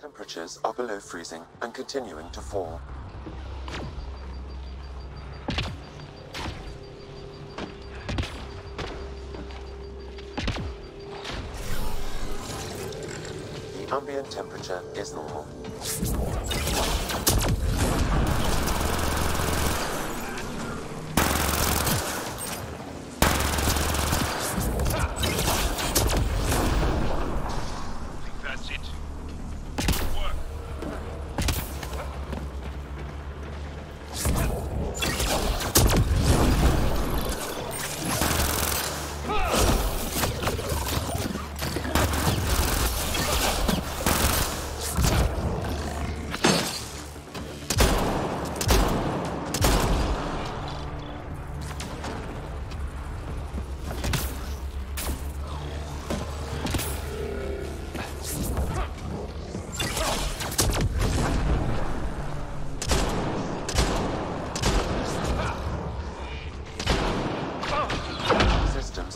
Temperatures are below freezing and continuing to fall. The ambient temperature is normal.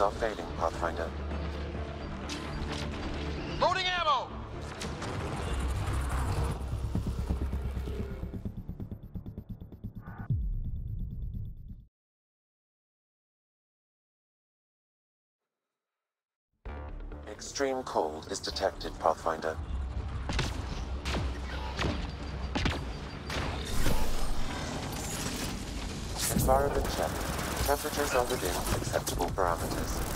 Are failing, Pathfinder. Loading ammo! Extreme cold is detected, Pathfinder. Environment check. Temperatures are within acceptable parameters.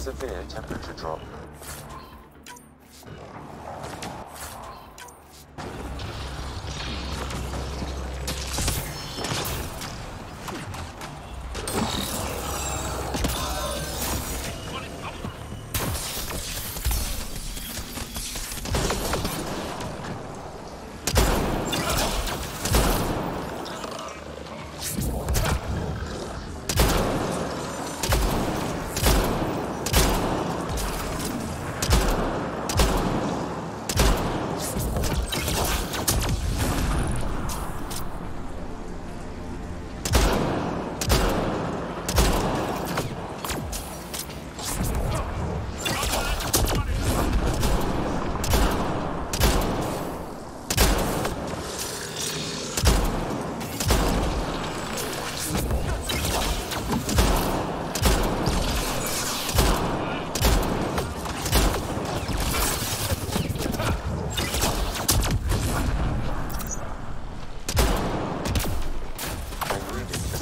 Severe temperature drop.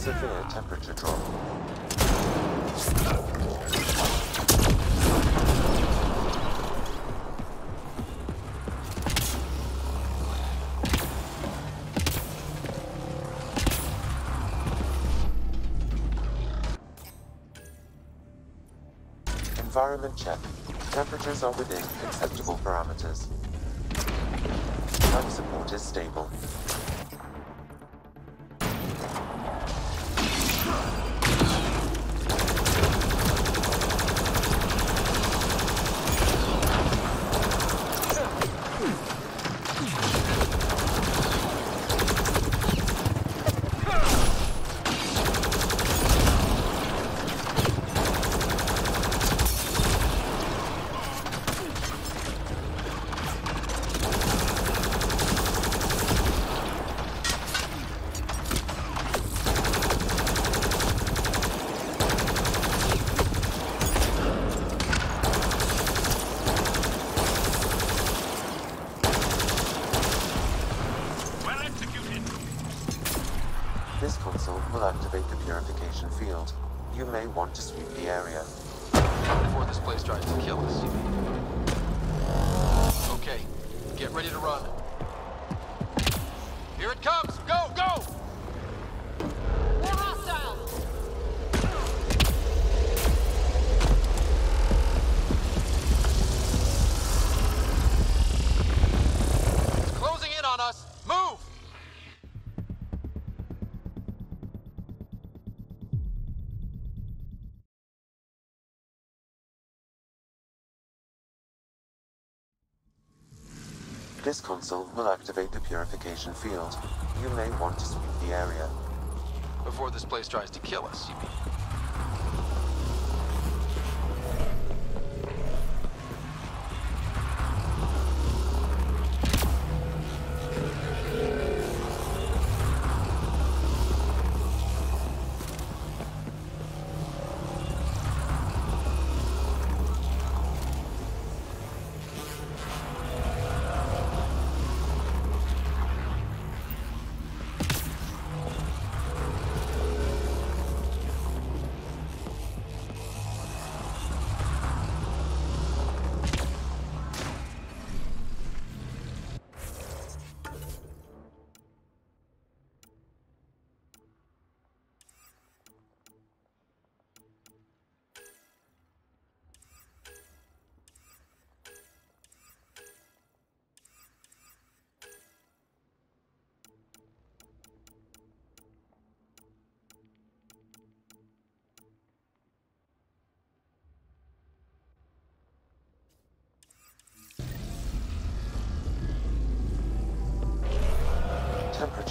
Severe temperature drop. Environment check. Temperatures are within acceptable parameters. Life support is stable. This console will activate the purification field. You may want to sweep the area. Before this place tries to kill us, you mean? Okay, get ready to run. Here it comes! Go, go! We're hostile! It's closing in on us! Move! This console will activate the purification field. You may want to sweep the area. Before this place tries to kill us, you mean?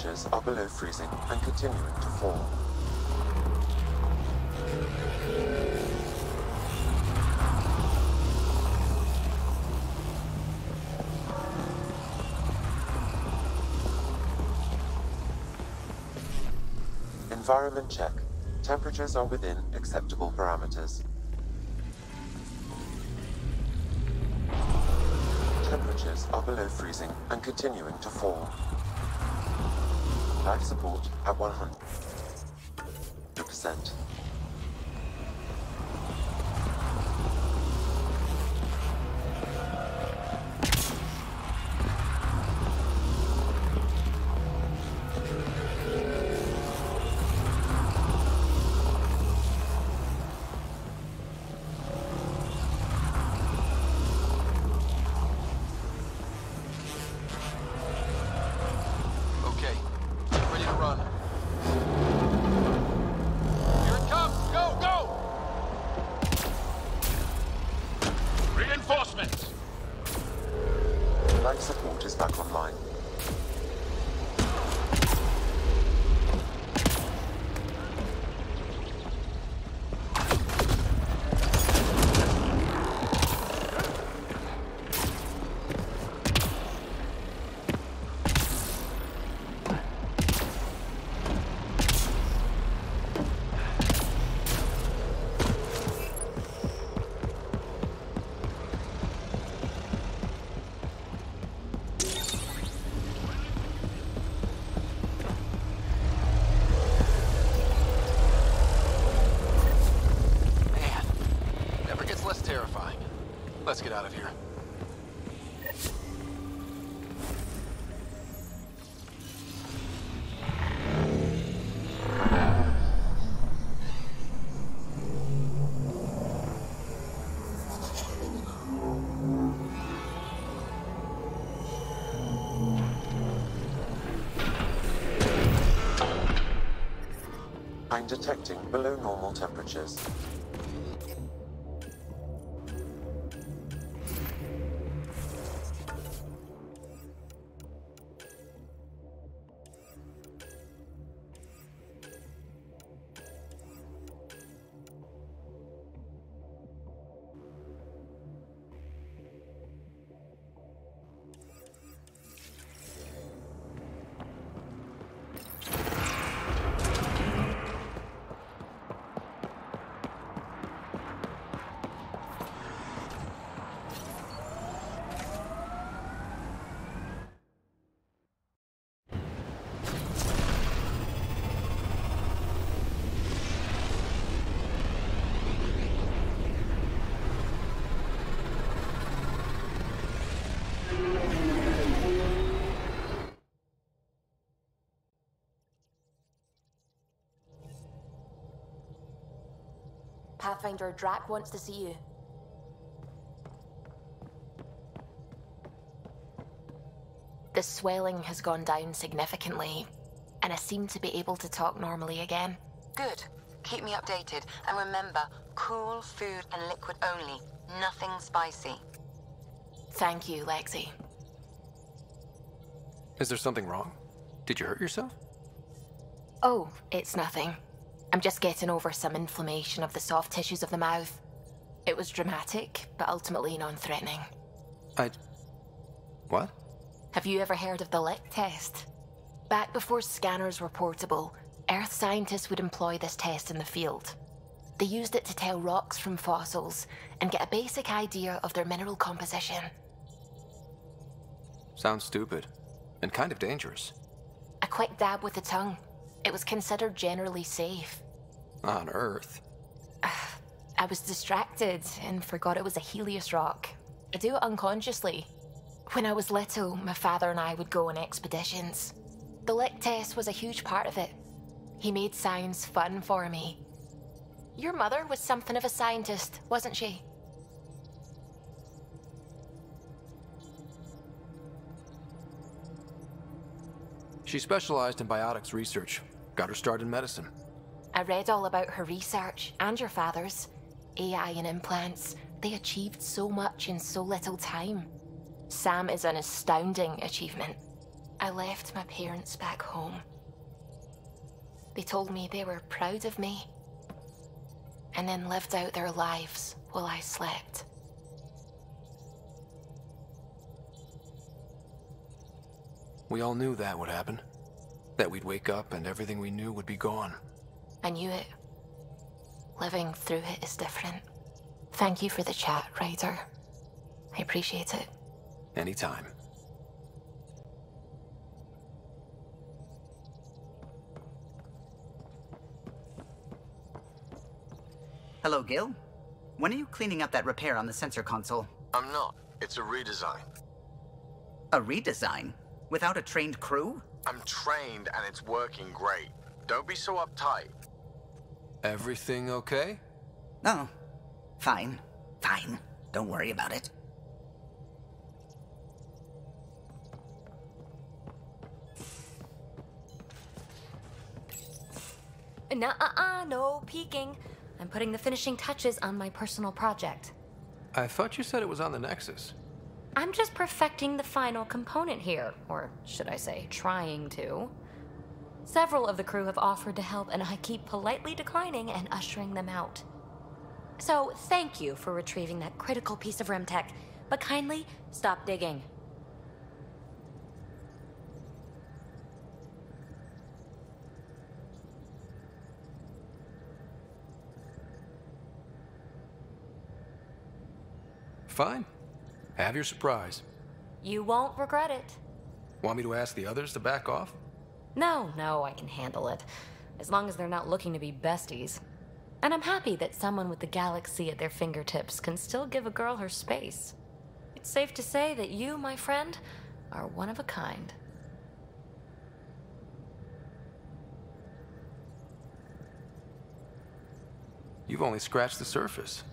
Temperatures are below freezing and continuing to fall. Environment check. Temperatures are within acceptable parameters. Temperatures are below freezing and continuing to fall. Life support at 100%. Life support is back online. Let's get out of here. I'm detecting below normal temperatures. Pathfinder, Drac wants to see you. The swelling has gone down significantly, and I seem to be able to talk normally again. Good. Keep me updated, and remember, cool food and liquid only. Nothing spicy. Thank you, Lexi. Is there something wrong? Did you hurt yourself? Oh, it's nothing. I'm just getting over some inflammation of the soft tissues of the mouth. It was dramatic, but ultimately non-threatening. What? Have you ever heard of the lick test? Back before scanners were portable, Earth scientists would employ this test in the field. They used it to tell rocks from fossils and get a basic idea of their mineral composition. Sounds stupid, and kind of dangerous. A quick dab with the tongue. It was considered generally safe. On Earth? I was distracted and forgot it was a Helios rock. I do it unconsciously. When I was little, my father and I would go on expeditions. The lick test was a huge part of it. He made science fun for me. Your mother was something of a scientist, wasn't she? She specialized in biotics research. Got her start in medicine. I read all about her research, and your father's. AI and implants. They achieved so much in so little time. Sam is an astounding achievement. I left my parents back home. They told me they were proud of me, and then lived out their lives while I slept. We all knew that would happen. That we'd wake up and everything we knew would be gone. I knew it. Living through it is different. Thank you for the chat, Ryder. I appreciate it. Anytime. Hello, Gil. When are you cleaning up that repair on the sensor console? I'm not. It's a redesign. A redesign? Without a trained crew? I'm trained and it's working great. Don't be so uptight. Everything okay? Oh, fine. Fine. Don't worry about it. Nuh-uh, no peeking. I'm putting the finishing touches on my personal project. I thought you said it was on the Nexus. I'm just perfecting the final component here, or should I say, trying to. Several of the crew have offered to help, and I keep politely declining and ushering them out. So, thank you for retrieving that critical piece of Remtech, but kindly stop digging. Fine. Have your surprise. You won't regret it. Want me to ask the others to back off? No, I can handle it. As long as they're not looking to be besties. And I'm happy that someone with the galaxy at their fingertips can still give a girl her space. It's safe to say that you, my friend, are one of a kind. You've only scratched the surface.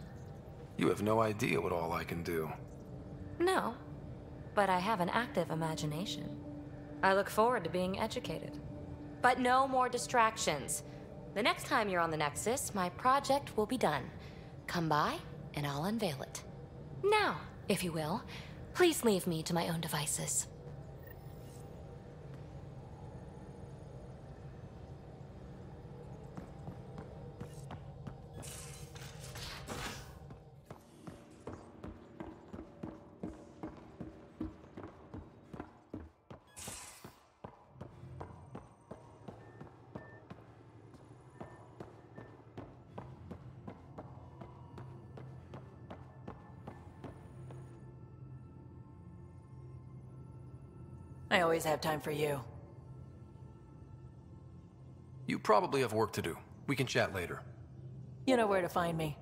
You have no idea what all I can do. No, but I have an active imagination. I look forward to being educated. But no more distractions. The next time you're on the Nexus, my project will be done. Come by, and I'll unveil it. Now, if you will, please leave me to my own devices. I always have time for you. You probably have work to do. We can chat later. You know where to find me.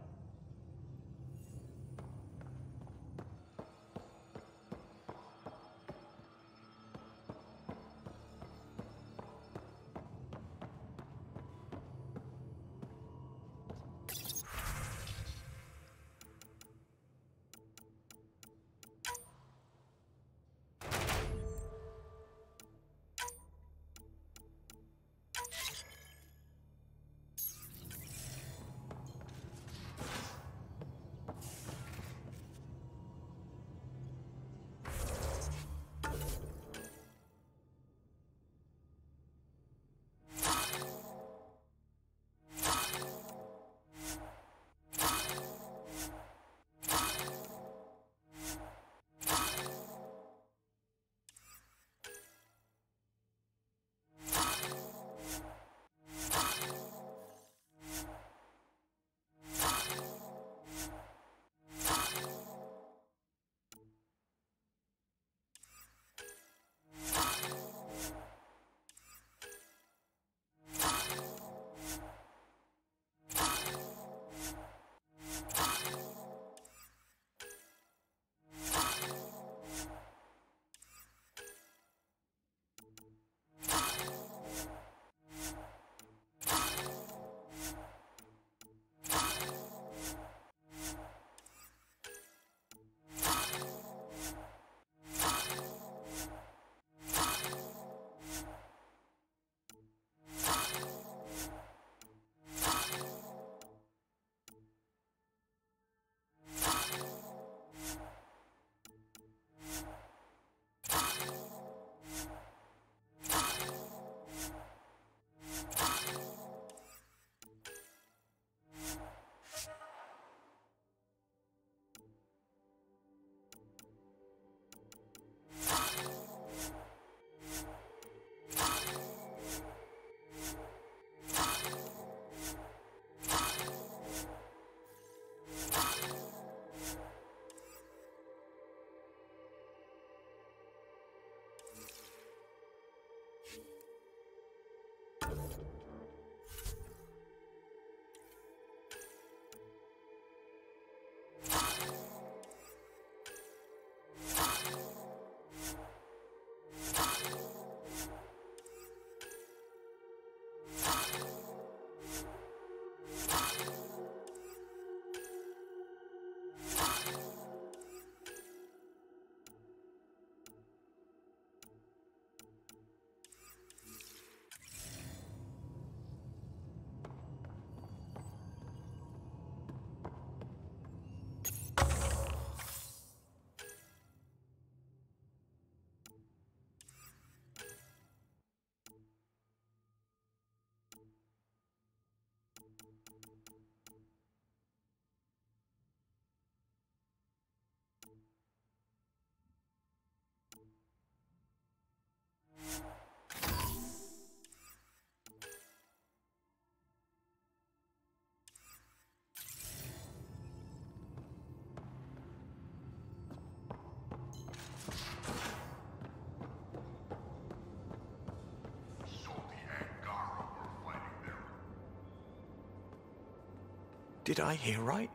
Did I hear right?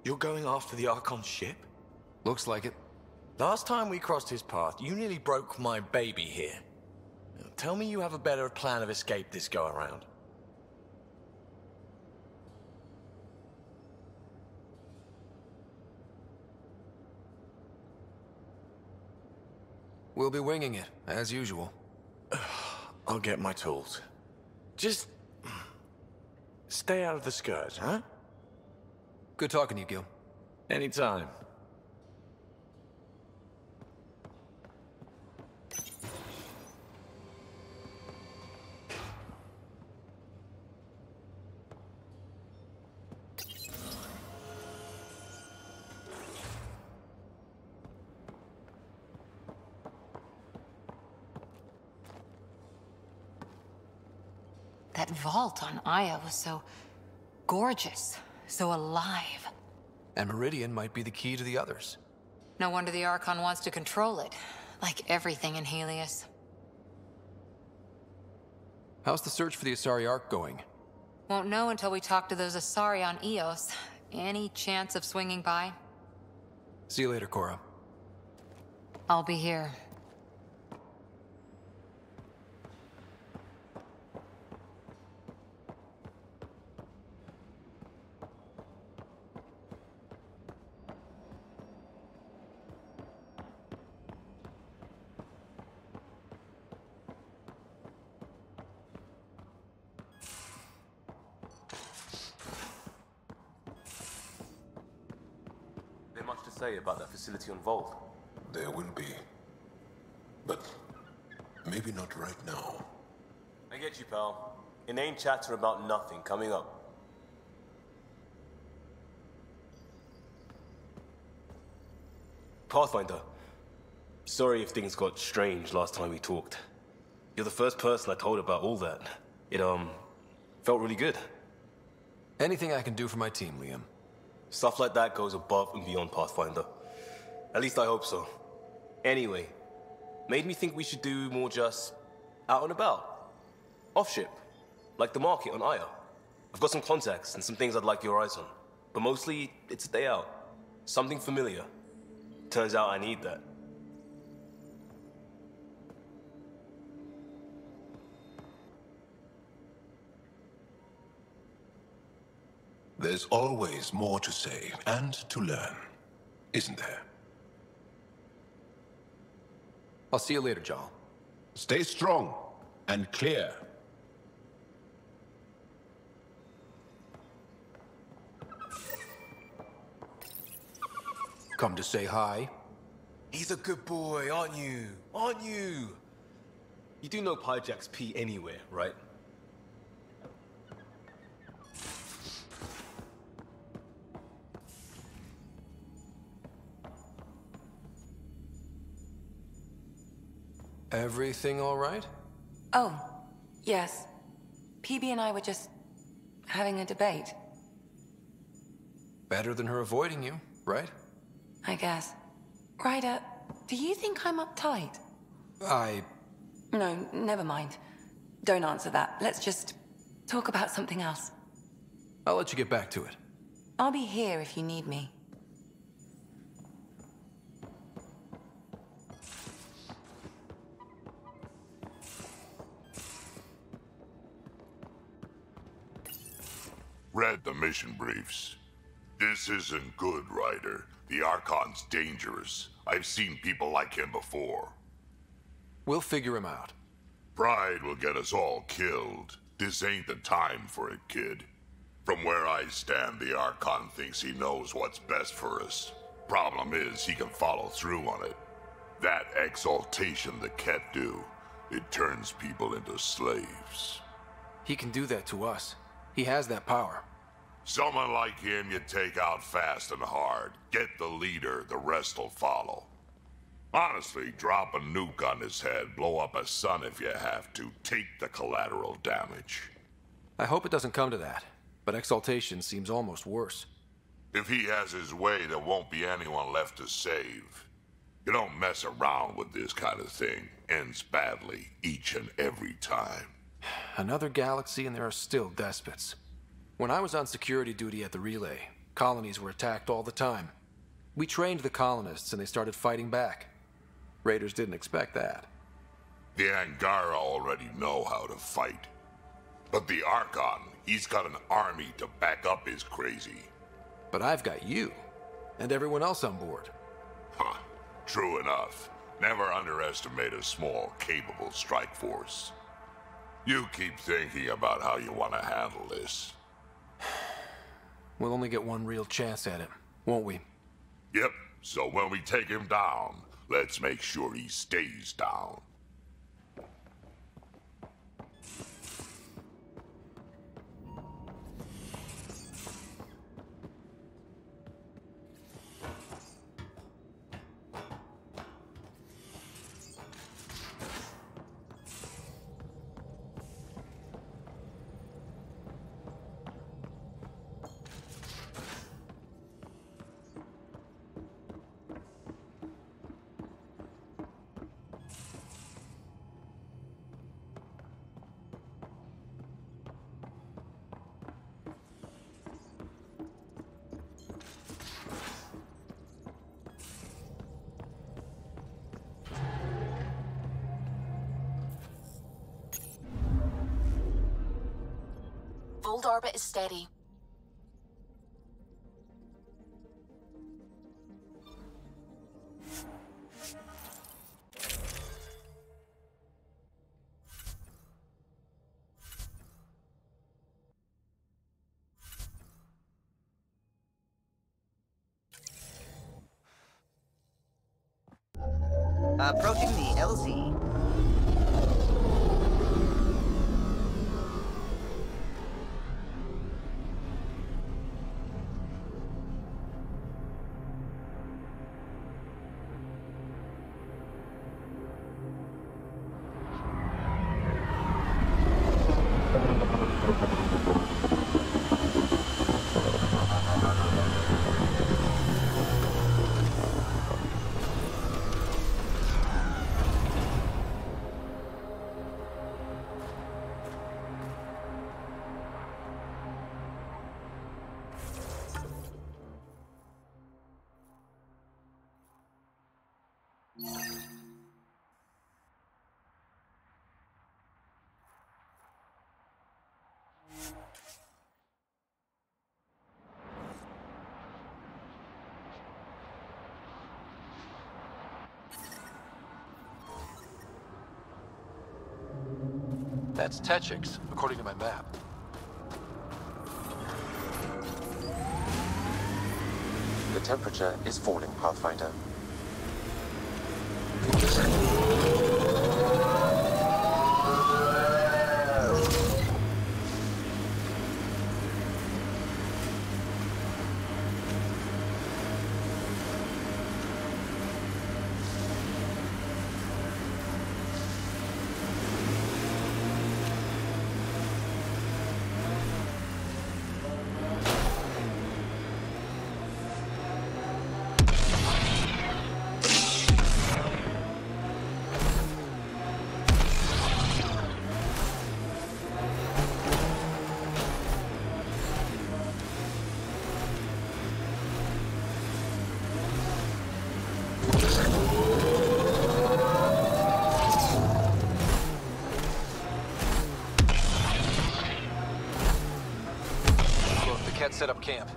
You're going after the Archon's ship? Looks like it. Last time we crossed his path, you nearly broke my baby here. Now, tell me you have a better plan of escape this go-around. We'll be winging it, as usual. I'll get my tools. Just stay out of the skirt, huh? Good talking to you, Gil. Anytime. That vault on Aya was so gorgeous, so alive. And Meridian might be the key to the others. No wonder the Archon wants to control it, like everything in Helios. How's the search for the Asari Ark going? Won't know until we talk to those Asari on Eos. Any chance of swinging by? See you later, Cora. I'll be here. Much to say about that facility on Vault? There will be. But maybe not right now. I get you, pal. Inane chatter about nothing coming up. Pathfinder. Sorry if things got strange last time we talked. You're the first person I told about all that. It, felt really good. Anything I can do for my team, Liam. Stuff like that goes above and beyond Pathfinder. At least I hope so. Anyway, made me think we should do more just out and about. Off-ship, like the market on Aya. I've got some contacts and some things I'd like your eyes on. But mostly, it's a day out. Something familiar. Turns out I need that. There's always more to say and to learn, isn't there? I'll see you later, Jarl. Stay strong and clear. Come to say hi? He's a good boy, aren't you? Aren't you? You do know Pyjack's pee anywhere, right? Everything all right? Oh, yes. PB and I were just having a debate. Better than her avoiding you, right? I guess. Ryder, do you think I'm uptight? I No, never mind. Don't answer that. Let's just talk about something else. I'll let you get back to it. I'll be here if you need me. Read the mission briefs. This isn't good, Ryder. The Archon's dangerous. I've seen people like him before. We'll figure him out. Pride will get us all killed. This ain't the time for it, kid. From where I stand, the Archon thinks he knows what's best for us. Problem is, he can follow through on it. That exaltation the Ket do, it turns people into slaves. He can do that to us. He has that power. Someone like him you take out fast and hard. Get the leader, the rest will follow. Honestly, drop a nuke on his head, blow up a sun if you have to. Take the collateral damage. I hope it doesn't come to that, but exaltation seems almost worse. If he has his way, there won't be anyone left to save. You don't mess around with this kind of thing. Ends badly, each and every time. Another galaxy and there are still despots. When I was on security duty at the relay, colonies were attacked all the time. We trained the colonists and they started fighting back. Raiders didn't expect that. The Angara already know how to fight. But the Archon, he's got an army to back up his crazy. But I've got you, and everyone else on board. Huh. True enough. Never underestimate a small, capable strike force. You keep thinking about how you want to handle this. We'll only get one real chance at it, won't we? Yep, so when we take him down, let's make sure he stays down. Old orbit is steady. Approaching the LZ. That's Techix, according to my map. The temperature is falling, Pathfinder. set up camp.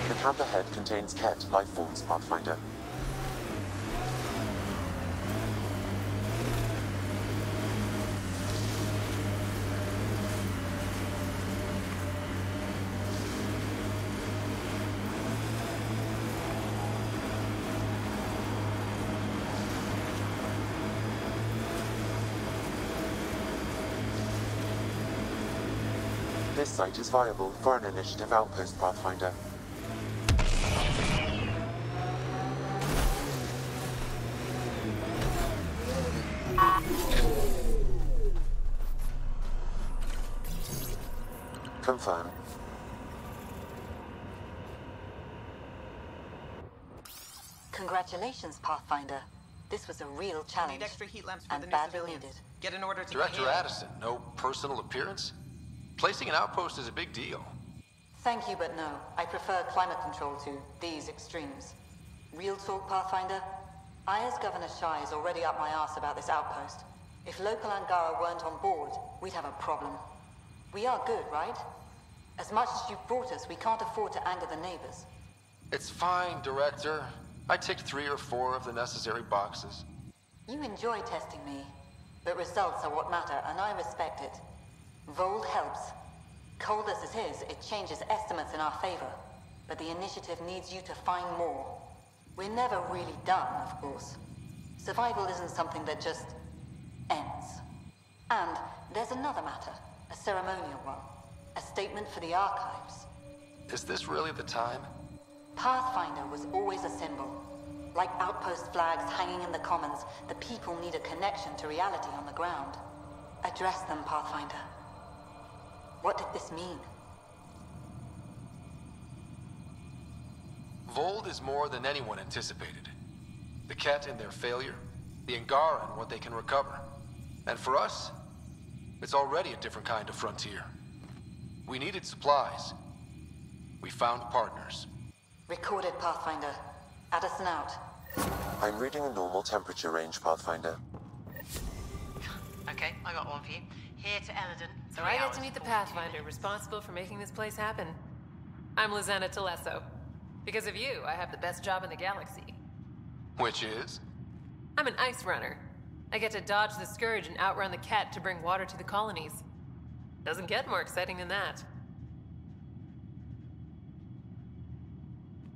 The camp ahead contains Ket life forms, Pathfinder. This site is viable for an initiative outpost, Pathfinder. Confirm. Congratulations, Pathfinder. This was a real challenge. Need extra heat lamps for and the new badly civilians. needed. Get an order to Director Addison, no personal appearance? Placing an outpost is a big deal. Thank you, but no. I prefer climate control to these extremes. Real talk, Pathfinder? I, as Governor Shai, is already up my arse about this outpost. If local Angara weren't on board, we'd have a problem. We are good, right? As much as you've brought us, we can't afford to anger the neighbors. It's fine, Director. I ticked 3 or 4 of the necessary boxes. You enjoy testing me, but results are what matter, and I respect it. Vold helps. Cold as it is, it changes estimates in our favor. But the initiative needs you to find more. We're never really done, of course. Survival isn't something that just ends. And there's another matter, a ceremonial one. A statement for the archives. Is this really the time? Pathfinder was always a symbol. Like outpost flags hanging in the commons, the people need a connection to reality on the ground. Address them, Pathfinder. What did this mean? Vold is more than anyone anticipated. The Ket and their failure, the Angara and what they can recover. And for us, it's already a different kind of frontier. We needed supplies. We found partners. Recorded, Pathfinder. Addison out. I'm reading a normal temperature range, Pathfinder. Okay, I got one for you. Here to Eladon. So I get to meet the Pathfinder responsible for making this place happen. I'm Lizana Telesso. Because of you, I have the best job in the galaxy. Which is? I'm an ice runner. I get to dodge the Scourge and outrun the Ket to bring water to the colonies. Doesn't get more exciting than that.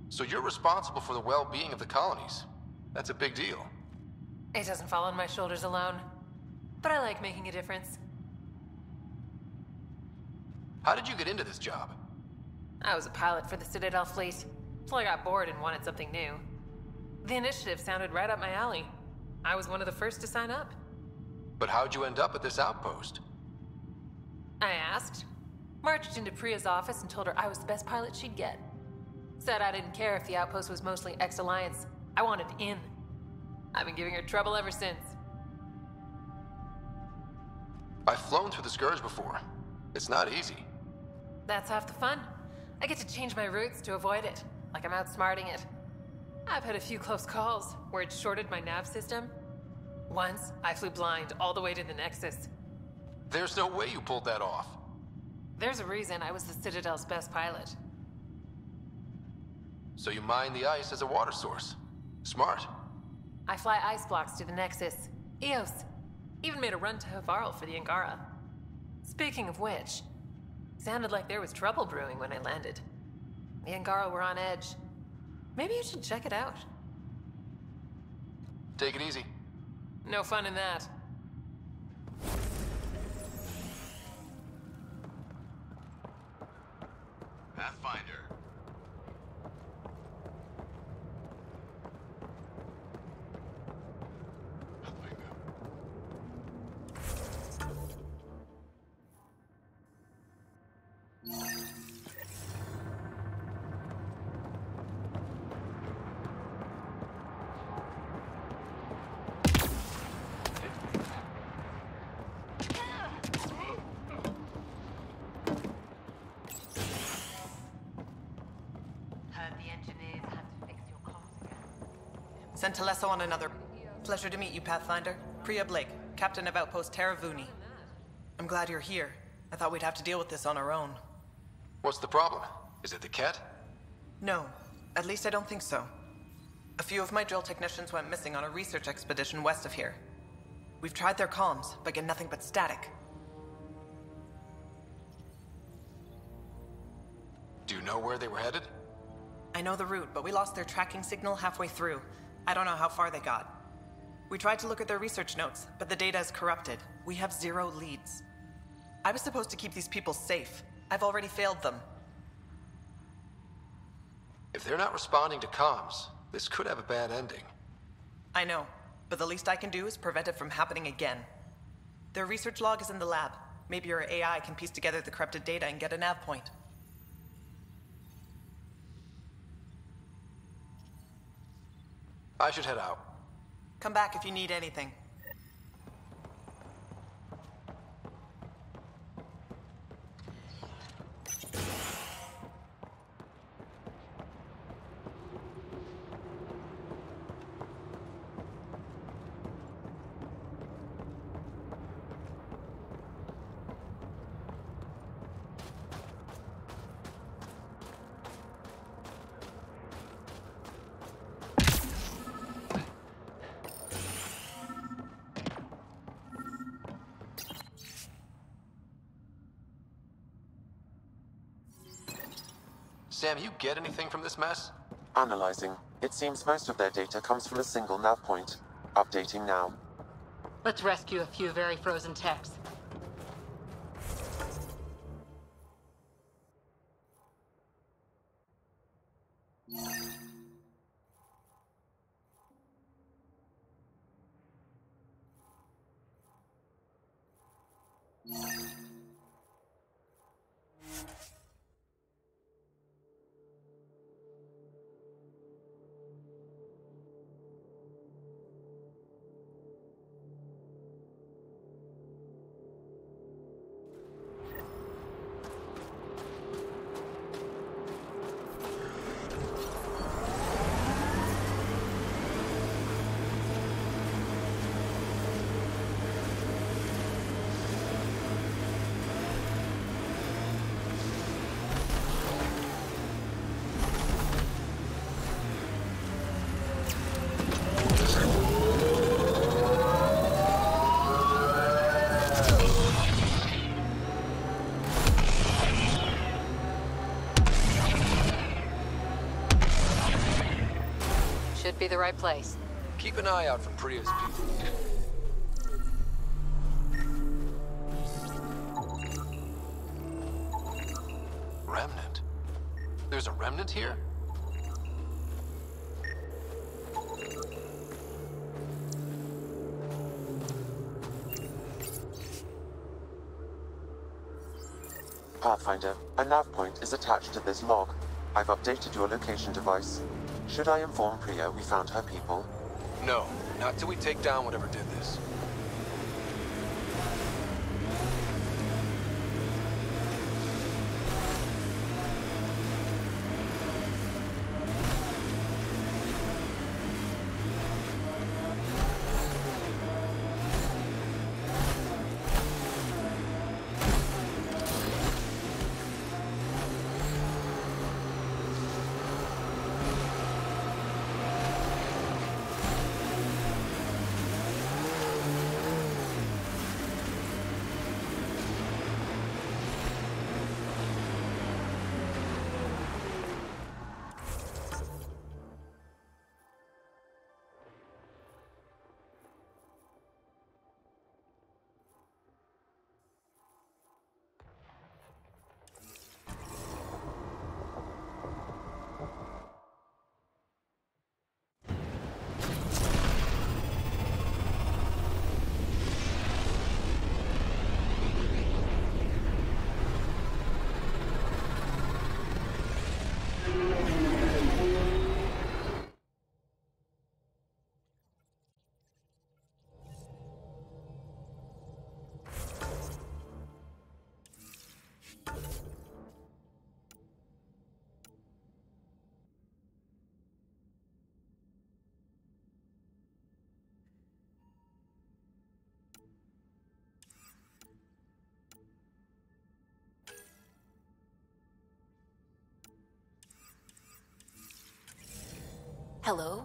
So you're responsible for the well-being of the colonies. That's a big deal. It doesn't fall on my shoulders alone. But I like making a difference. How did you get into this job? I was a pilot for the Citadel fleet, till I got bored and wanted something new. The initiative sounded right up my alley. I was one of the first to sign up. But how'd you end up at this outpost? I asked. Marched into Priya's office and told her I was the best pilot she'd get. Said I didn't care if the outpost was mostly ex-Alliance. I wanted in. I've been giving her trouble ever since. I've flown through the Scourge before. It's not easy. That's half the fun. I get to change my routes to avoid it, like I'm outsmarting it. I've had a few close calls where it shorted my nav system. Once, I flew blind all the way to the Nexus. There's no way you pulled that off. There's a reason I was the Citadel's best pilot. So you mine the ice as a water source. Smart. I fly ice blocks to the Nexus. Eos. Even made a run to Havarl for the Angara. Speaking of which, sounded like there was trouble brewing when I landed. The Angara were on edge. Maybe you should check it out. Take it easy. No fun in that. Pathfinder. Sent Telesso on another. Pleasure to meet you, Pathfinder. Priya Blake, Captain of Outpost Terravuni. I'm glad you're here. I thought we'd have to deal with this on our own. What's the problem? Is it the cat? No, at least I don't think so. A few of my drill technicians went missing on a research expedition west of here. We've tried their comms, but get nothing but static. Do you know where they were headed? I know the route, but we lost their tracking signal halfway through. I don't know how far they got. We tried to look at their research notes, but the data is corrupted. We have 0 leads. I was supposed to keep these people safe. I've already failed them. If they're not responding to comms, this could have a bad ending. I know, but the least I can do is prevent it from happening again. Their research log is in the lab. Maybe your AI can piece together the corrupted data and get a nav point. I should head out. Come back if you need anything. Sam, you get anything from this mess? Analyzing. It seems most of their data comes from a single nav point. Updating now. Let's rescue a few very frozen techs. Should be the right place. Keep an eye out for Priya's people. Remnant? There's a remnant here? Pathfinder, a nav point is attached to this log. I've updated your location device. Should I inform Priya we found her people? No, not till we take down whatever did this. Hello?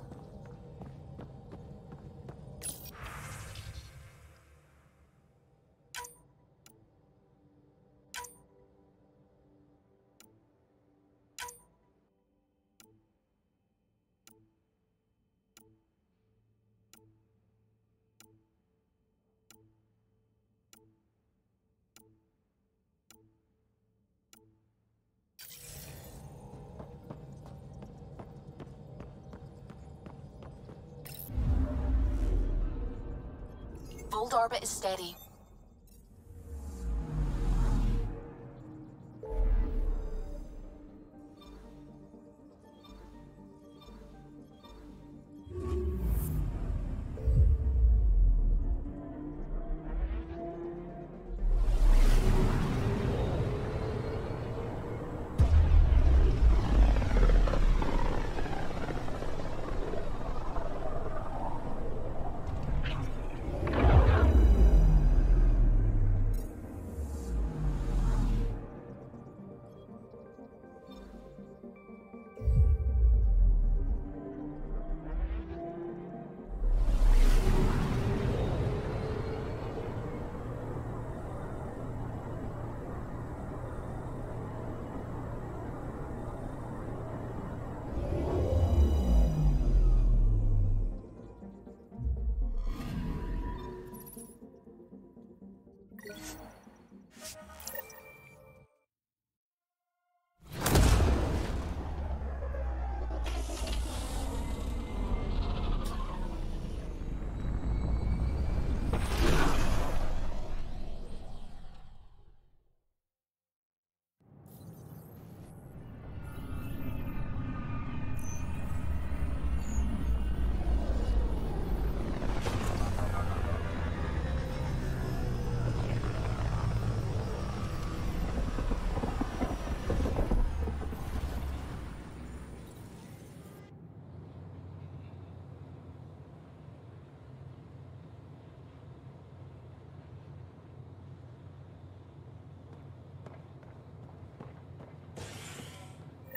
Old orbit is steady.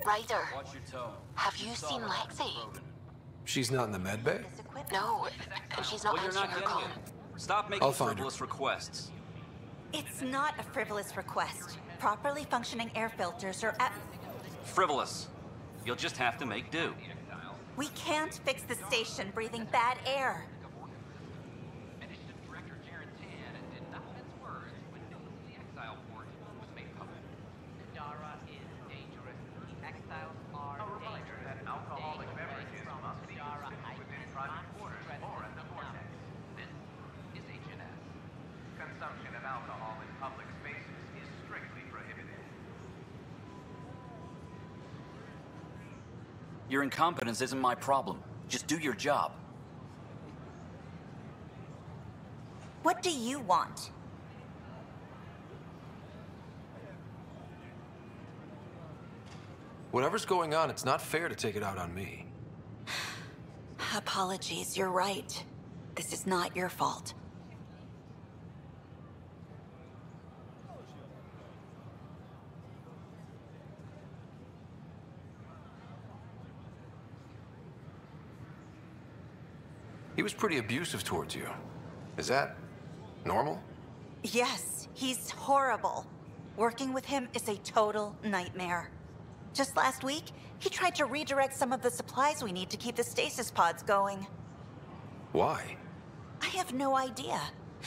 Ryder, have you seen Lexi? She's not in the med bay? No, and she's not answering her call. Stop making I'll find frivolous requests. It's not a frivolous request. Properly functioning air filters are at... Frivolous. You'll just have to make do. We can't fix the station breathing bad air. Your incompetence isn't my problem. Just do your job. What do you want? Whatever's going on, it's not fair to take it out on me. Apologies, you're right. This is not your fault. He was pretty abusive towards you. Is that normal? Yes, he's horrible. Working with him is a total nightmare. Just last week, he tried to redirect some of the supplies we need to keep the stasis pods going. Why? I have no idea.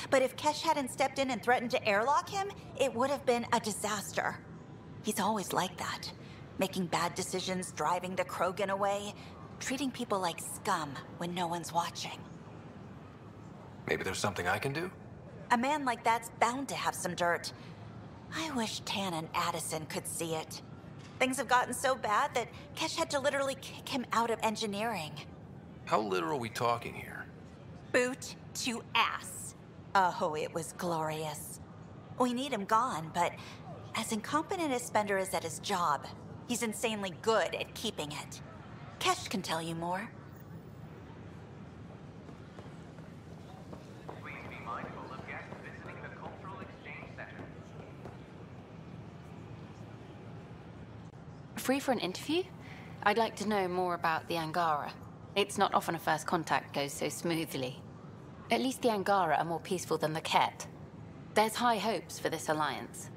But if Kesh hadn't stepped in and threatened to airlock him, it would have been a disaster. He's always like that. Making bad decisions, driving the Krogan away, treating people like scum when no one's watching. Maybe there's something I can do? A man like that's bound to have some dirt. I wish Tan and Addison could see it. Things have gotten so bad that Kesh had to literally kick him out of engineering. How literal are we talking here? Boot to ass. Oh, it was glorious. We need him gone, but as incompetent as Spender is at his job, he's insanely good at keeping it. Kesh can tell you more. Please be mindful of guests visiting the Cultural Exchange Center. Free for an interview? I'd like to know more about the Angara. It's not often a first contact goes so smoothly. At least the Angara are more peaceful than the Ket. There's high hopes for this alliance.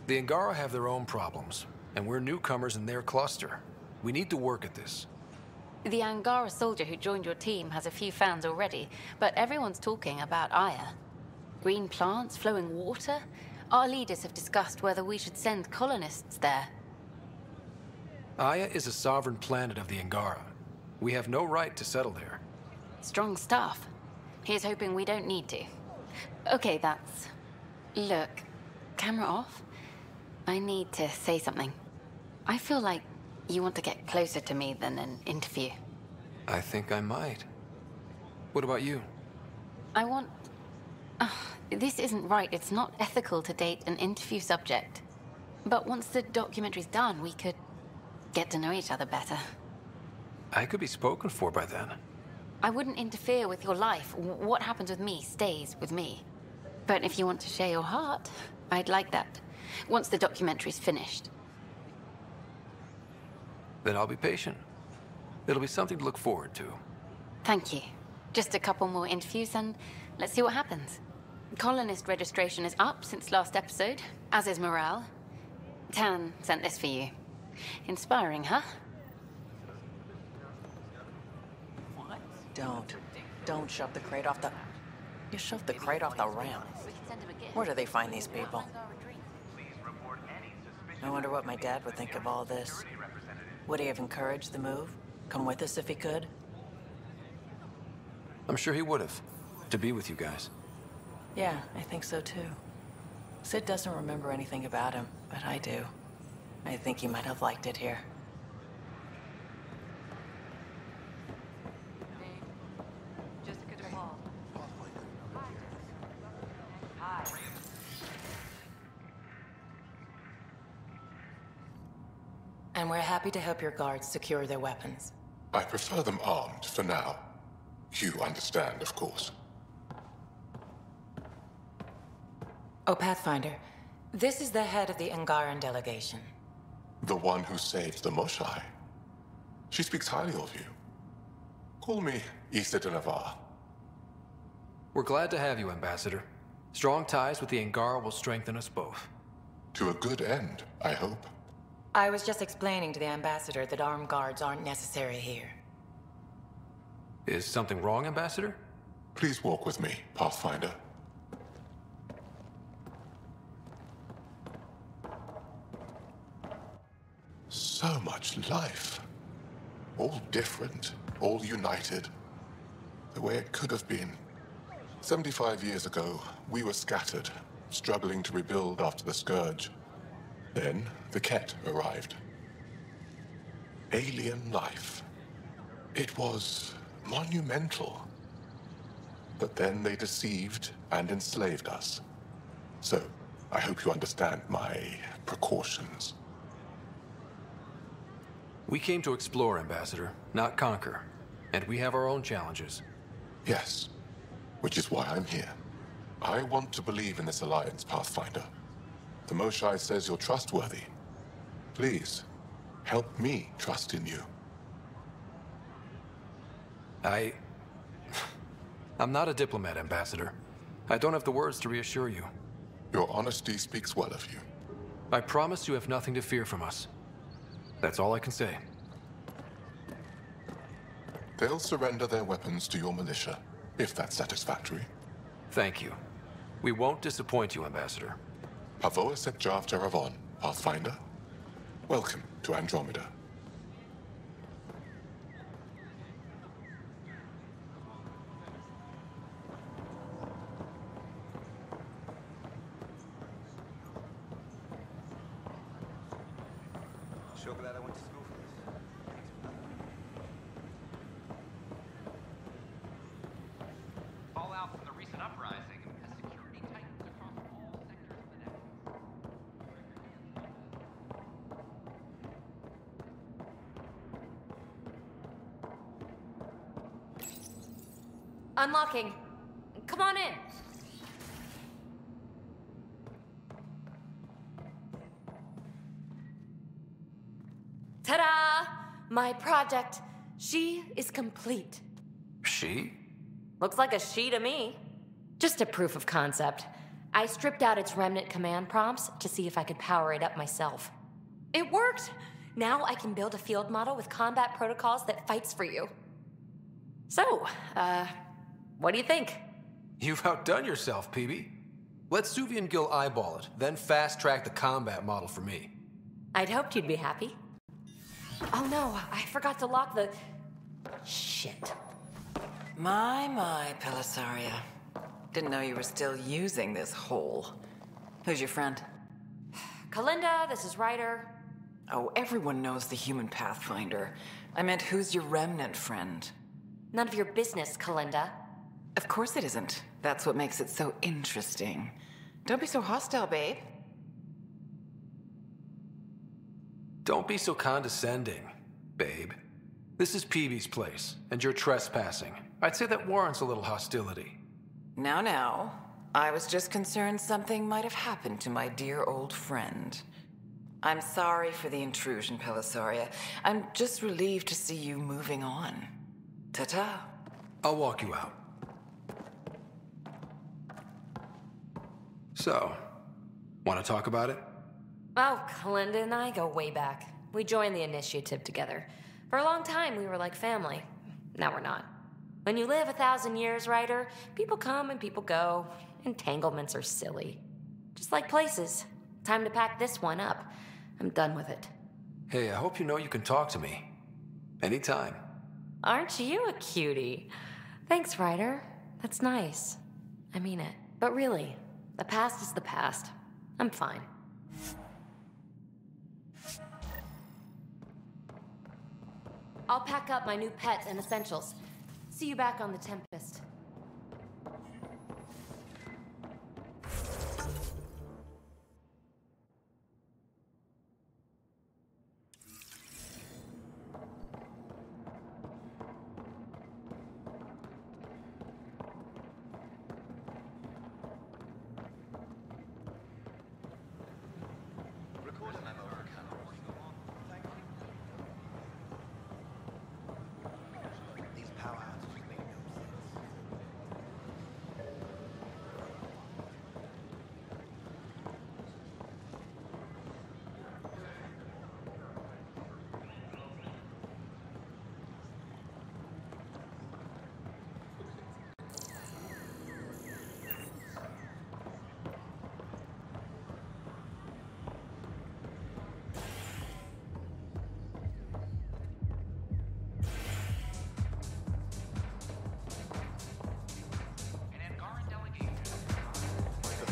The Angara have their own problems, and we're newcomers in their cluster. We need to work at this. The Angara soldier who joined your team has a few fans already, but everyone's talking about Aya. Green plants, flowing water? Our leaders have discussed whether we should send colonists there. Aya is a sovereign planet of the Angara. We have no right to settle there. Strong stuff. Here's hoping we don't need to. Okay, that's... Look, camera off. I need to say something. I feel like you want to get closer to me than an interview. I think I might. What about you? I want... this isn't right. It's not ethical to date an interview subject. But once the documentary's done, we could get to know each other better. I could be spoken for by then. I wouldn't interfere with your life. What happens with me stays with me. But if you want to share your heart, I'd like that. Once the documentary's finished. Then I'll be patient. It'll be something to look forward to. Thank you. Just a couple more interviews and let's see what happens. Colonist registration is up since last episode, as is morale. Tan sent this for you. Inspiring, huh? Don't shove the crate off the... You shoved the crate off the ramp. Where do they find these people? I wonder what my dad would think of all this. Would he have encouraged the move? Come with us if he could? I'm sure he would have. To be with you guys. Yeah, I think so too. Sid doesn't remember anything about him, but I do. I think he might have liked it here. And we're happy to help your guards secure their weapons. I prefer them armed for now. You understand, of course. Oh, Pathfinder, this is the head of the Angaran delegation. The one who saved the Moshai. She speaks highly of you. Call me Issa de Navarre. We're glad to have you, Ambassador. Strong ties with the Angara will strengthen us both. To a good end, I hope. I was just explaining to the Ambassador that armed guards aren't necessary here. Is something wrong, Ambassador? Please walk with me, Pathfinder. So much life. All different, all united. The way it could have been. 75 years ago, we were scattered, struggling to rebuild after the Scourge. Then, the Ket arrived. Alien life. It was monumental. But then they deceived and enslaved us. So, I hope you understand my precautions. We came to explore, Ambassador, not conquer. And we have our own challenges. Yes, which is why I'm here. I want to believe in this alliance, Pathfinder. The Moshai says you're trustworthy. Please, help me trust in you. I'm not a diplomat, Ambassador. I don't have the words to reassure you. Your honesty speaks well of you. I promise you have nothing to fear from us. That's all I can say. They'll surrender their weapons to your militia, if that's satisfactory. Thank you. We won't disappoint you, Ambassador. Pavoa set Jav Teravon, Pathfinder. Welcome to Andromeda. Sure glad I went to school for this. Fallout from the recent uprising has security tightened across all sectors of the network. Unlocking. Come on in. Ta-da! My project, she is complete. She? Looks like a she to me. Just a proof of concept. I stripped out its remnant command prompts to see if I could power it up myself. It worked! Now I can build a field model with combat protocols that fights for you. So, what do you think? You've outdone yourself, PB. Let Suvi and Gil eyeball it, then fast-track the combat model for me. I'd hoped you'd be happy. Oh no, I forgot to lock the... Shit. My, Pelisaria. Didn't know you were still using this hole. Who's your friend? Kalinda, this is Ryder. Oh, everyone knows the human Pathfinder. I meant, who's your remnant friend? None of your business, Kalinda. Of course it isn't. That's what makes it so interesting. Don't be so hostile, babe. Don't be so condescending, babe. This is PB's place, and you're trespassing. I'd say that warrants a little hostility. Now. I was just concerned something might have happened to my dear old friend. I'm sorry for the intrusion, Pelisaria. I'm just relieved to see you moving on. Ta-ta. I'll walk you out. So, want to talk about it? Oh, Kalinda and I go way back. We joined the initiative together. For a long time, we were like family. Now we're not. When you live 1,000 years, Ryder, people come and people go. Entanglements are silly. Just like places. Time to pack this one up. I'm done with it. Hey, I hope you know you can talk to me. Anytime. Aren't you a cutie? Thanks, Ryder. That's nice. I mean it. But really, the past is the past. I'm fine. I'll pack up my new pet and essentials. See you back on the Tempest.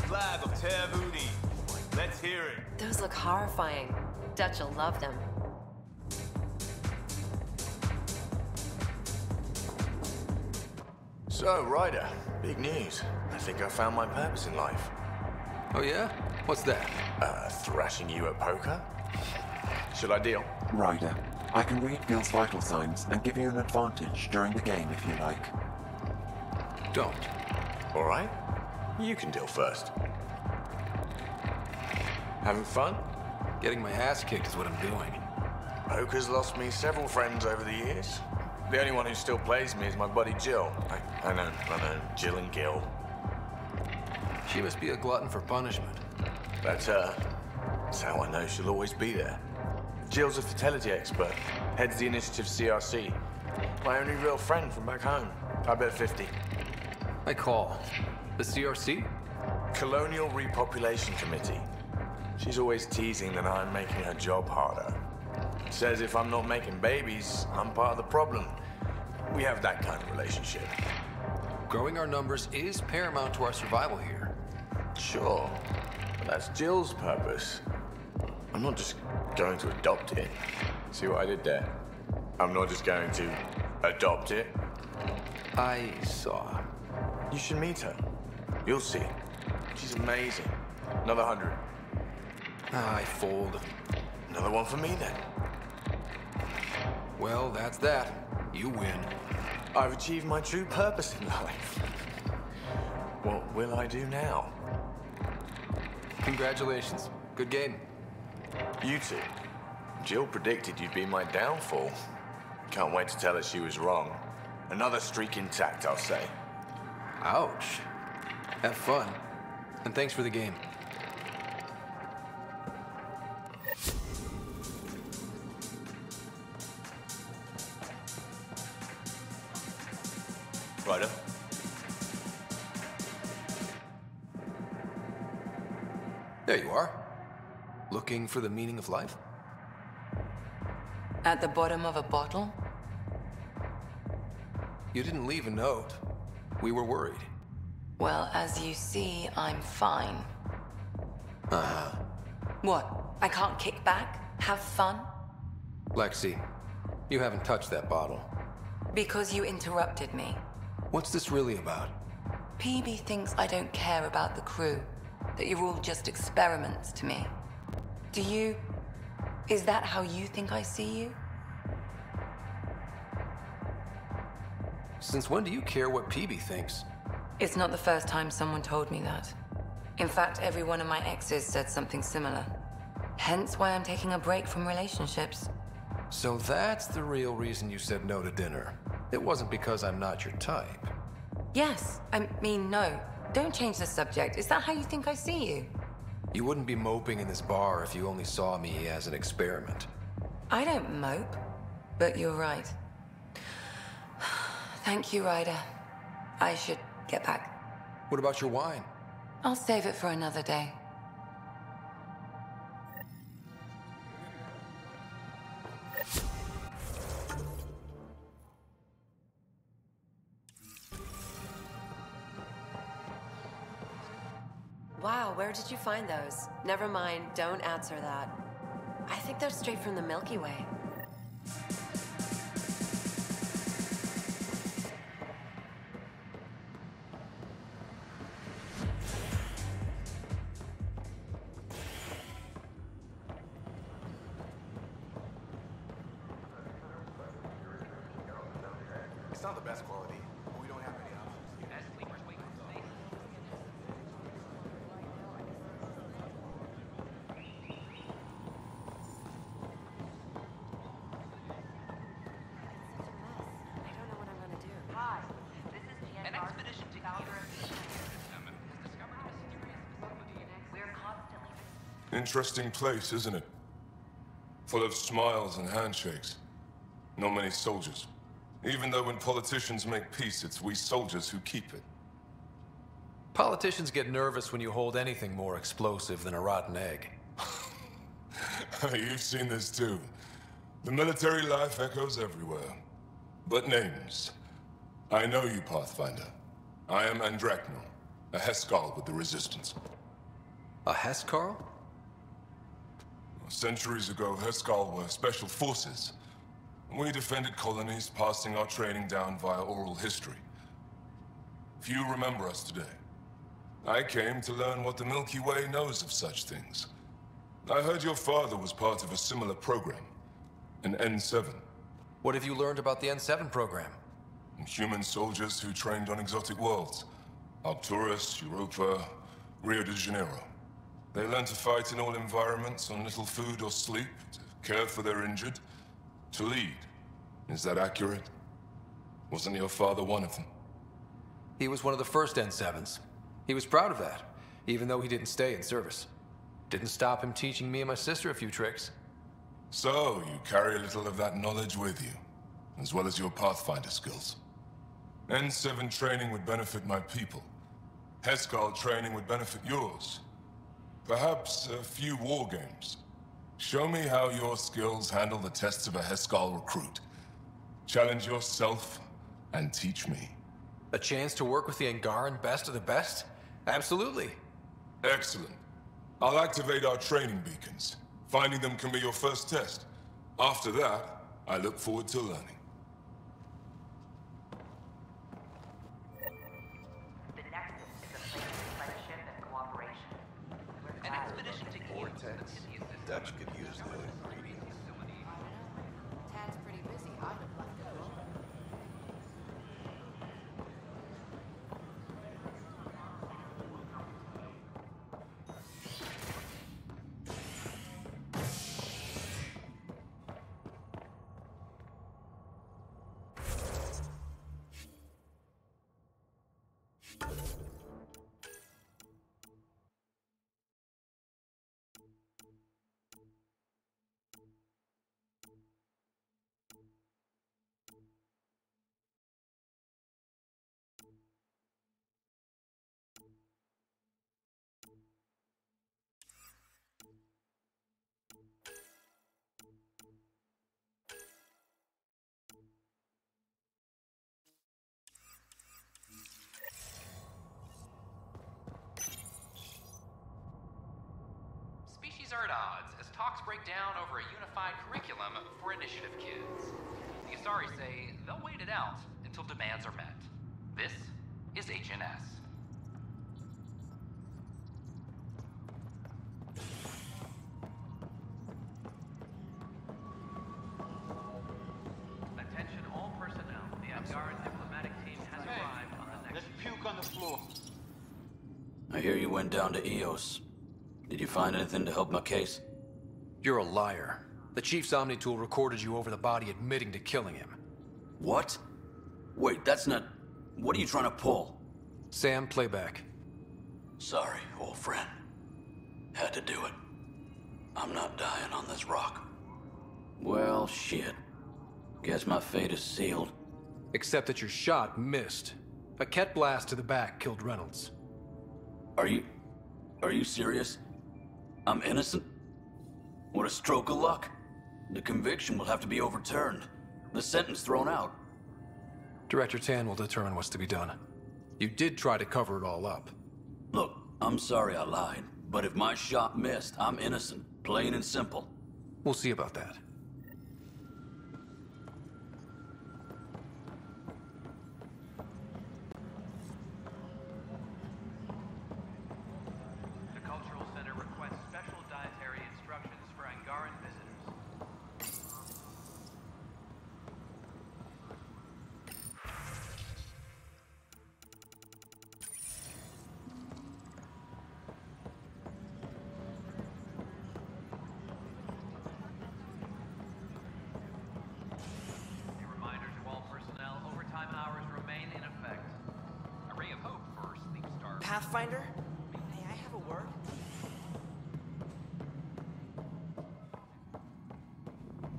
Flag of Tevudi. Let's hear it. Those look horrifying. Dutch will love them. So, Ryder, big news. I think I found my purpose in life. Oh yeah? What's that? Thrashing you at poker? Should I deal? Ryder, I can read Gil's vital signs and give you an advantage during the game if you like. Don't. All right. You can deal first. Having fun? Getting my ass kicked is what I'm doing. Poker's lost me several friends over the years. The only one who still plays me is my buddy Jill. I know, Jill and Gil. She must be a glutton for punishment. That's her. That's how I know she'll always be there. Jill's a fertility expert, heads the initiative CRC. My only real friend from back home. I bet 50. I call. The CRC? Colonial Repopulation Committee. She's always teasing that I'm making her job harder. Says if I'm not making babies, I'm part of the problem. We have that kind of relationship. Growing our numbers is paramount to our survival here. Sure, but that's Jill's purpose. I'm not just going to adopt it. See what I did there? I'm not just going to adopt it. I saw. You should meet her. You'll see. She's amazing. Another 100. I fold. Another one for me, then. Well, that's that. You win. I've achieved my true purpose in life. What will I do now? Congratulations. Good game. You two. Jill predicted you'd be my downfall. Can't wait to tell her she was wrong. Another streak intact, I'll say. Ouch. Have fun. And thanks for the game. Ryder? There you are. Looking for the meaning of life? At the bottom of a bottle? You didn't leave a note. We were worried. Well, as you see, I'm fine. Uh-huh. What? I can't kick back? Have fun? Lexi, you haven't touched that bottle. Because you interrupted me. What's this really about? PB thinks I don't care about the crew. That you're all just experiments to me. Do you... Is that how you think I see you? Since when do you care what PB thinks? It's not the first time someone told me that. In fact, every one of my exes said something similar. Hence why I'm taking a break from relationships. So that's the real reason you said no to dinner. It wasn't because I'm not your type. Yes. I mean, no. Don't change the subject. Is that how you think I see you? You wouldn't be moping in this bar if you only saw me as an experiment. I don't mope. But you're right. Thank you, Ryder. I should get back. What about your wine? I'll save it for another day. Wow, where did you find those? Never mind, don't answer that. I think they're straight from the Milky Way. It's not the best quality, but we don't have many options. An expedition to Interesting place, isn't it? Full of smiles and handshakes. Not many soldiers. Even though when politicians make peace, it's we soldiers who keep it. Politicians get nervous when you hold anything more explosive than a rotten egg. You've seen this too. The military life echoes everywhere. But names. I know you, Pathfinder. I am Andromeda, a Heskal with the Resistance. A Heskal? Centuries ago, Heskal were special forces. We defended colonies, passing our training down via oral history. Few remember us today. I came to learn what the Milky Way knows of such things. I heard your father was part of a similar program, an N7. What have you learned about the N7 program? Human soldiers who trained on exotic worlds. Arcturus, Europa, Rio de Janeiro. They learn to fight in all environments, on little food or sleep, to care for their injured, to lead. Is that accurate? Wasn't your father one of them? He was one of the first N7s. He was proud of that, even though he didn't stay in service. Didn't stop him teaching me and my sister a few tricks. So, you carry a little of that knowledge with you, as well as your Pathfinder skills. N7 training would benefit my people. Heskal training would benefit yours. Perhaps a few war games. Show me how your skills handle the tests of a Heskal recruit. Challenge yourself and teach me. A chance to work with the Angaran best of the best? Absolutely. Excellent. I'll activate our training beacons. Finding them can be your first test. After that, I look forward to learning. Dutch could use the ingredients. Tad's pretty busy. I'd have left go. talks break down over a unified curriculum for initiative kids. The Asari say they'll wait it out until demands are met. This is HNS. Attention all personnel. The Asgard diplomatic team has arrived on the next... Let's puke on the floor. I hear you went down to Eos. Did you find anything to help my case? You're a liar. The Chief's Omni-Tool recorded you over the body admitting to killing him. What? Wait, that's not... What are you trying to pull? Sam, playback. Sorry, old friend. Had to do it. I'm not dying on this rock. Well, shit. Guess my fate is sealed. Except that your shot missed. A Ket blast to the back killed Reynolds. Are you serious? I'm innocent? What a stroke of luck. The conviction will have to be overturned. The sentence thrown out. Director Tan will determine what's to be done. You did try to cover it all up. Look, I'm sorry I lied, but if my shot missed, I'm innocent. Plain and simple. We'll see about that. The Cultural Center requests special dietary instructions for Angaran visitors. A reminder to all personnel, overtime hours remain in effect. A ray of hope for Sleep Star. Pathfinder? May I have a word?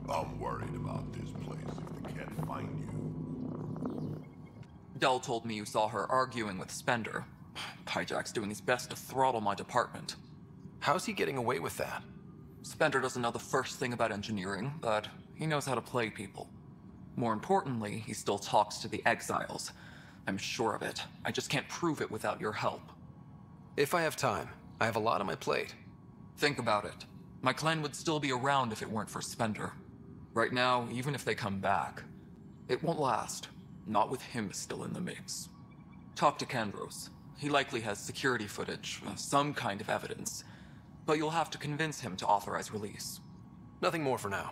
I'm worried about this place if they can't find you. Dell told me you saw her arguing with Spender. Pyjack's doing his best to throttle my department. How's he getting away with that? Spender doesn't know the first thing about engineering, but he knows how to play people. More importantly, he still talks to the exiles. I'm sure of it. I just can't prove it without your help. If I have time. I have a lot on my plate. Think about it. My clan would still be around if it weren't for Spender. Right now, even if they come back, it won't last. Not with him still in the mix. Talk to Kandros. He likely has security footage, some kind of evidence. But you'll have to convince him to authorize release. Nothing more for now.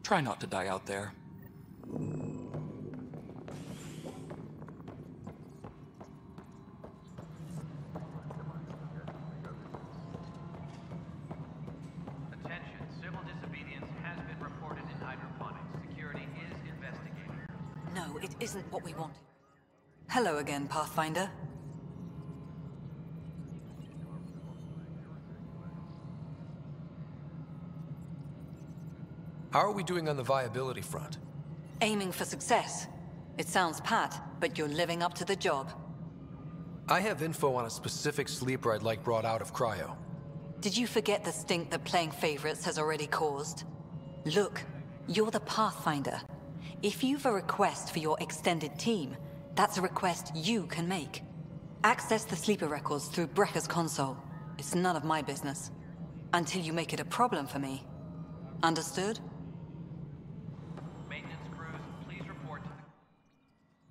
Try not to die out there. Attention, civil disobedience has been reported in hydroponics. Security is investigating. No, it isn't what we wanted. Hello again, Pathfinder. How are we doing on the viability front? Aiming for success. It sounds pat, but you're living up to the job. I have info on a specific sleeper I'd like brought out of cryo. Did you forget the stink that playing favorites has already caused? Look, you're the Pathfinder. If you've a request for your extended team, that's a request you can make. Access the sleeper records through Brekker's console. It's none of my business. Until you make it a problem for me. Understood? Maintenance crews, please report to the...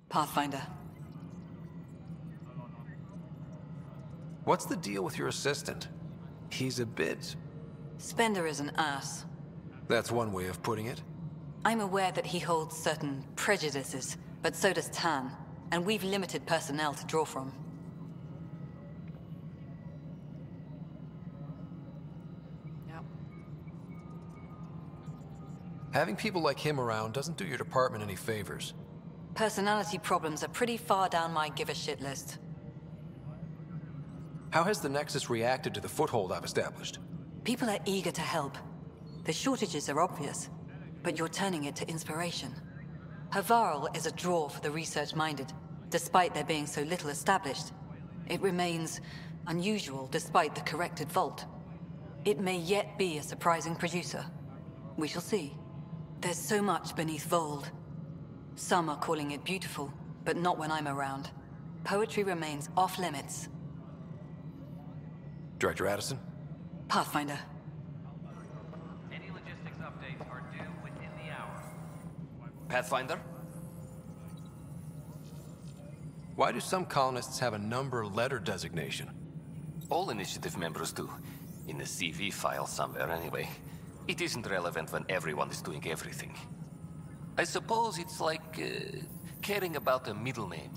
Pathfinder. What's the deal with your assistant? He's a bit... Spender is an ass. That's one way of putting it. I'm aware that he holds certain prejudices, but so does Tan, and we've limited personnel to draw from. Having people like him around doesn't do your department any favors. Personality problems are pretty far down my give-a-shit list. How has the Nexus reacted to the foothold I've established? People are eager to help. The shortages are obvious, but you're turning it to inspiration. Havarl is a draw for the research-minded, despite there being so little established. It remains unusual despite the corrected vault. It may yet be a surprising producer. We shall see. There's so much beneath Vold. Some are calling it beautiful, but not when I'm around. Poetry remains off-limits. Director Addison? Pathfinder. updates are due within the hour. Pathfinder? Why do some colonists have a number letter designation? All initiative members do. In the CV file somewhere, anyway. It isn't relevant when everyone is doing everything. I suppose it's like caring about a middle name.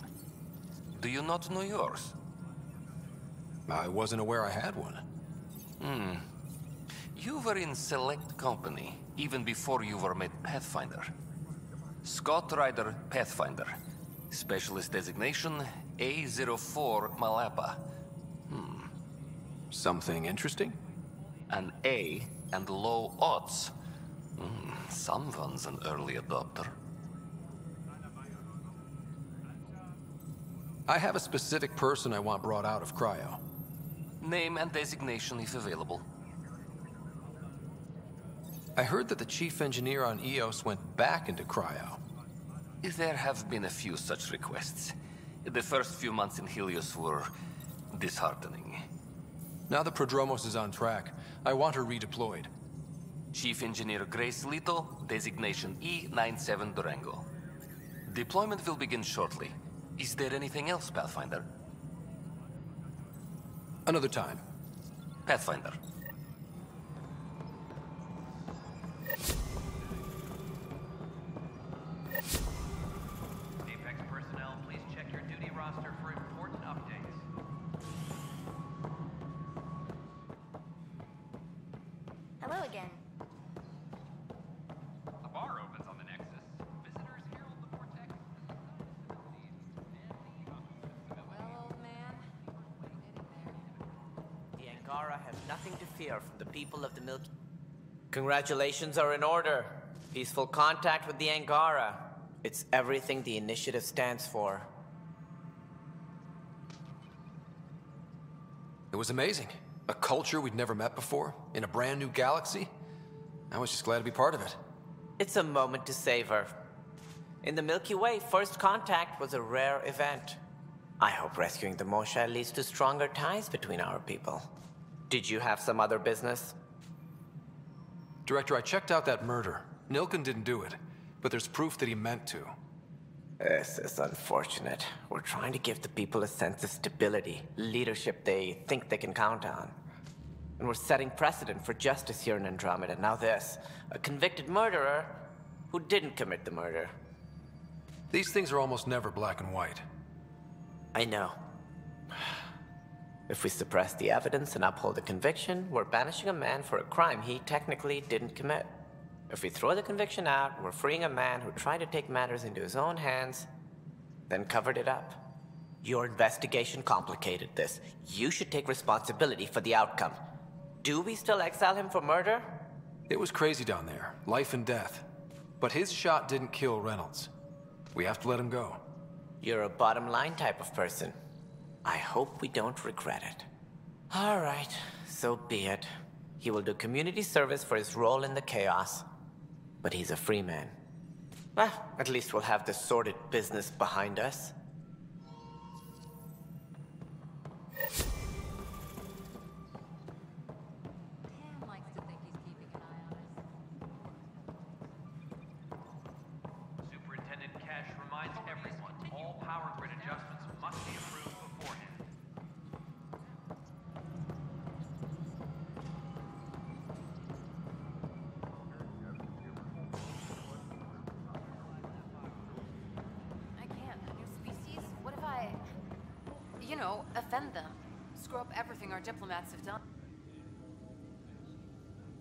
Do you not know yours? I wasn't aware I had one. You were in select company, even before you were made Pathfinder. Scott Ryder Pathfinder. Specialist designation, A04 Malapa. Something interesting? An A and low odds. Someone's an early adopter. I have a specific person I want brought out of cryo. Name and designation if available. I heard that the chief engineer on EOS went back into cryo. There have been a few such requests. The first few months in Helios were disheartening. Now the Prodromos is on track. I want her redeployed. Chief Engineer Grace Lito, designation E97 Durango. Deployment will begin shortly. Is there anything else, Pathfinder? Another time. Pathfinder. Apex personnel, please check your duty roster for important updates. Hello again. A bar opens on the Nexus. Visitors herald the vortex. Well, old man, The Angara have nothing to fear from the people of the Milky. Congratulations are in order. Peaceful contact with the Angara. It's everything the initiative stands for. It was amazing. A culture we'd never met before, in a brand new galaxy. I was just glad to be part of it. It's a moment to savor. In the Milky Way, first contact was a rare event. I hope rescuing the Moshae leads to stronger ties between our people. Did you have some other business? Director, I checked out that murder. Nilken didn't do it, but there's proof that he meant to. This is unfortunate. We're trying to give the people a sense of stability, leadership they think they can count on. And we're setting precedent for justice here in Andromeda. Now this, a convicted murderer who didn't commit the murder. These things are almost never black and white. I know. If we suppress the evidence and uphold the conviction, we're banishing a man for a crime he technically didn't commit. If we throw the conviction out, we're freeing a man who tried to take matters into his own hands, then covered it up. Your investigation complicated this. You should take responsibility for the outcome. Do we still exile him for murder? It was crazy down there, life and death. But his shot didn't kill Reynolds. We have to let him go. You're a bottom line type of person. I hope we don't regret it. All right, so be it. He will do community service for his role in the chaos. But he's a free man. Well, at least we'll have the sordid business behind us. Superintendent Cash reminds everyone all power grid adjustments must be approved beforehand. I can't. A new species? What if I, offend them? Screw up everything our diplomats have done.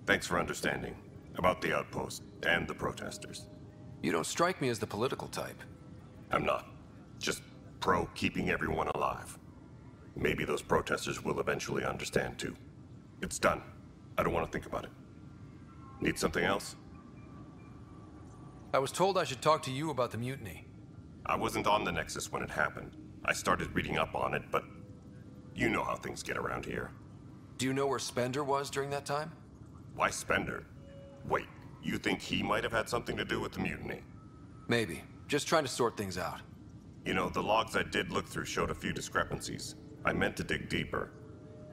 Thanks for understanding about the outpost and the protesters. You don't strike me as the political type. I'm not. Just pro keeping everyone alive. Maybe those protesters will eventually understand too. It's done. I don't want to think about it. Need something else? I was told I should talk to you about the mutiny. I wasn't on the Nexus when it happened. I started reading up on it, but you know how things get around here. Do you know where Spender was during that time? Why Spender? Wait, you think he might have had something to do with the mutiny? Maybe. Just trying to sort things out. You know, the logs I did look through showed a few discrepancies. I meant to dig deeper.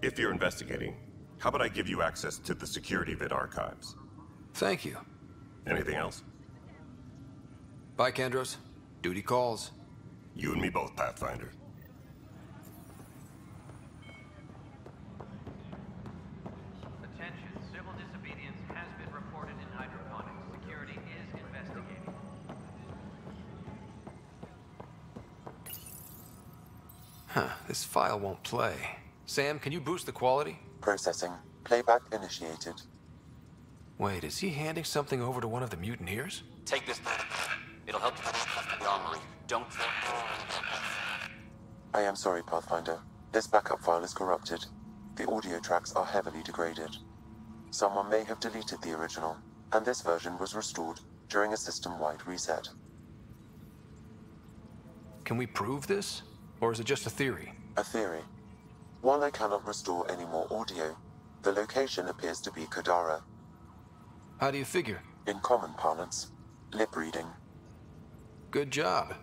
If you're investigating, how about I give you access to the security vid archives? Thank you. Anything else? Bye, Kendros. Duty calls. You and me both, Pathfinder. Attention, civil disobedience has been reported in hydroponics. Security is investigating. Huh, this file won't play. Sam, can you boost the quality? Processing. Playback initiated. Wait, is he handing something over to one of the mutineers? Take this. It'll help you the armory. Don't... I am sorry, Pathfinder. This backup file is corrupted. The audio tracks are heavily degraded. Someone may have deleted the original, and this version was restored during a system-wide reset. Can we prove this? Or is it just a theory? A theory. While I cannot restore any more audio, the location appears to be Kadara. How do you figure? In common parlance, lip reading. Good job.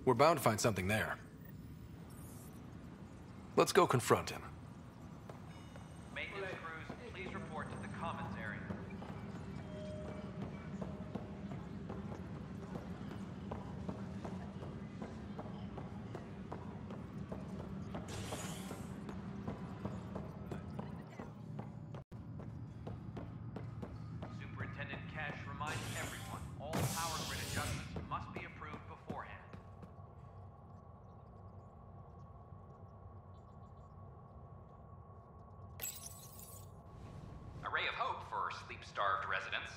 We're bound to find something there. Let's go confront him. Maintenance crews, please report to the commons area. Superintendent Cash reminds everyone, all power grid adjustments must be approved beforehand. A ray of hope for sleep-starved residents.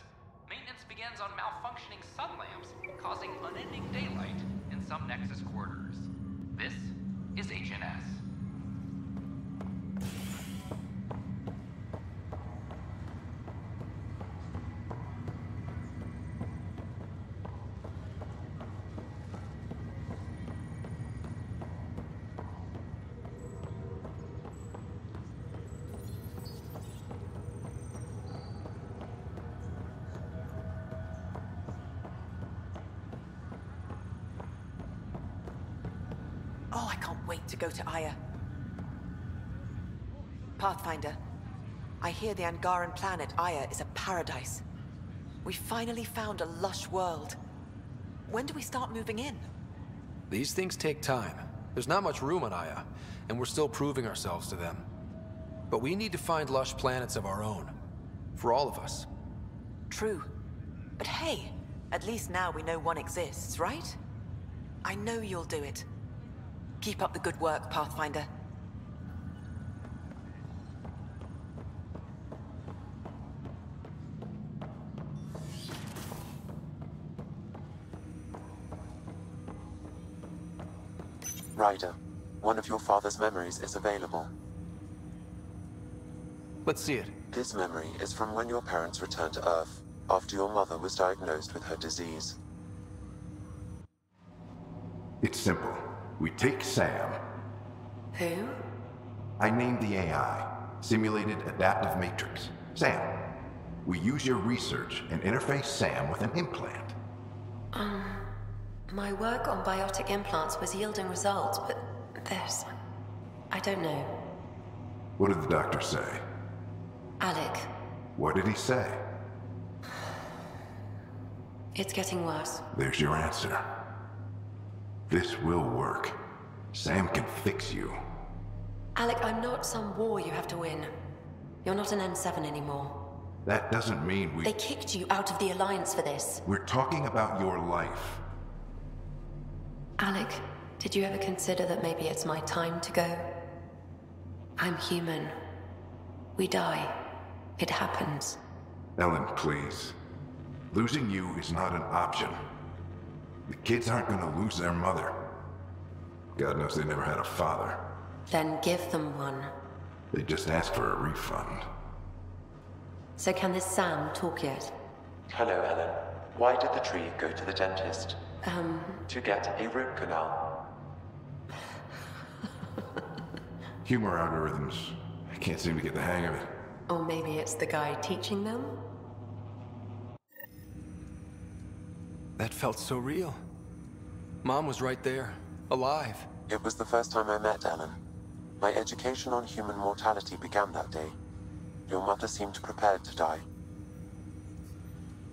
Maintenance begins on malfunctioning sun lamps, causing unending daylight in some Nexus quarters. This is HNS. Oh, I can't wait to go to Aya. Pathfinder, I hear the Angaran planet Aya is a paradise. We finally found a lush world. When do we start moving in? These things take time. There's not much room on Aya, and we're still proving ourselves to them. But we need to find lush planets of our own. For all of us. True. But hey, at least now we know one exists, right? I know you'll do it. Keep up the good work, Pathfinder. Ryder, one of your father's memories is available. Let's see it. This memory is from when your parents returned to Earth, after your mother was diagnosed with her disease. It's simple. We take Sam. Who? I named the AI, Simulated Adaptive Matrix. Sam. We use your research and interface Sam with an implant. My work on biotic implants was yielding results, but this... I don't know. What did the doctor say? Alec, What did he say? it's getting worse. There's your answer. This will work. Sam can fix you. Alec, I'm not some war you have to win. You're not an N7 anymore. That doesn't mean we... They kicked you out of the Alliance for this. We're talking about your life. Alec, did you ever consider that maybe it's my time to go? I'm human. We die. It happens. Ellen, please. Losing you is not an option. The kids aren't gonna lose their mother. God knows they never had a father. Then give them one. They just asked for a refund. So can this Sam talk yet? Hello, Ellen. Why did the tree go to the dentist? To get a root canal. Humor algorithms. I can't seem to get the hang of it. Or maybe it's the guy teaching them? That felt so real. Mom was right there, alive. It was the first time I met Ellen. My education on human mortality began that day. Your mother seemed prepared to die.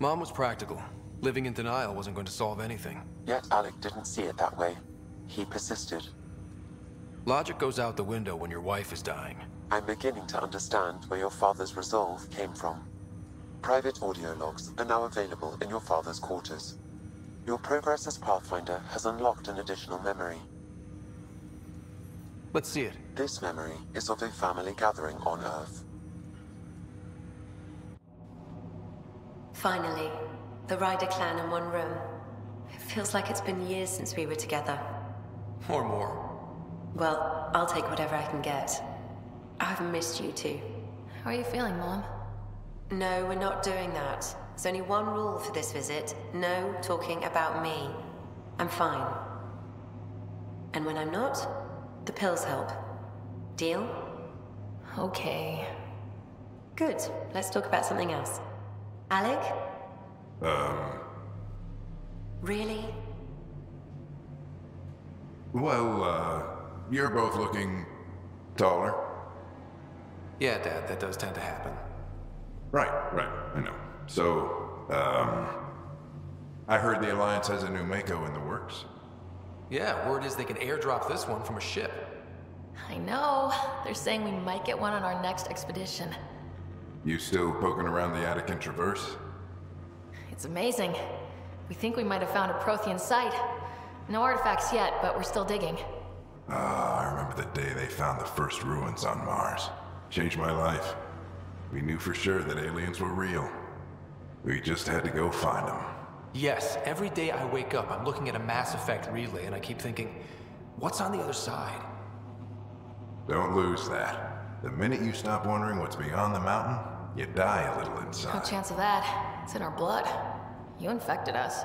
Mom was practical. Living in denial wasn't going to solve anything. Yet Alec didn't see it that way. He persisted. Logic goes out the window when your wife is dying. I'm beginning to understand where your father's resolve came from. Private audio logs are now available in your father's quarters. Your progress as Pathfinder has unlocked an additional memory. Let's see it. This memory is of a family gathering on Earth. Finally, the Ryder clan in one room. It feels like it's been years since we were together. Or more. Well, I'll take whatever I can get. I've missed you too. How are you feeling, Mom? No, we're not doing that. There's only one rule for this visit. No talking about me. I'm fine. And when I'm not, the pills help. Deal? Okay. Good. Let's talk about something else. Alec? Really? Well, you're both looking taller. Yeah, Dad, that does tend to happen. Right, I know. So, I heard the Alliance has a new Mako in the works. Yeah, word is they can airdrop this one from a ship. I know. They're saying we might get one on our next expedition. You still poking around the Attican Traverse? It's amazing. We think we might have found a Prothean site. No artifacts yet, but we're still digging. I remember the day they found the first ruins on Mars. Changed my life. We knew for sure that aliens were real. We just had to go find them. Yes, every day I wake up, I'm looking at a Mass Effect relay and I keep thinking, what's on the other side? Don't lose that. The minute you stop wondering what's beyond the mountain, you die a little No inside. chance of that. It's in our blood. You infected us.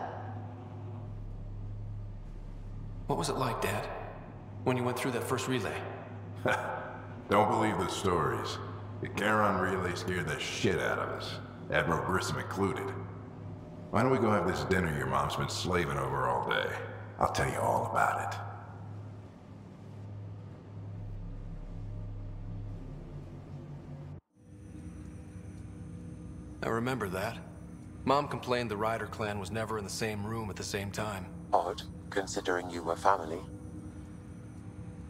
What was it like, Dad? When you went through that first relay? Don't believe the stories. The Charon relay scared the shit out of us. Admiral Grissom included. Why don't we go have this dinner your mom's been slaving over all day? I'll tell you all about it. I remember that. Mom complained the Ryder clan was never in the same room at the same time. Odd, considering you were family.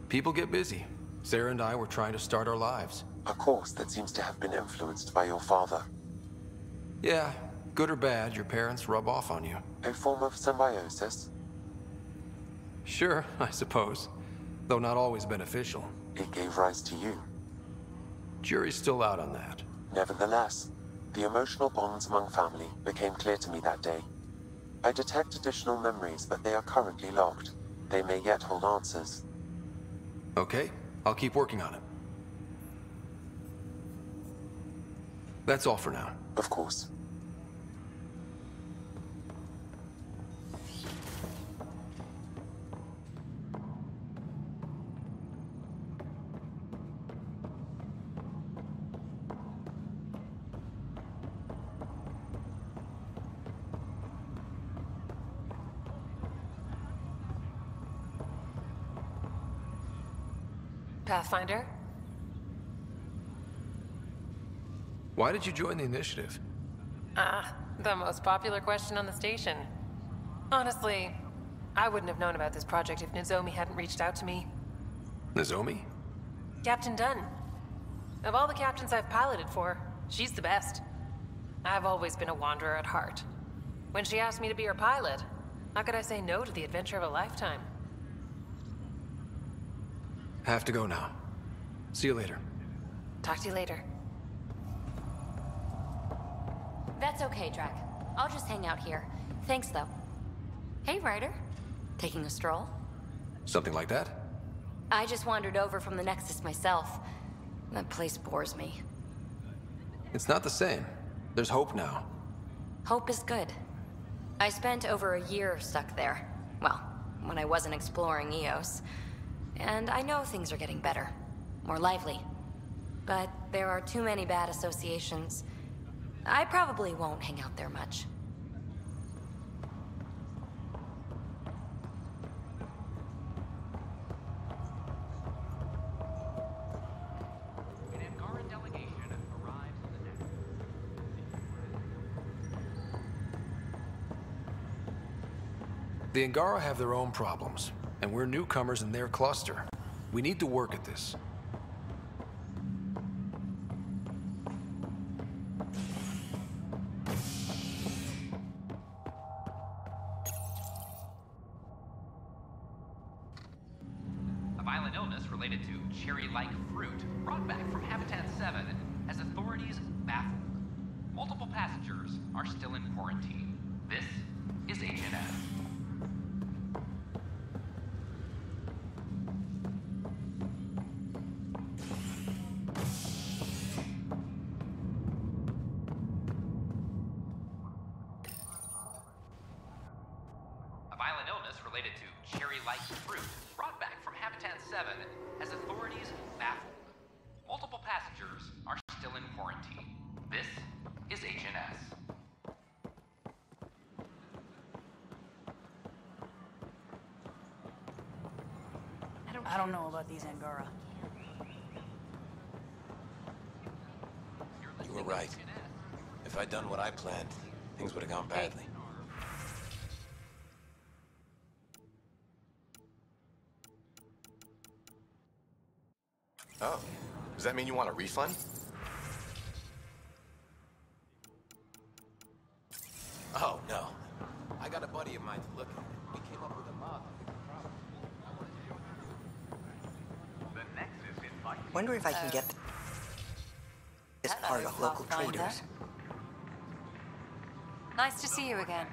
People get busy. Sarah and I were trying to start our lives. A course that seems to have been influenced by your father. Yeah, good or bad, your parents rub off on you. A form of symbiosis? Sure, I suppose. Though not always beneficial. It gave rise to you. Jury's still out on that. Nevertheless, the emotional bonds among family became clear to me that day. I detect additional memories, but they are currently locked. They may yet hold answers. Okay, I'll keep working on it. That's all for now. Of course. Pathfinder? Why did you join the initiative? The most popular question on the station. Honestly, I wouldn't have known about this project if Nozomi hadn't reached out to me. Nozomi? Captain Dunn. Of all the captains I've piloted for, she's the best. I've always been a wanderer at heart. When she asked me to be her pilot, how could I say no to the adventure of a lifetime? Have to go now. See you later. Talk to you later. That's okay, Drac. I'll just hang out here. Thanks, though. Hey, Ryder. Taking a stroll? Something like that? I just wandered over from the Nexus myself. That place bores me. It's not the same. There's hope now. Hope is good. I spent over a year stuck there. Well, when I wasn't exploring Eos. And I know things are getting better. More lively. But there are too many bad associations. I probably won't hang out there much. The Angara have their own problems, and we're newcomers in their cluster. We need to work at this. A violent illness related to cherry-like fruit brought back from Habitat 7 as authorities baffled. Multiple passengers are still in quarantine. This is Agent S. A violent illness related to cherry-like fruit brought back from Habitat 7 as authorities baffled. Multiple passengers are still in quarantine. This is Agent S. I don't know about these Angara. You were right. If I'd done what I planned, things would have gone badly. Oh, does that mean you want a refund? Oh, no. I got a buddy of mine to look at it. We came up with a model. Wonder if I can get this part of local traders. Nice to see you again.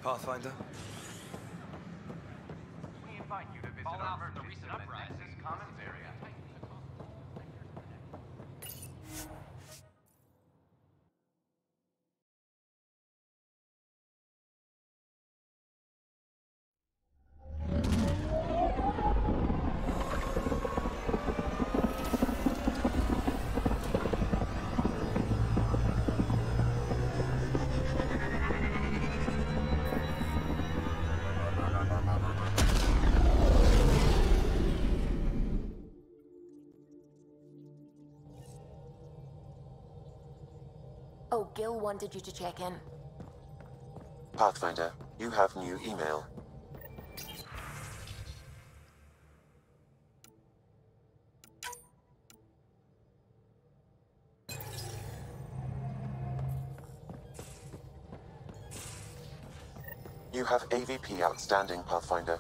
Pathfinder? We invite you to visit Fallout from the recent uprising Commons area. Oh, Gil wanted you to check in. Pathfinder, you have new email. You have AVP outstanding, Pathfinder.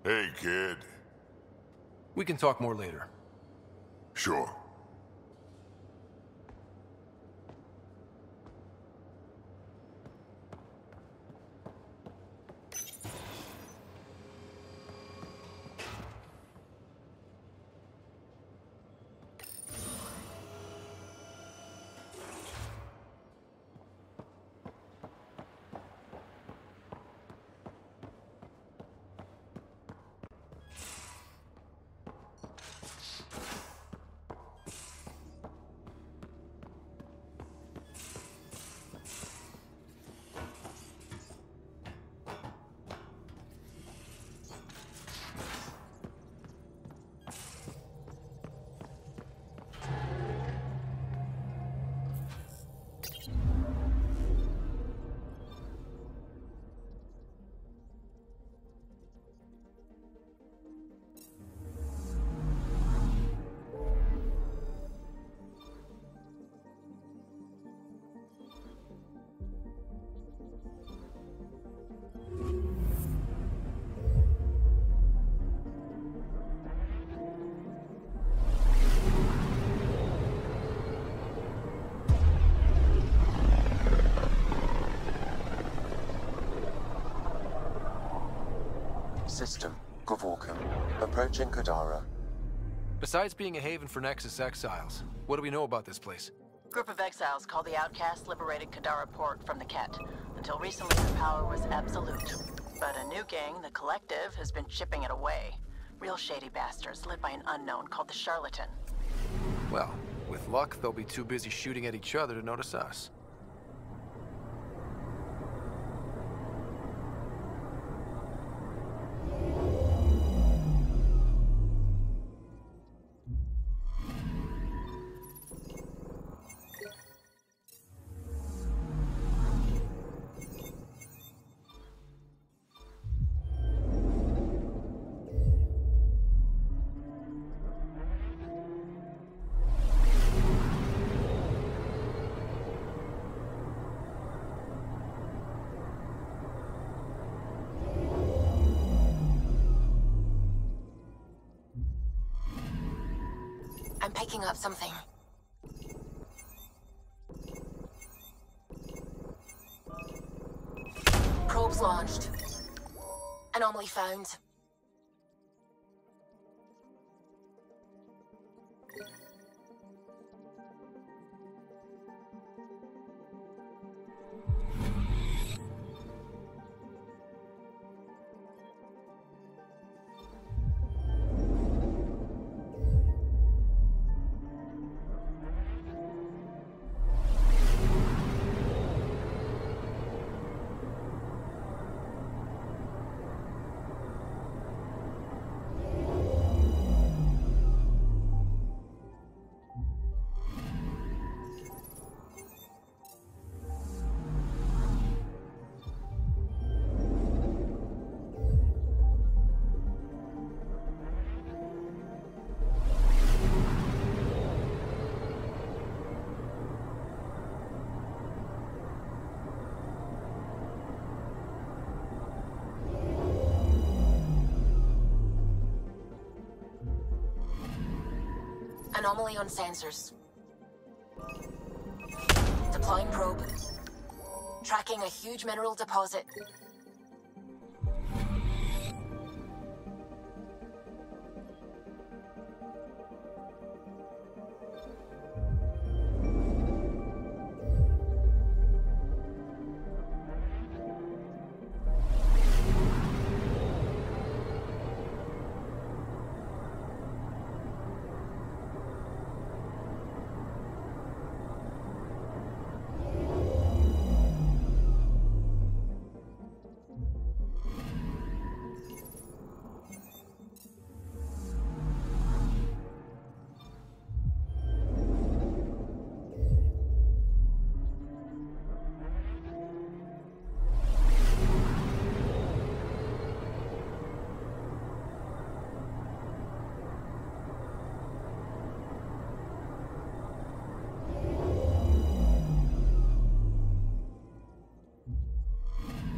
Hey, kid. We can talk more later. Sure. System, Gavorkum. Approaching Kadara. Besides being a haven for Nexus exiles, what do we know about this place? Group of exiles called the Outcasts liberated Kadara Port from the Ket. Until recently, their power was absolute. But a new gang, the Collective, has been chipping it away. Real shady bastards, led by an unknown called the Charlatan. Well, with luck, they'll be too busy shooting at each other to notice us. I'm picking up something. Probes launched. Anomaly found. Anomaly on sensors. Deploying probe. Tracking a huge mineral deposit.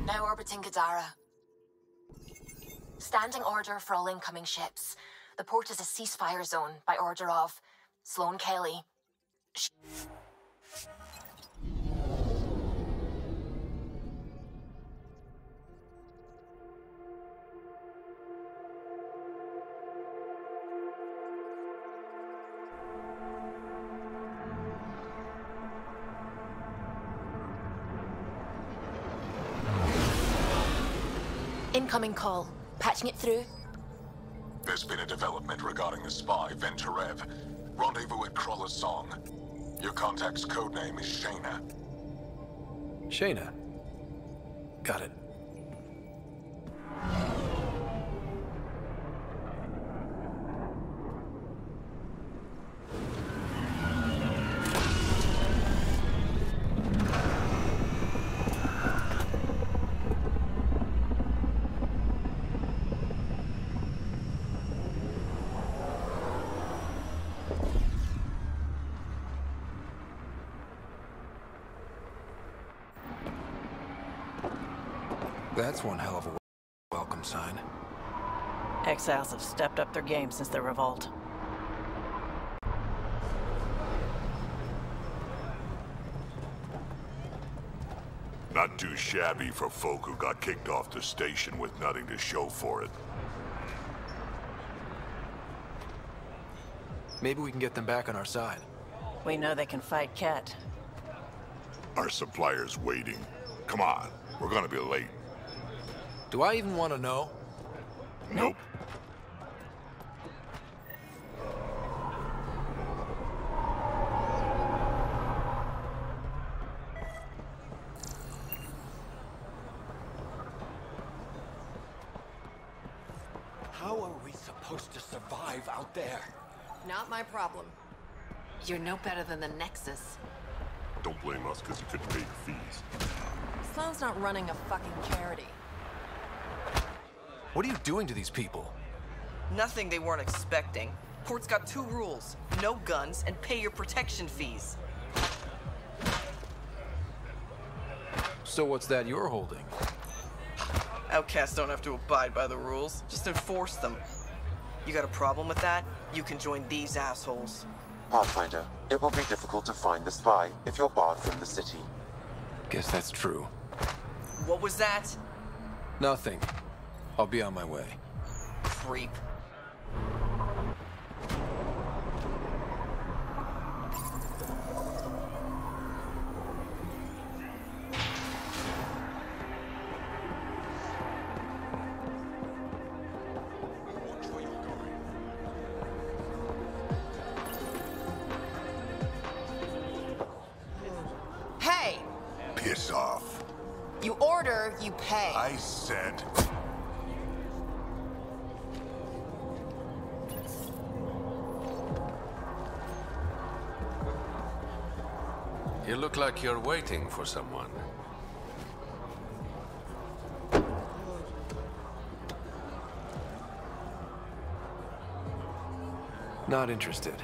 Now orbiting Kadara. Standing order for all incoming ships. The port is a ceasefire zone by order of Sloane Kelly. Incoming call. Patching it through. There's been a development regarding the spy, Venturev. Rendezvous at Crawler's Song. Your contact's codename is Shayna. Shayna. Got it. That's one hell of a welcome sign. Exiles have stepped up their game since their revolt. Not too shabby for folk who got kicked off the station with nothing to show for it. Maybe we can get them back on our side. We know they can fight Ket. Our supplier's waiting. Come on, we're gonna be late. Do I even want to know? Nope. How are we supposed to survive out there? Not my problem. You're no better than the Nexus. Don't blame us because you couldn't pay your fees. Sloane's not running a fucking charity. What are you doing to these people? Nothing they weren't expecting. Port's got 2 rules. No guns and pay your protection fees. So what's that you're holding? Outcasts don't have to abide by the rules. Just enforce them. You got a problem with that? You can join these assholes. Pathfinder, it will be difficult to find the spy if you're barred from the city. Guess that's true. What was that? Nothing. I'll be on my way. Creep. Hey! Piss off. You order, you pay. I said... You look like you're waiting for someone. Not interested.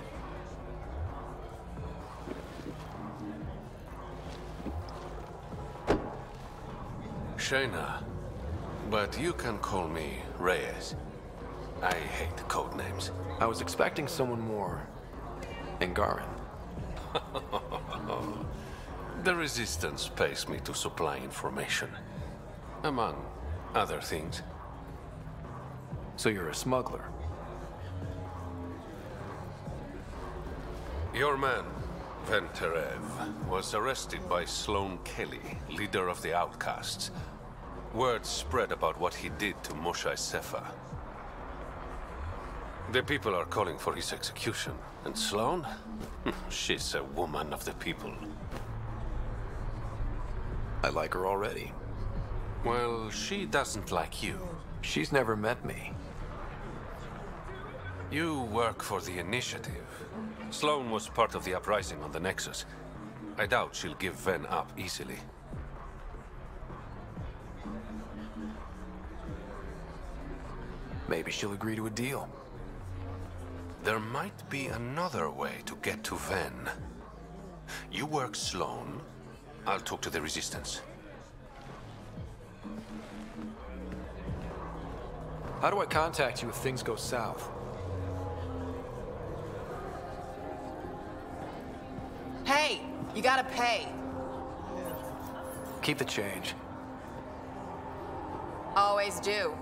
Shayna, but you can call me Reyes. I hate code names. I was expecting someone more Angaran. The Resistance pays me to supply information, among other things. So you're a smuggler? Your man, Venturev, was arrested by Sloane Kelly, leader of the Outcasts. Word spread about what he did to Moshae Sefa. The people are calling for his execution. And Sloane? She's a woman of the people. I like her already. Well, she doesn't like you. She's never met me. You work for the Initiative. Sloane was part of the uprising on the Nexus. I doubt she'll give Ven up easily. Maybe she'll agree to a deal. There might be another way to get to Ven. You work Sloane, I'll talk to the Resistance. How do I contact you if things go south? Hey, you gotta pay. Keep the change. Always do.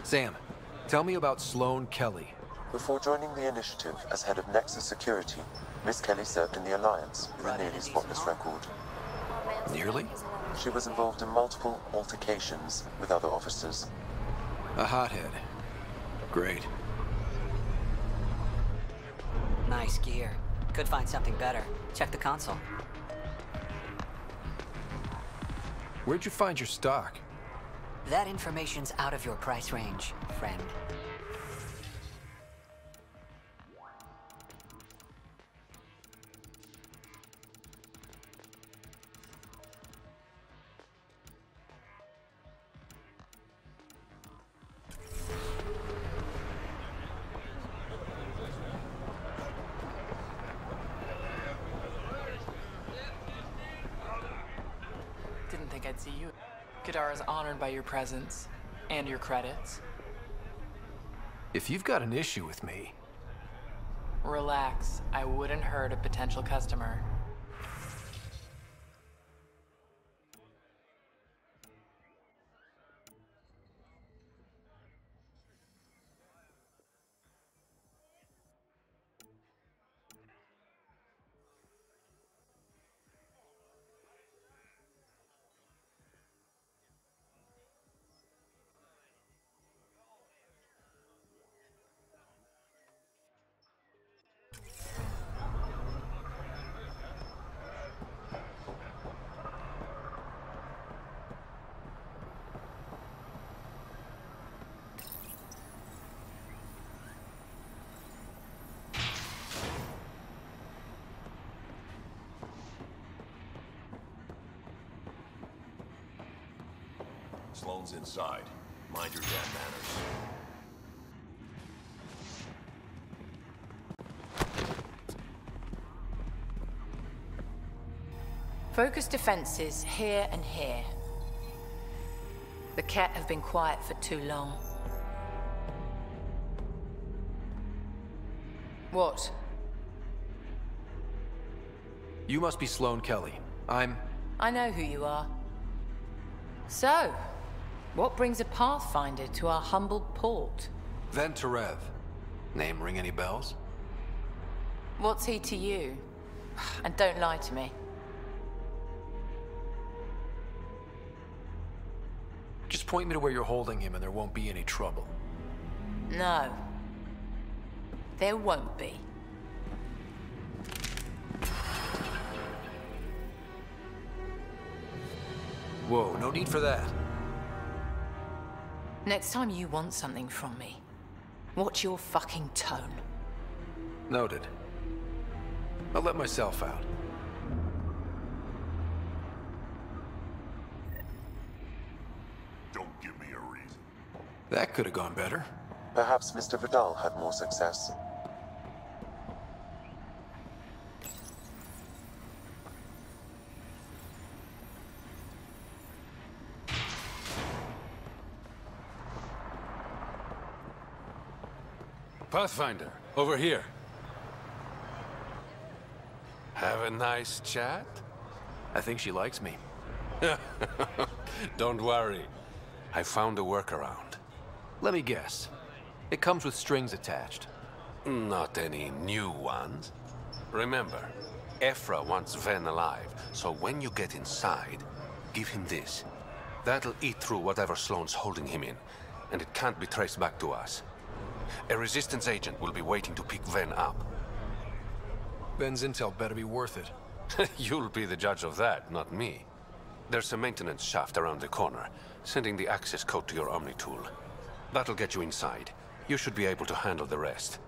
Sam, tell me about Sloane Kelly. Before joining the initiative as head of Nexus Security, Miss Kelly served in the Alliance with a nearly spotless record. Nearly? She was involved in multiple altercations with other officers. A hothead. Great. Nice gear. Could find something better. Check the console. Where'd you find your stock? That information's out of your price range, friend. Didn't think I'd see you. Kadara's honored by your presence and your credits. If you've got an issue with me... Relax. I wouldn't hurt a potential customer. Sloane's inside. Mind your damn manners. Focus defenses here and here. The Ket have been quiet for too long. What? You must be Sloane Kelly. I know who you are. So, what brings a Pathfinder to our humble port? Venturev. Name ring any bells? What's he to you? And don't lie to me. Just point me to where you're holding him and there won't be any trouble. No. There won't be. Whoa, no need for that. Next time you want something from me, watch your fucking tone. Noted. I'll let myself out. Don't give me a reason. That could have gone better. Perhaps Mr. Vidal had more success. Pathfinder, over here. Have a nice chat? I think she likes me. Don't worry. I found a workaround. Let me guess. It comes with strings attached. Not any new ones. Remember, Ephra wants Ven alive, so when you get inside, give him this. That'll eat through whatever Sloane's holding him in, and it can't be traced back to us. A Resistance agent will be waiting to pick Ven up. Ven's intel better be worth it. You'll be the judge of that, not me. There's a maintenance shaft around the corner, sending the access code to your Omni tool. That'll get you inside. You should be able to handle the rest.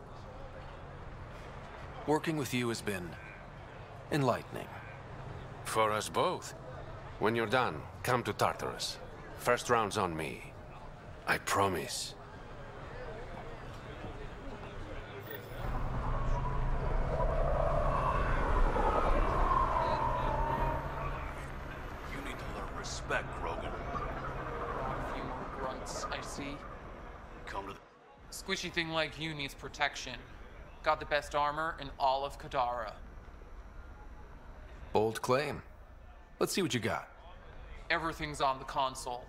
Working with you has been enlightening. For us both. When you're done, come to Tartarus. First round's on me. I promise. You need to learn respect, Krogan. A few more grunts, I see. Come to the... Squishy thing like you needs protection. Got the best armor in all of Kadara. Bold claim. Let's see what you got. Everything's on the console.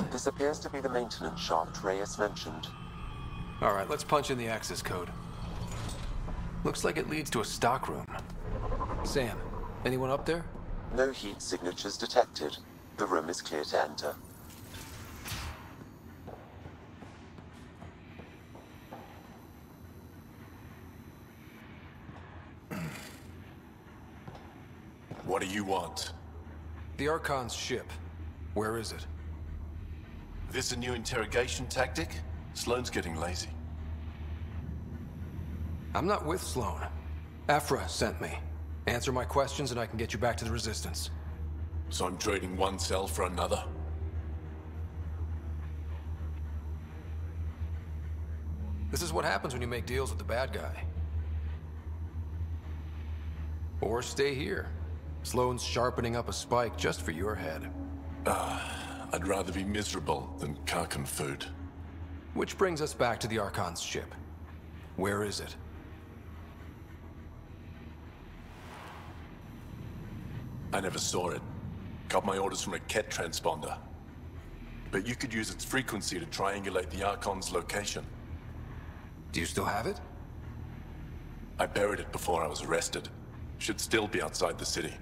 This appears to be the maintenance shaft Reyes mentioned. Alright, let's punch in the access code. Looks like it leads to a stockroom. Sam, anyone up there? No heat signatures detected. The room is clear to enter. What do you want? The Archon's ship. Where is it? This a new interrogation tactic? Sloane's getting lazy. I'm not with Sloane. Ephra sent me. Answer my questions and I can get you back to the Resistance. So I'm trading one cell for another? This is what happens when you make deals with the bad guy. Or stay here. Sloane's sharpening up a spike just for your head. I'd rather be miserable than Karkan food. Which brings us back to the Archon's ship. Where is it? I never saw it. Got my orders from a Ket transponder. But you could use its frequency to triangulate the Archon's location. Do you still have it? I buried it before I was arrested. Should still be outside the city.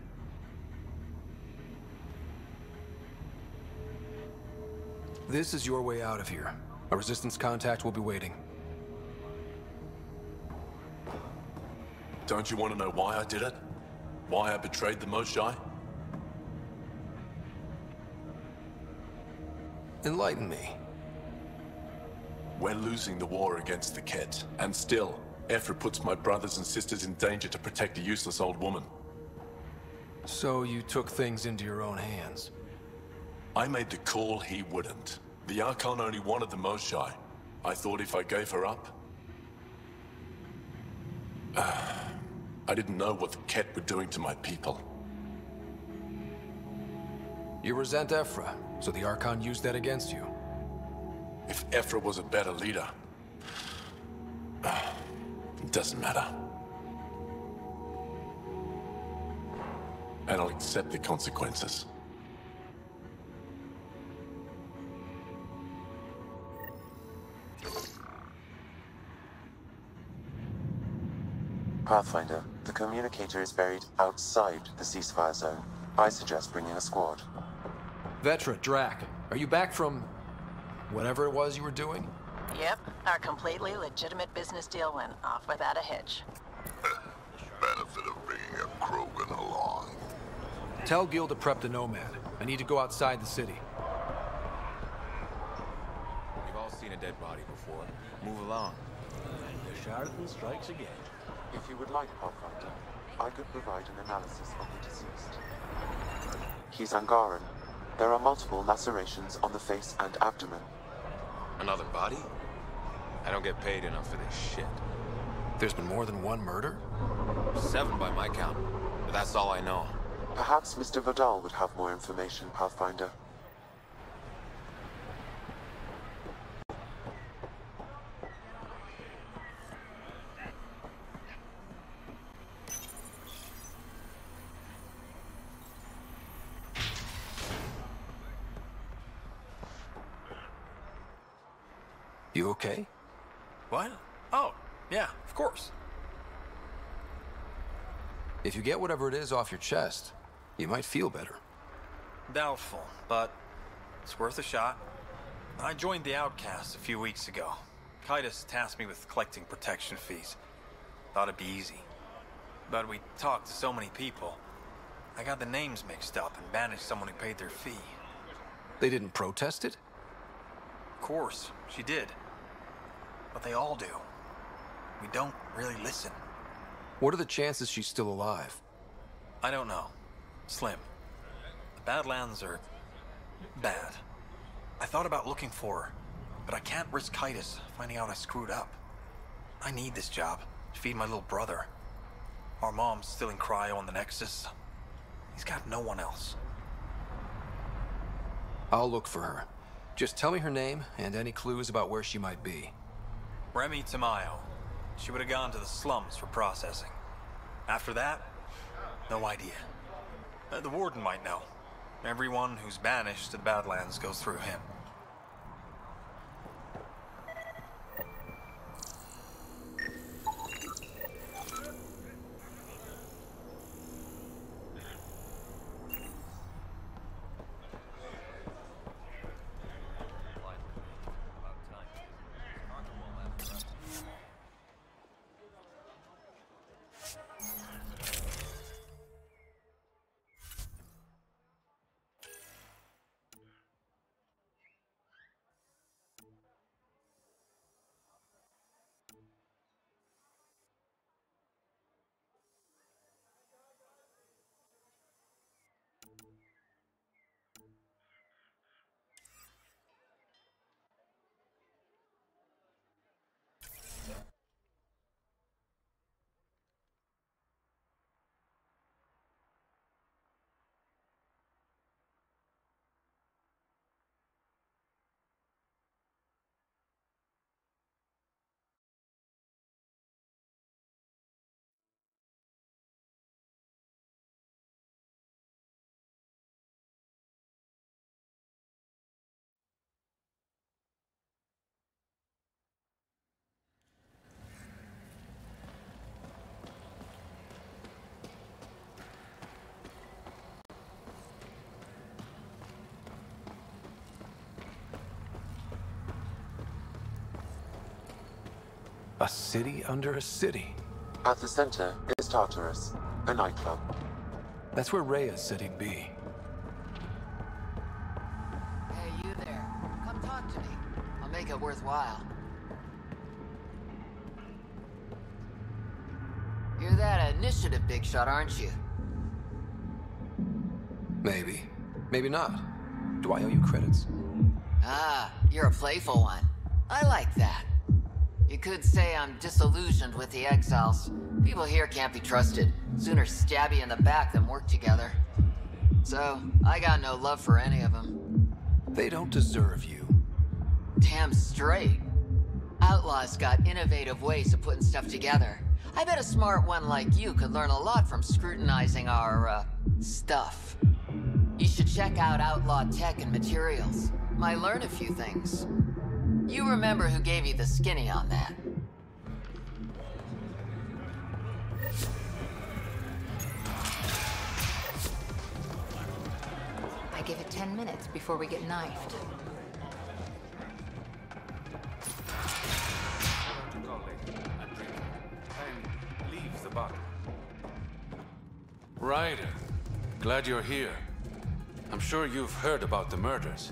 This is your way out of here. A Resistance contact will be waiting. Don't you want to know why I did it? Why I betrayed the Moshae? Enlighten me. We're losing the war against the Ket, and still, Ephra puts my brothers and sisters in danger to protect a useless old woman. So you took things into your own hands? I made the call he wouldn't. The Archon only wanted the Moshae. I thought if I gave her up... I didn't know what the Ket were doing to my people. You resent Ephra, so the Archon used that against you. If Ephra was a better leader... it doesn't matter. And I'll accept the consequences. Pathfinder, the communicator is buried outside the ceasefire zone. I suggest bringing a squad. Vetra, Drac, are you back from... whatever it was you were doing? Yep, our completely legitimate business deal went off without a hitch. Benefit of bringing a Krogan along. Tell Gil to prep the Nomad. I need to go outside the city. We've all seen a dead body before. Move along. The charlatan strikes again. If you would like, Pathfinder, I could provide an analysis of the deceased. He's Angaran. There are multiple lacerations on the face and abdomen. Another body? I don't get paid enough for this shit. There's been more than one murder? 7 by my count. But that's all I know. Perhaps Mr. Vidal would have more information, Pathfinder. You okay? What? Oh, yeah, of course. If you get whatever it is off your chest, you might feel better. Doubtful, but it's worth a shot. I joined the Outcasts a few weeks ago. Kitus tasked me with collecting protection fees. Thought it'd be easy. But we talked to so many people. I got the names mixed up and banished someone who paid their fee. They didn't protest it? Of course, she did. But they all do. We don't really listen. What are the chances she's still alive? I don't know. Slim. The Badlands are bad. I thought about looking for her, but I can't risk Kitus finding out I screwed up. I need this job to feed my little brother. Our mom's still in cryo on the Nexus. He's got no one else. I'll look for her. Just tell me her name and any clues about where she might be. Remy Tamayo. She would have gone to the slums for processing. After that, no idea. The warden might know. Everyone who's banished to the Badlands goes through him. A city under a city. At the center is Tartarus, a nightclub. That's where Reyes said he'd be. Hey, you there. Come talk to me. I'll make it worthwhile. You're that initiative big shot, aren't you? Maybe. Maybe not. Do I owe you credits? Ah, you're a playful one. I like that. You could say I'm disillusioned with the exiles. People here can't be trusted. Sooner stab you in the back than work together. So, I got no love for any of them. They don't deserve you. Damn straight. Outlaws got innovative ways of putting stuff together. I bet a smart one like you could learn a lot from scrutinizing our, stuff. You should check out Outlaw Tech and Materials. Might learn a few things. You remember who gave you the skinny on that? I give it 10 minutes before we get knifed. Leave the bottle. Ryder, glad you're here. I'm sure you've heard about the murders.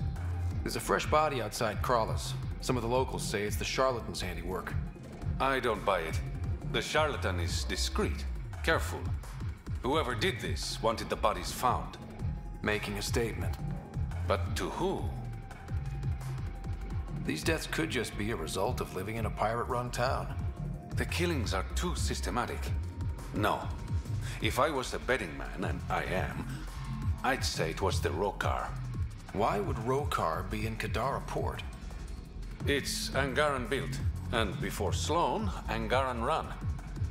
There's a fresh body outside Crawler's. Some of the locals say it's the charlatan's handiwork. I don't buy it. The charlatan is discreet, careful. Whoever did this wanted the bodies found. Making a statement. But to who? These deaths could just be a result of living in a pirate-run town. The killings are too systematic. No. If I was a betting man, and I am, I'd say it was the Rokar. Why would Rokar be in Kadara port? It's Angaran built, and before Sloan, Angaran run.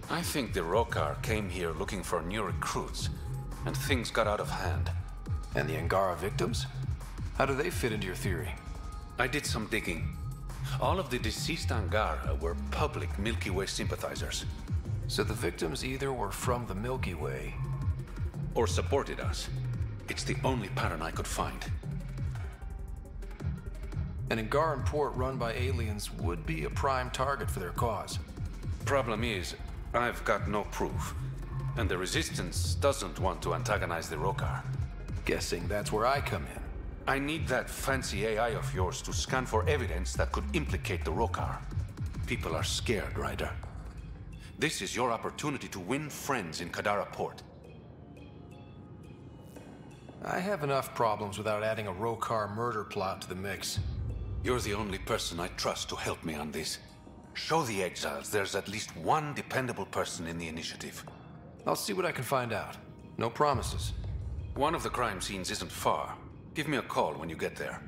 I think the Rokar came here looking for new recruits, and things got out of hand. And the Angara victims? How do they fit into your theory? I did some digging. All of the deceased Angara were public Milky Way sympathizers. So the victims either were from the Milky Way or supported us. It's the only pattern I could find. An Angaran port run by aliens would be a prime target for their cause. Problem is, I've got no proof. And the Resistance doesn't want to antagonize the Rokar. Guessing that's where I come in. I need that fancy AI of yours to scan for evidence that could implicate the Rokar. People are scared, Ryder. This is your opportunity to win friends in Kadara Port. I have enough problems without adding a Rokar murder plot to the mix. You're the only person I trust to help me on this. Show the exiles there's at least one dependable person in the initiative. I'll see what I can find out. No promises. One of the crime scenes isn't far. Give me a call when you get there.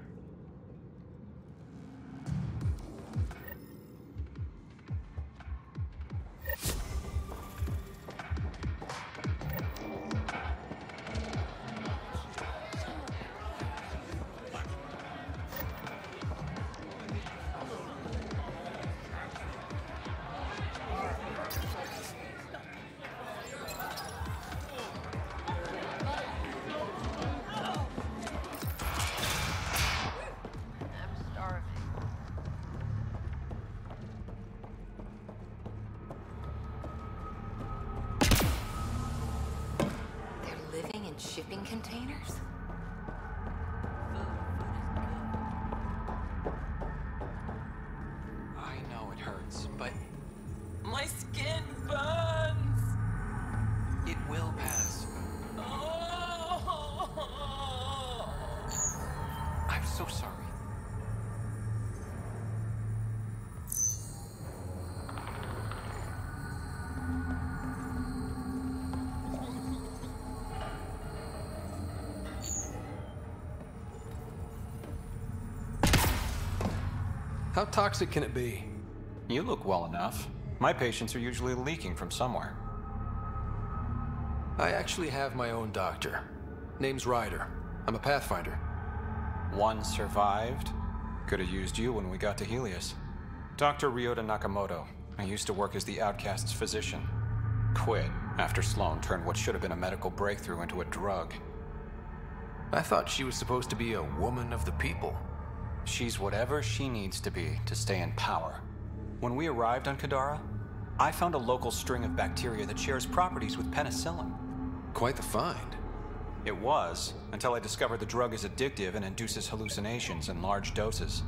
Shipping containers? I know it hurts, but My skin burns! it will pass. I'm so sorry. How toxic can it be? You look well enough. My patients are usually leaking from somewhere. I actually have my own doctor. Name's Ryder. I'm a Pathfinder. One survived. Could have used you when we got to Helios. Dr. Ryota Nakamoto. I used to work as the Outcast's physician. Quit after Sloan turned what should have been a medical breakthrough into a drug. I thought she was supposed to be a woman of the people. She's whatever she needs to be to stay in power. When we arrived on Kadara, I found a local string of bacteria that shares properties with penicillin. Quite the find. It was, until I discovered the drug is addictive and induces hallucinations in large doses.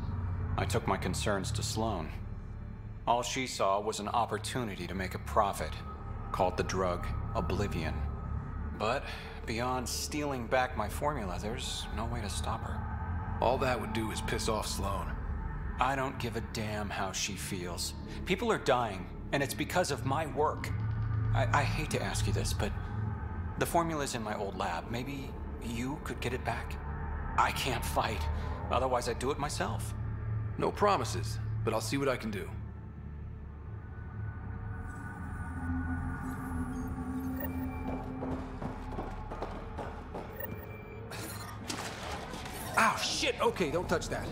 I took my concerns to Sloan. All she saw was an opportunity to make a profit, called the drug Oblivion. But beyond stealing back my formula, there's no way to stop her. All that would do is piss off Sloan. I don't give a damn how she feels. People are dying, and it's because of my work. I hate to ask you this, but the formula's in my old lab. Maybe you could get it back? I can't fight. Otherwise, I'd do it myself. No promises, but I'll see what I can do. Ow, shit! Okay, don't touch that.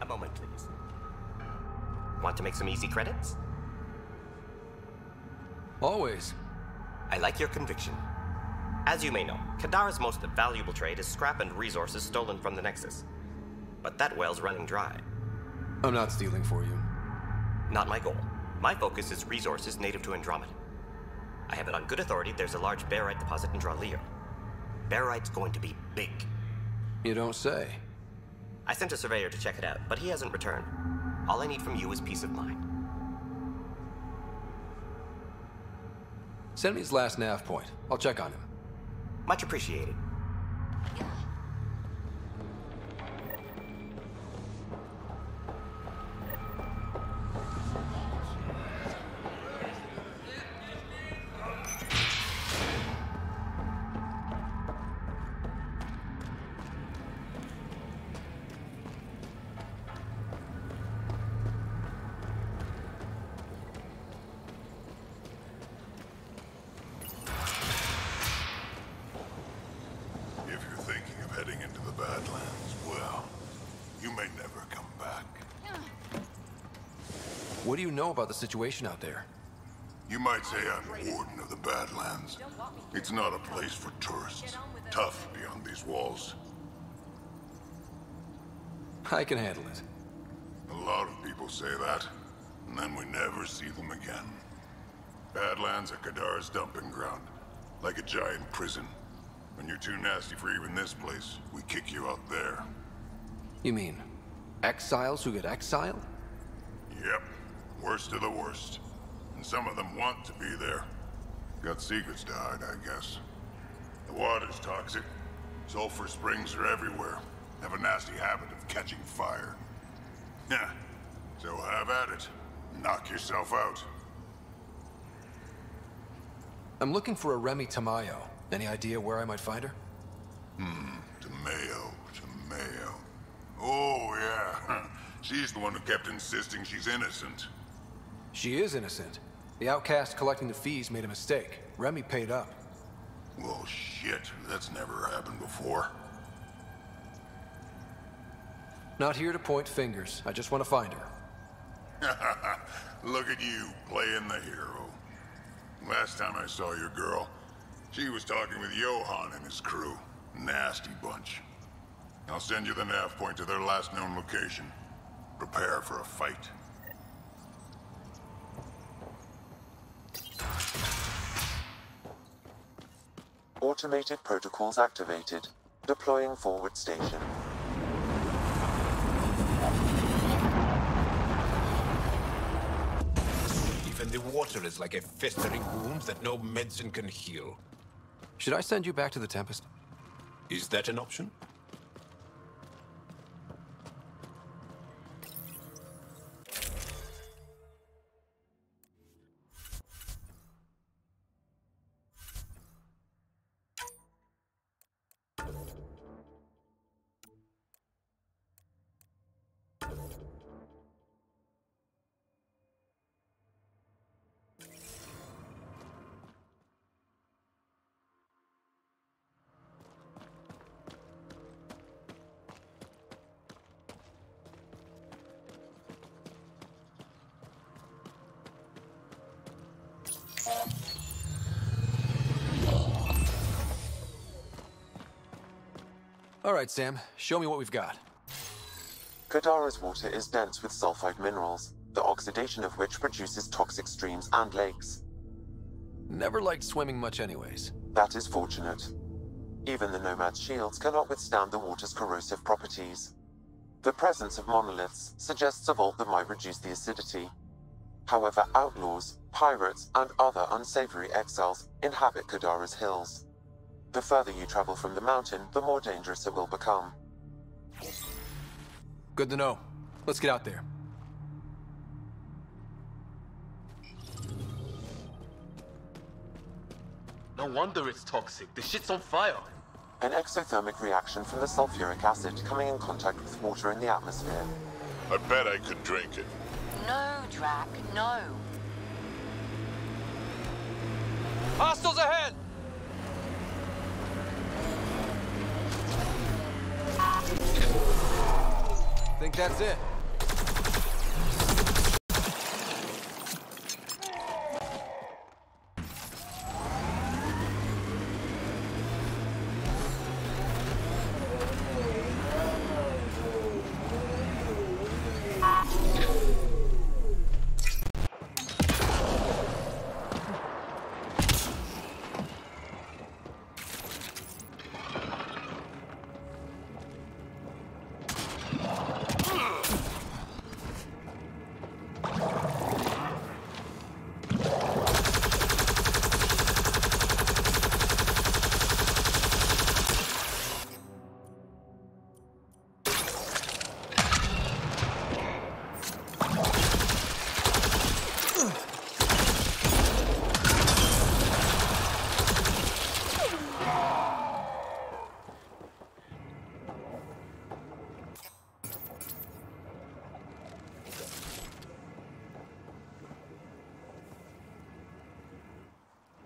moment, please. Want to make some easy credits? Always. I like your conviction. As you may know, Kadara's most valuable trade is scrap and resources stolen from the Nexus. But that well's running dry. I'm not stealing for you. Not my goal. My focus is resources native to Andromeda. I have it on good authority there's a large barite deposit in Draleo. Barite's going to be big. You don't say. I sent a surveyor to check it out, but he hasn't returned. All I need from you is peace of mind. Send me his last nav point. I'll check on him. Much appreciated. If you're thinking of heading into the Badlands, well, you may never come back. What do you know about the situation out there? You might say I'm warden of the Badlands. It's not a place for tourists. Tough beyond these walls. I can handle it. A lot of people say that, and then we never see them again. Badlands are Kadara's dumping ground, like a giant prison. When you're too nasty for even this place, we kick you out there. You mean exiles who get exiled? Yep, worst of the worst. And some of them want to be there. Got secrets to hide, I guess. The water's toxic. Sulfur springs are everywhere. Have a nasty habit of catching fire. Yeah, so have at it. Knock yourself out. I'm looking for a Remy Tamayo. Any idea where I might find her? Tamayo. Oh, yeah. She's the one who kept insisting she's innocent. She is innocent. The outcast collecting the fees made a mistake. Remy paid up. Well, shit. That's never happened before. Not here to point fingers. I just want to find her. Look at you, playing the hero. Last time I saw your girl, she was talking with Johan and his crew. Nasty bunch. I'll send you the nav point to their last known location. Prepare for a fight. Automated protocols activated. Deploying forward station. Even the water is like a festering wound that no medicine can heal. Should I send you back to the Tempest? Is that an option? All right, Sam. Show me what we've got. Kadara's water is dense with sulfide minerals, the oxidation of which produces toxic streams and lakes. Never liked swimming much anyways. That is fortunate. Even the Nomad's shields cannot withstand the water's corrosive properties. The presence of monoliths suggests a vault that might reduce the acidity. However, outlaws, pirates, and other unsavory exiles inhabit Kadara's hills. The further you travel from the mountain, the more dangerous it will become. Good to know. Let's get out there. No wonder it's toxic. The shit's on fire. An exothermic reaction from the sulfuric acid coming in contact with water in the atmosphere. I bet I could drink it. No, Drac, no. Hostiles ahead! Think that's it.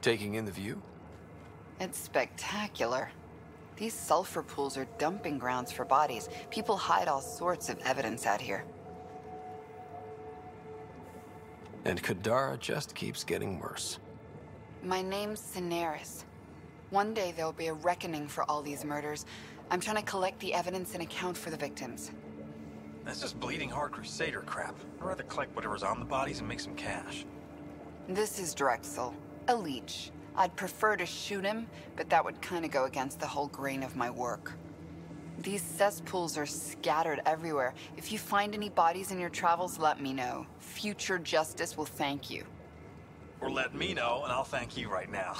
Taking in the view? It's spectacular. These sulfur pools are dumping grounds for bodies. People hide all sorts of evidence out here. And Kadara just keeps getting worse. My name's Cineris. One day there'll be a reckoning for all these murders. I'm trying to collect the evidence and account for the victims. That's just bleeding heart crusader crap. I'd rather collect whatever's on the bodies and make some cash. This is Drexel, a leech. I'd prefer to shoot him, but that would kind of go against the whole grain of my work. These cesspools are scattered everywhere. If you find any bodies in your travels, let me know. Future justice will thank you. Or let me know, and I'll thank you right now.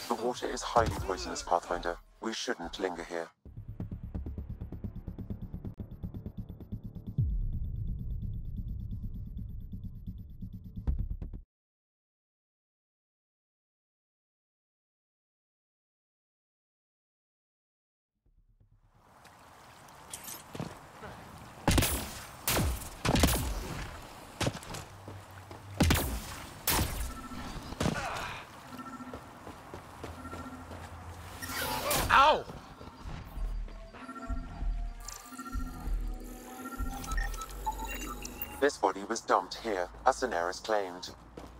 The water is highly poisonous, Pathfinder. We shouldn't linger here. Ow! This body was dumped here, as Cineris claimed.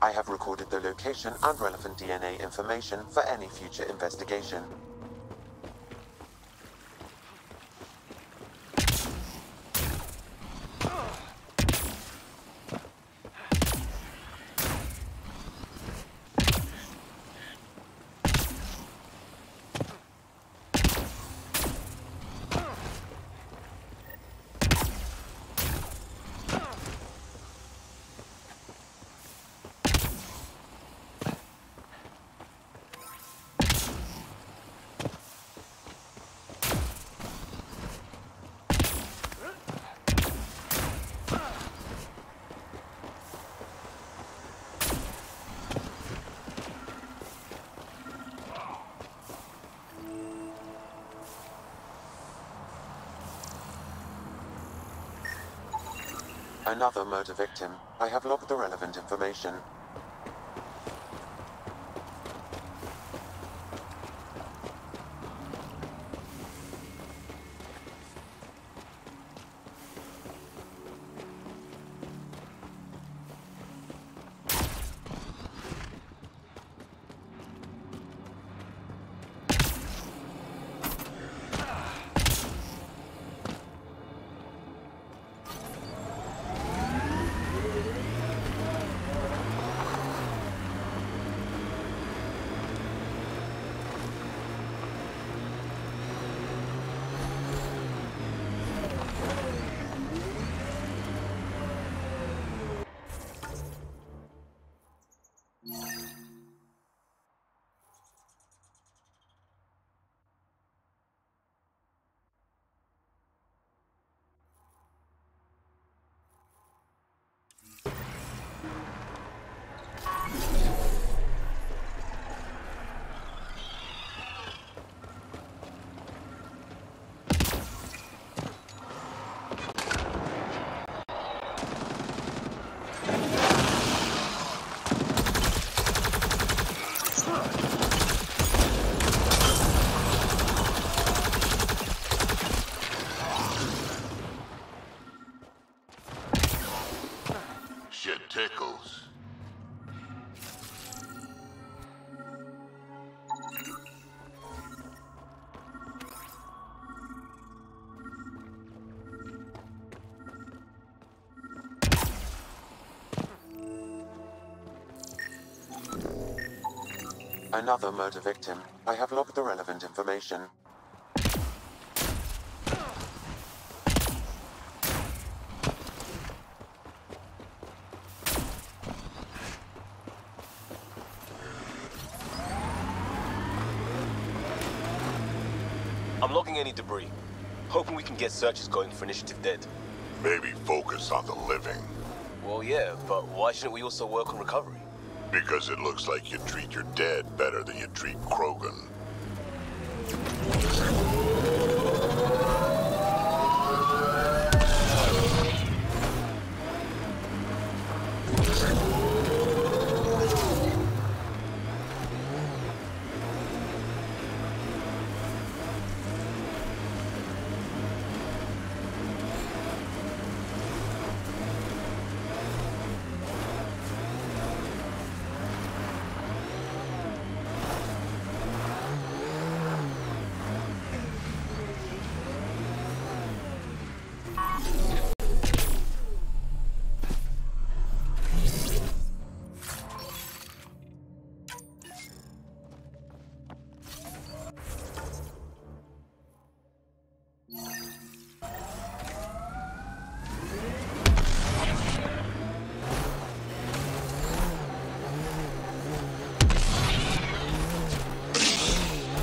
I have recorded the location and relevant DNA information for any future investigation. Another murder victim. I have logged the relevant information. Another murder victim. I have logged the relevant information. I'm logging any debris. Hoping we can get searches going for Initiative Dead. Maybe focus on the living. Well, yeah, but why shouldn't we also work on recovery? Because it looks like you treat your dead better than you treat Krogan.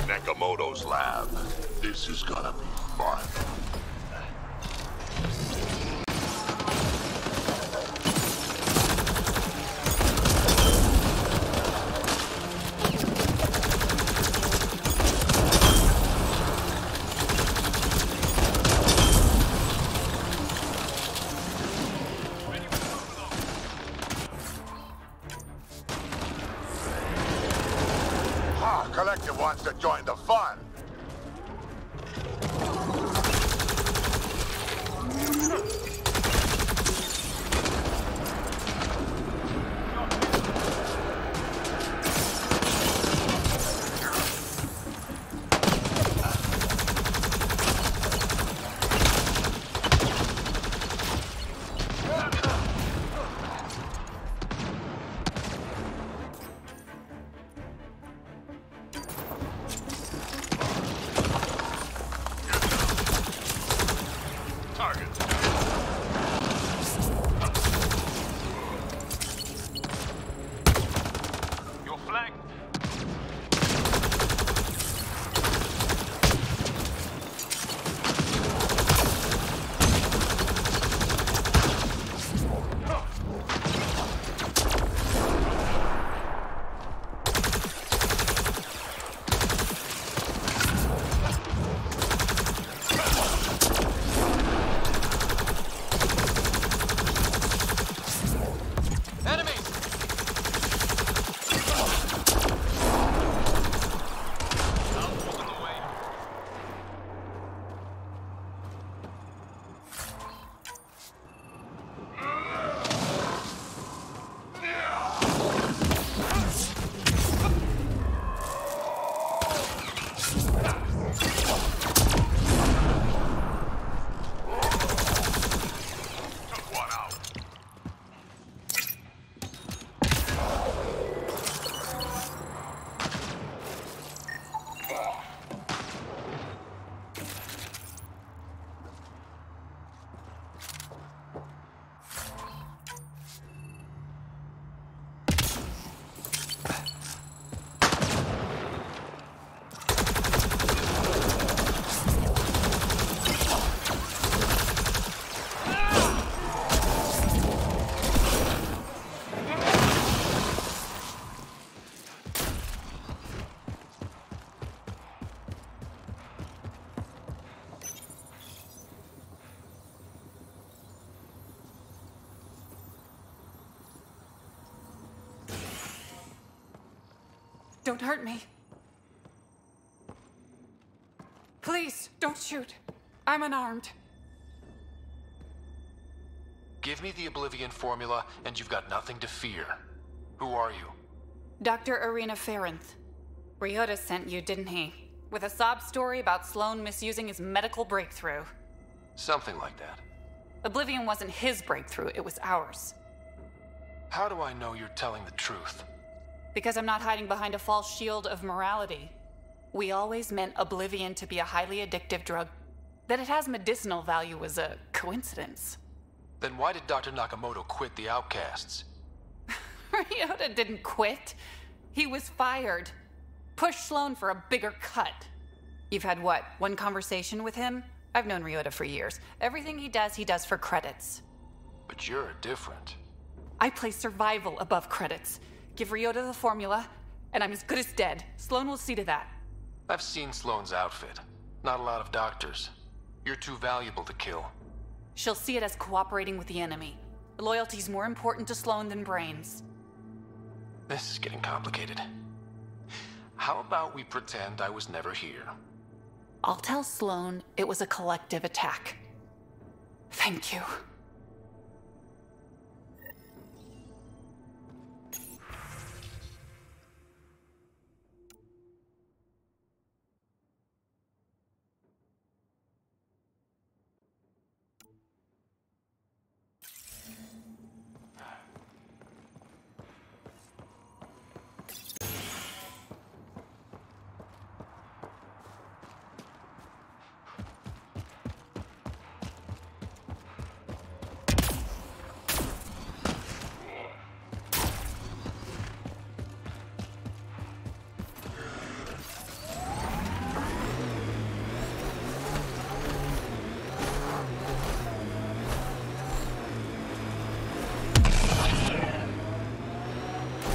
Nakamoto's lab. This is gonna be fun. Collective wants to join the fun. Don't hurt me. Please, don't shoot. I'm unarmed. Give me the Oblivion formula, and you've got nothing to fear. Who are you? Dr. Irina Ferenth. Ryota sent you, didn't he? With a sob story about Sloan misusing his medical breakthrough. Something like that. Oblivion wasn't his breakthrough, it was ours. How do I know you're telling the truth? Because I'm not hiding behind a false shield of morality. We always meant oblivion to be a highly addictive drug. That it has medicinal value was a coincidence. Then why did Dr. Nakamoto quit the Outcasts? Ryota didn't quit. He was fired. Pushed Sloan for a bigger cut. You've had what, one conversation with him? I've known Ryota for years. Everything he does for credits. But you're different. I place survival above credits. Give Ryota the formula, and I'm as good as dead. Sloan will see to that. I've seen Sloan's outfit. Not a lot of doctors. You're too valuable to kill. She'll see it as cooperating with the enemy. Loyalty's more important to Sloan than brains. This is getting complicated. How about we pretend I was never here? I'll tell Sloan it was a collective attack. Thank you.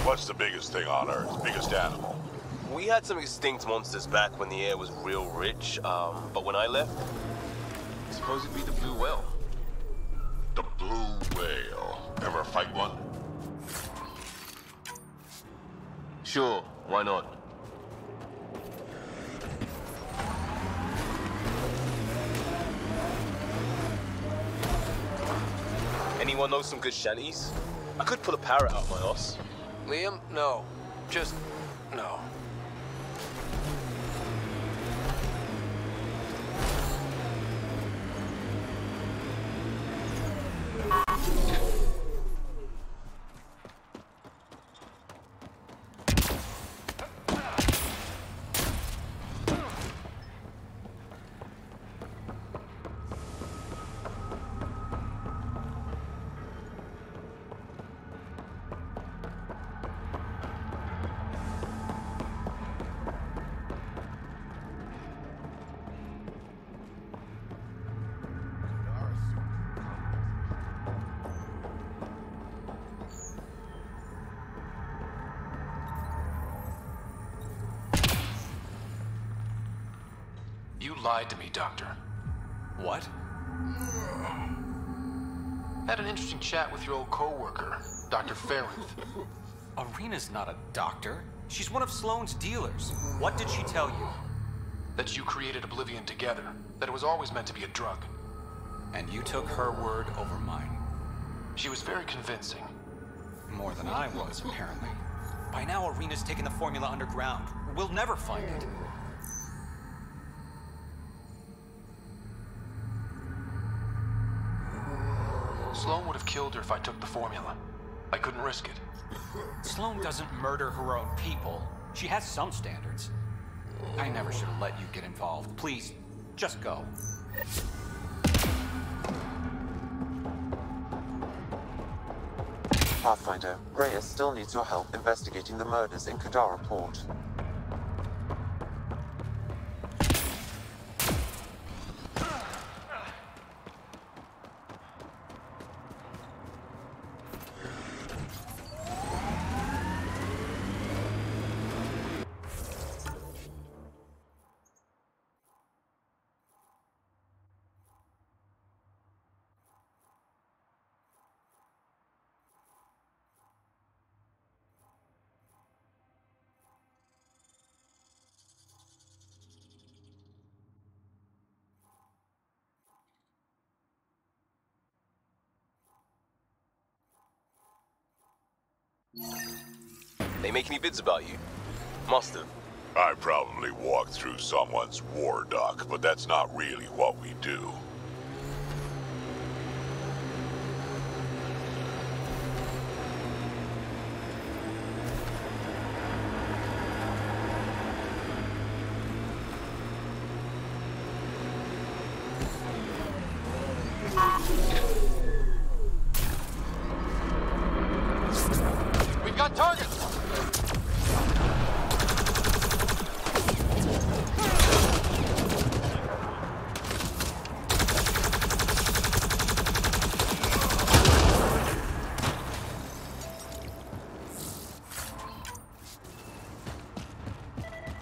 What's the biggest thing on Earth? Biggest animal? We had some extinct monsters back when the air was real rich, but when I left, I suppose it'd be the blue whale. The blue whale. Ever fight one? Sure, why not? Anyone know some good shanties? I could pull a parrot out my ass. Liam, no. Just no. You lied to me, Doctor. What? Had an interesting chat with your old co-worker, Dr. Ferranth. Arena's not a doctor. She's one of Sloane's dealers. What did she tell you? That you created Oblivion together. That it was always meant to be a drug. And you took her word over mine. She was very convincing. More than I was, apparently. By now, Arena's taken the formula underground. We'll never find it. Sloane would have killed her if I took the formula. I couldn't risk it. Sloane doesn't murder her own people. She has some standards. I never should have let you get involved. Please, just go. Pathfinder, Reyes still needs your help investigating the murders in Kadara Port. They make any bids about you? Must have. I probably walked through someone's war dock, but that's not really what we do.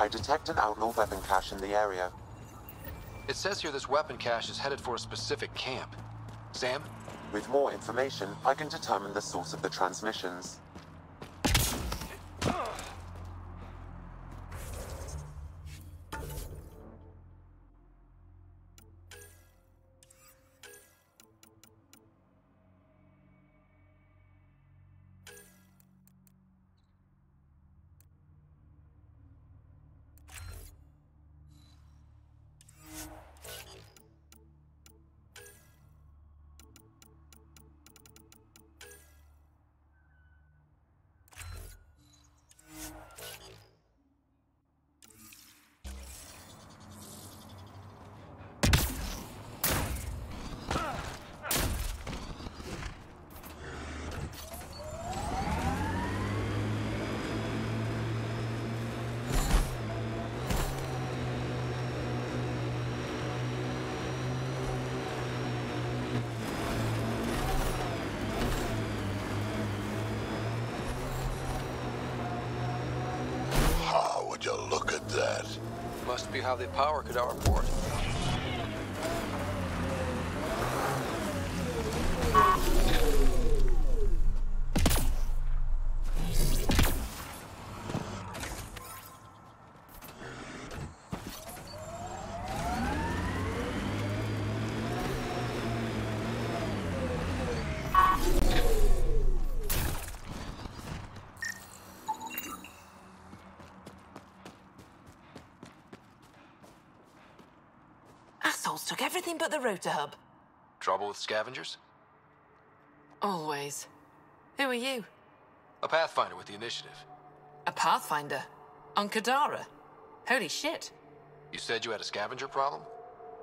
I detect an outlaw weapon cache in the area. It says here this weapon cache is headed for a specific camp. Sam? With more information, I can determine the source of the transmissions. Would you look at that? Must be how they power Kadara Port. Assholes took everything but the rotor hub. Trouble with scavengers? Always. Who are you? A Pathfinder with the initiative. A Pathfinder? On Kadara? Holy shit. You said you had a scavenger problem?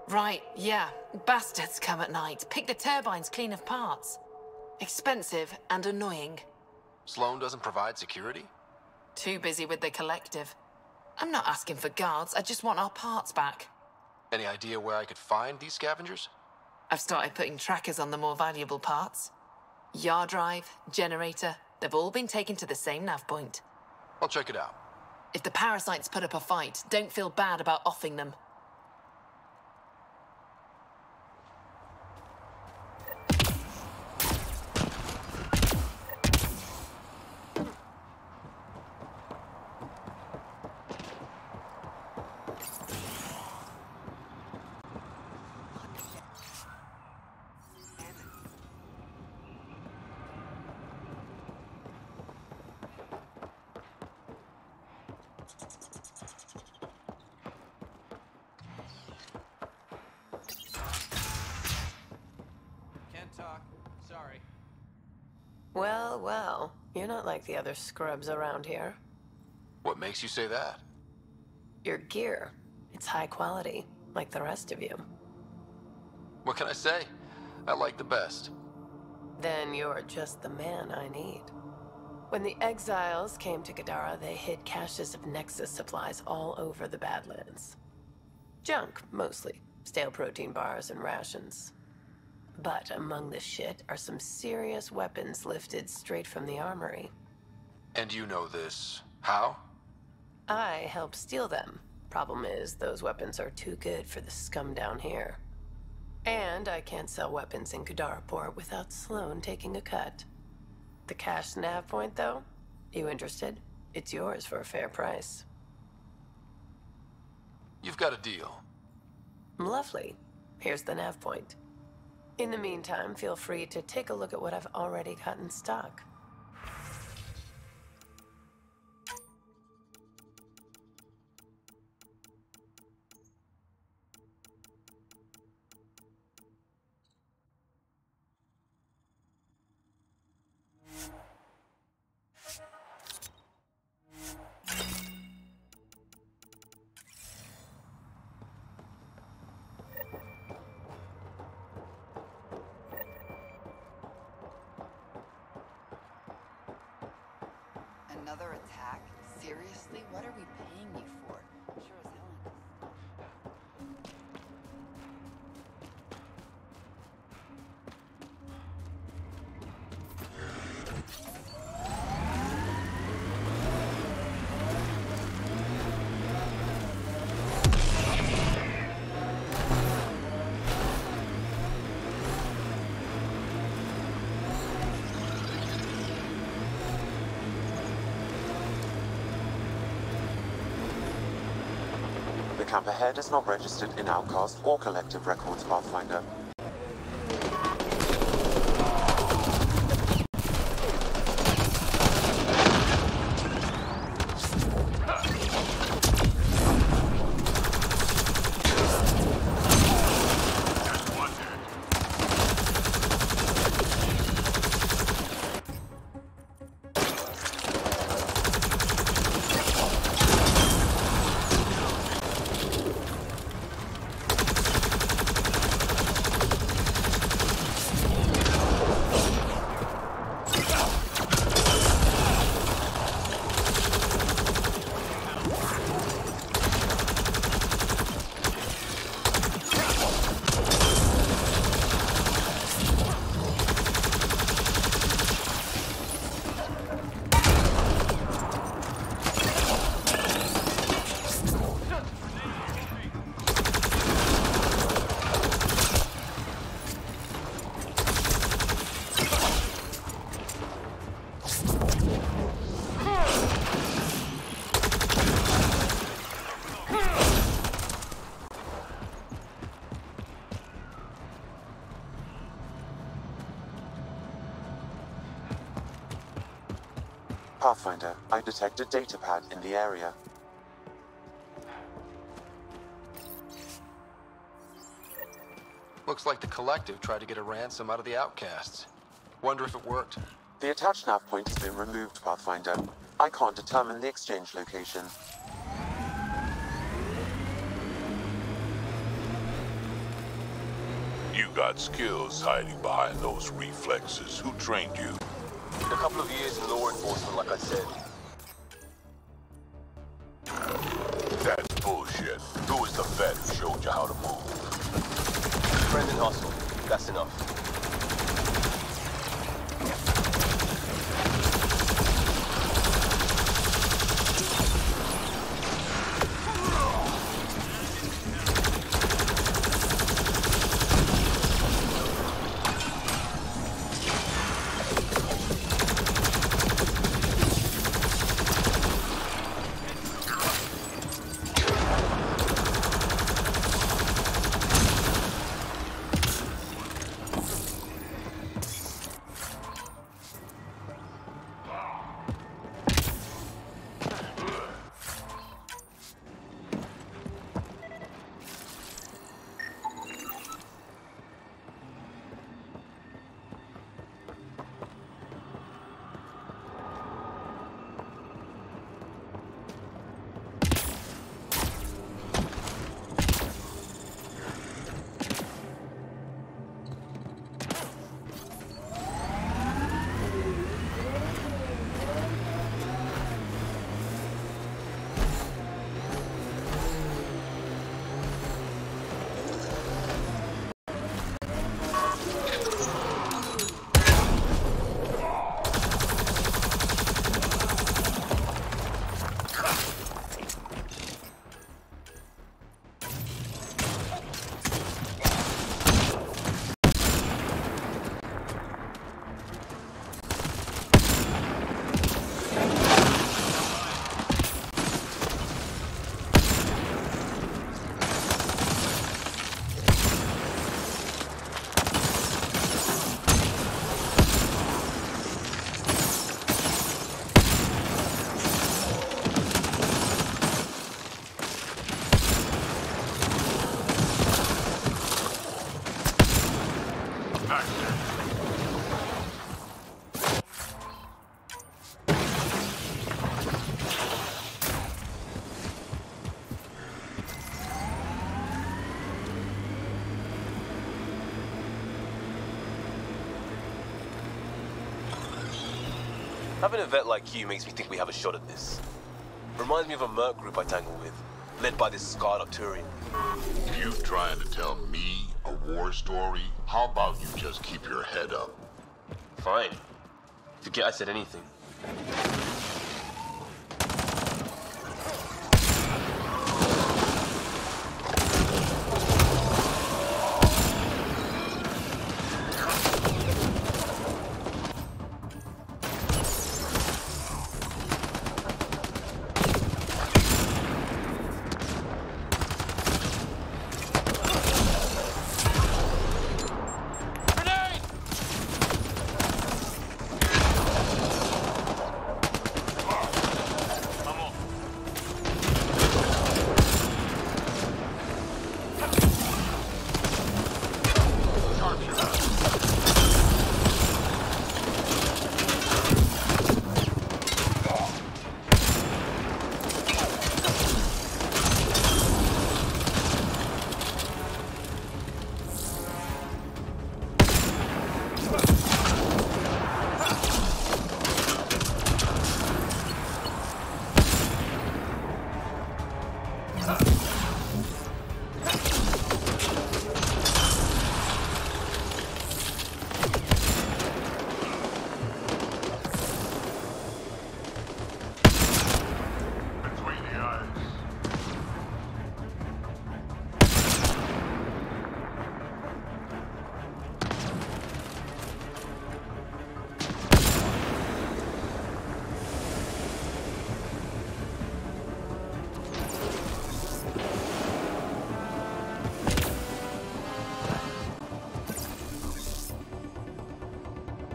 Right, yeah. Bastards come at night, pick the turbines clean of parts. Expensive and annoying. Sloan doesn't provide security? Too busy with the collective. I'm not asking for guards, I just want our parts back. Any idea where I could find these scavengers? I've started putting trackers on the more valuable parts. Yard drive, generator, they've all been taken to the same nav point. I'll check it out. If the parasites put up a fight, don't feel bad about offing them. Sorry. Well, well. You're not like the other scrubs around here. What makes you say that? Your gear. It's high quality, like the rest of you. What can I say? I like the best. Then you're just the man I need. When the exiles came to Kadara, they hid caches of Nexus supplies all over the Badlands. Junk, mostly. Stale protein bars and rations. But among the shit are some serious weapons lifted straight from the armory. And you know this. How? I helped steal them. Problem is, those weapons are too good for the scum down here. And I can't sell weapons in Kadara Port without Sloan taking a cut. The cash nav point, though? You interested? It's yours for a fair price. You've got a deal. Lovely. Here's the nav point. In the meantime, feel free to take a look at what I've already got in stock. Another attack? Seriously? What are we paying you for? Sure as hell. camp ahead is not registered in Outcast or Collective Records, Pathfinder. Pathfinder, I detect a data pad in the area. Looks like the Collective tried to get a ransom out of the Outcasts. Wonder if it worked. The attached nav point has been removed, Pathfinder. I can't determine the exchange location. You got skills hiding behind those reflexes. Who trained you? A couple of years in law enforcement, like I said. That's bullshit. Who was the vet who showed you how to move? Friend and hustle. That's enough. Having a vet like you makes me think we have a shot at this. Reminds me of a merc group I tangle with, led by this scarred Octurian. You trying to tell me a war story? How about you just keep your head up? Fine. Forget I said anything.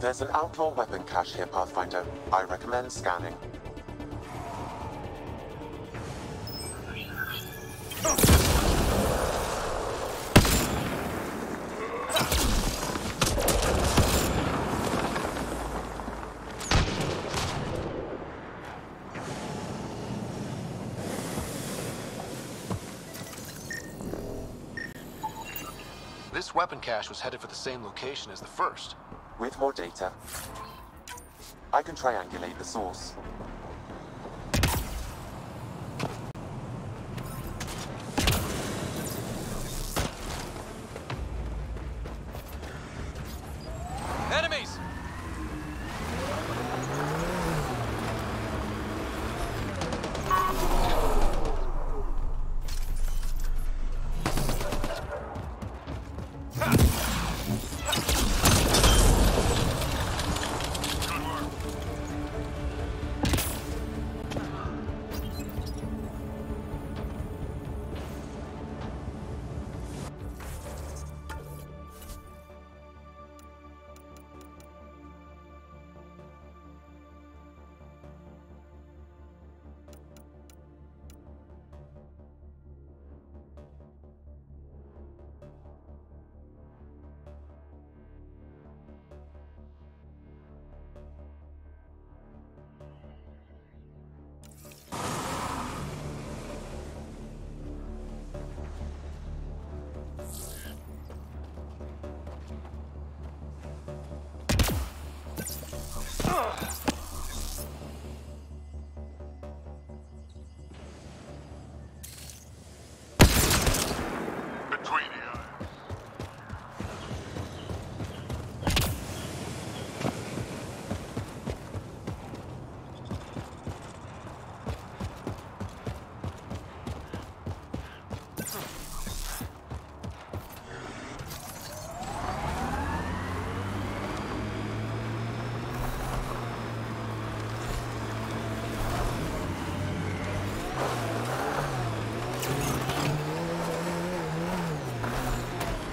There's an outlaw weapon cache here, Pathfinder. I recommend scanning. This weapon cache was headed for the same location as the first. With more data, I can triangulate the source. Enemies!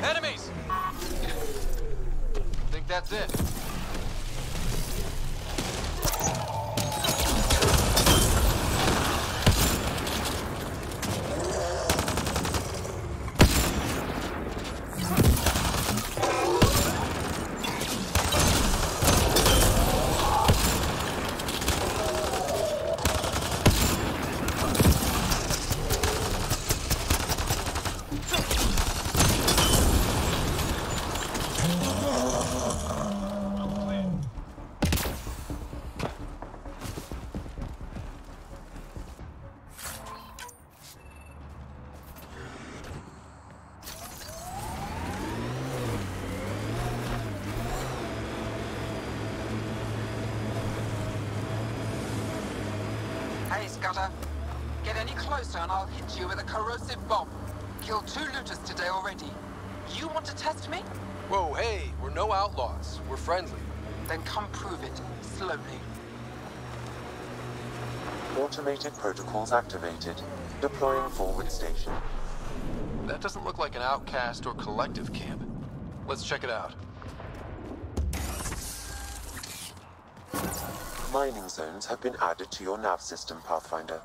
Enemies! Think that's it. Hey, Scudder. Get any closer and I'll hit you with a corrosive bomb. Killed 2 looters today already. You want to test me? Whoa, hey, we're no outlaws. We're friendly. Then come prove it, slowly. Automated protocols activated. Deploying forward station. That doesn't look like an outcast or collective camp. Let's check it out. Mining zones have been added to your nav system, Pathfinder.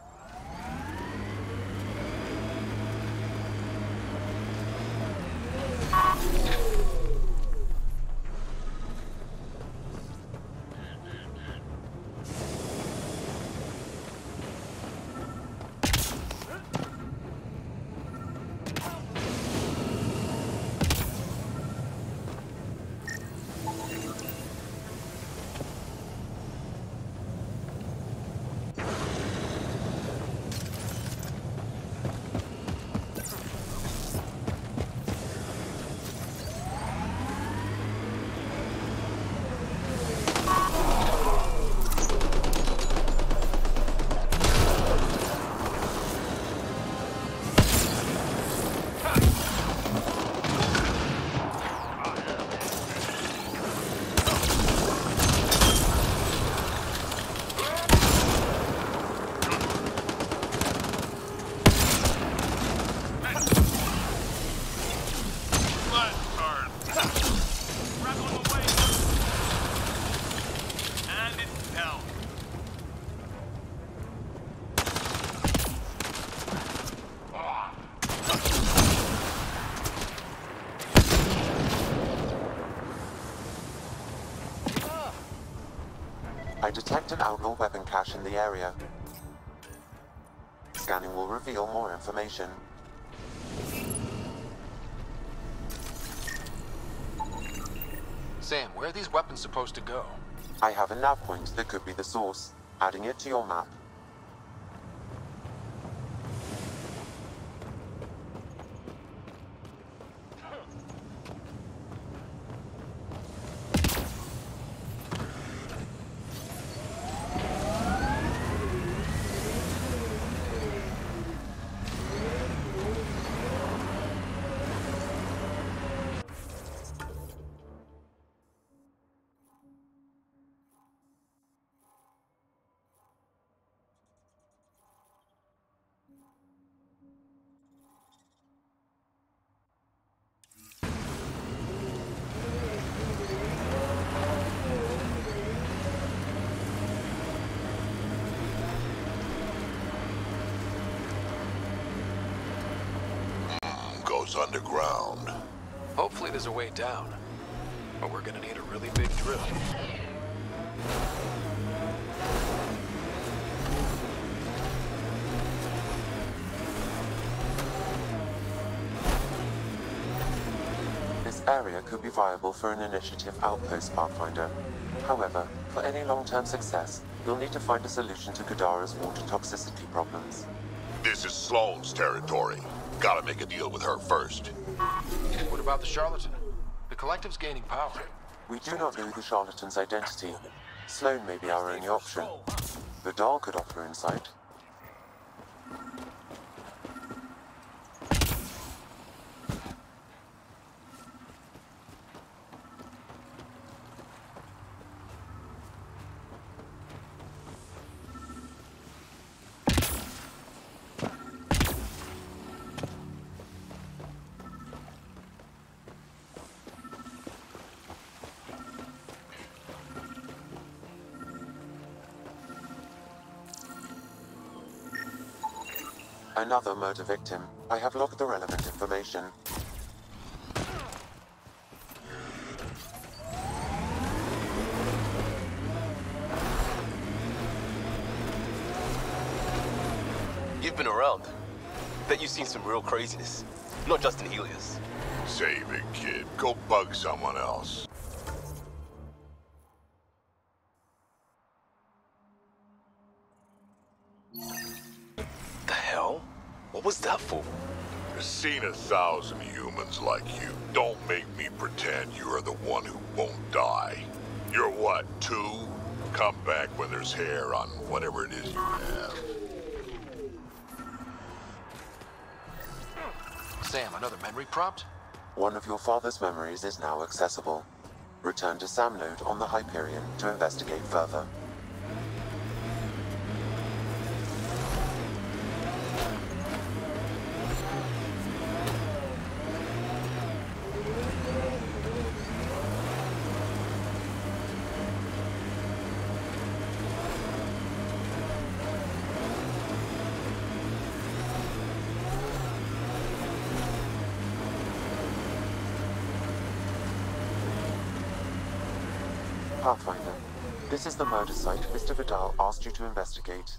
Suspect an outlaw weapon cache in the area. Scanning will reveal more information. Sam, where are these weapons supposed to go? I have a nav point that could be the source. Adding it to your map. Goes underground. Hopefully there's a way down. But we're gonna need a really big drill. This area could be viable for an initiative outpost, Pathfinder. However, for any long-term success, you'll need to find a solution to Kadara's water toxicity problems. This is Sloane's territory. Gotta make a deal with her first. What about the charlatan? The collective's gaining power. We do not know the charlatan's identity. Sloane may be our only option. Vidal could offer insight. Another murder victim. I have logged the relevant information. You've been around. Bet you've seen some real craziness. Not just in Helios. Save it, kid. Go bug someone else. The hell? What was that for? I've seen 1,000 humans like you. Don't make me pretend you are the one who won't die. You're what, 2? Come back when there's hair on whatever it is you have. Sam, another memory prompt? One of your father's memories is now accessible. Return to Sam node on the Hyperion to investigate further. Pathfinder, this is the murder site Mr. Vidal asked you to investigate.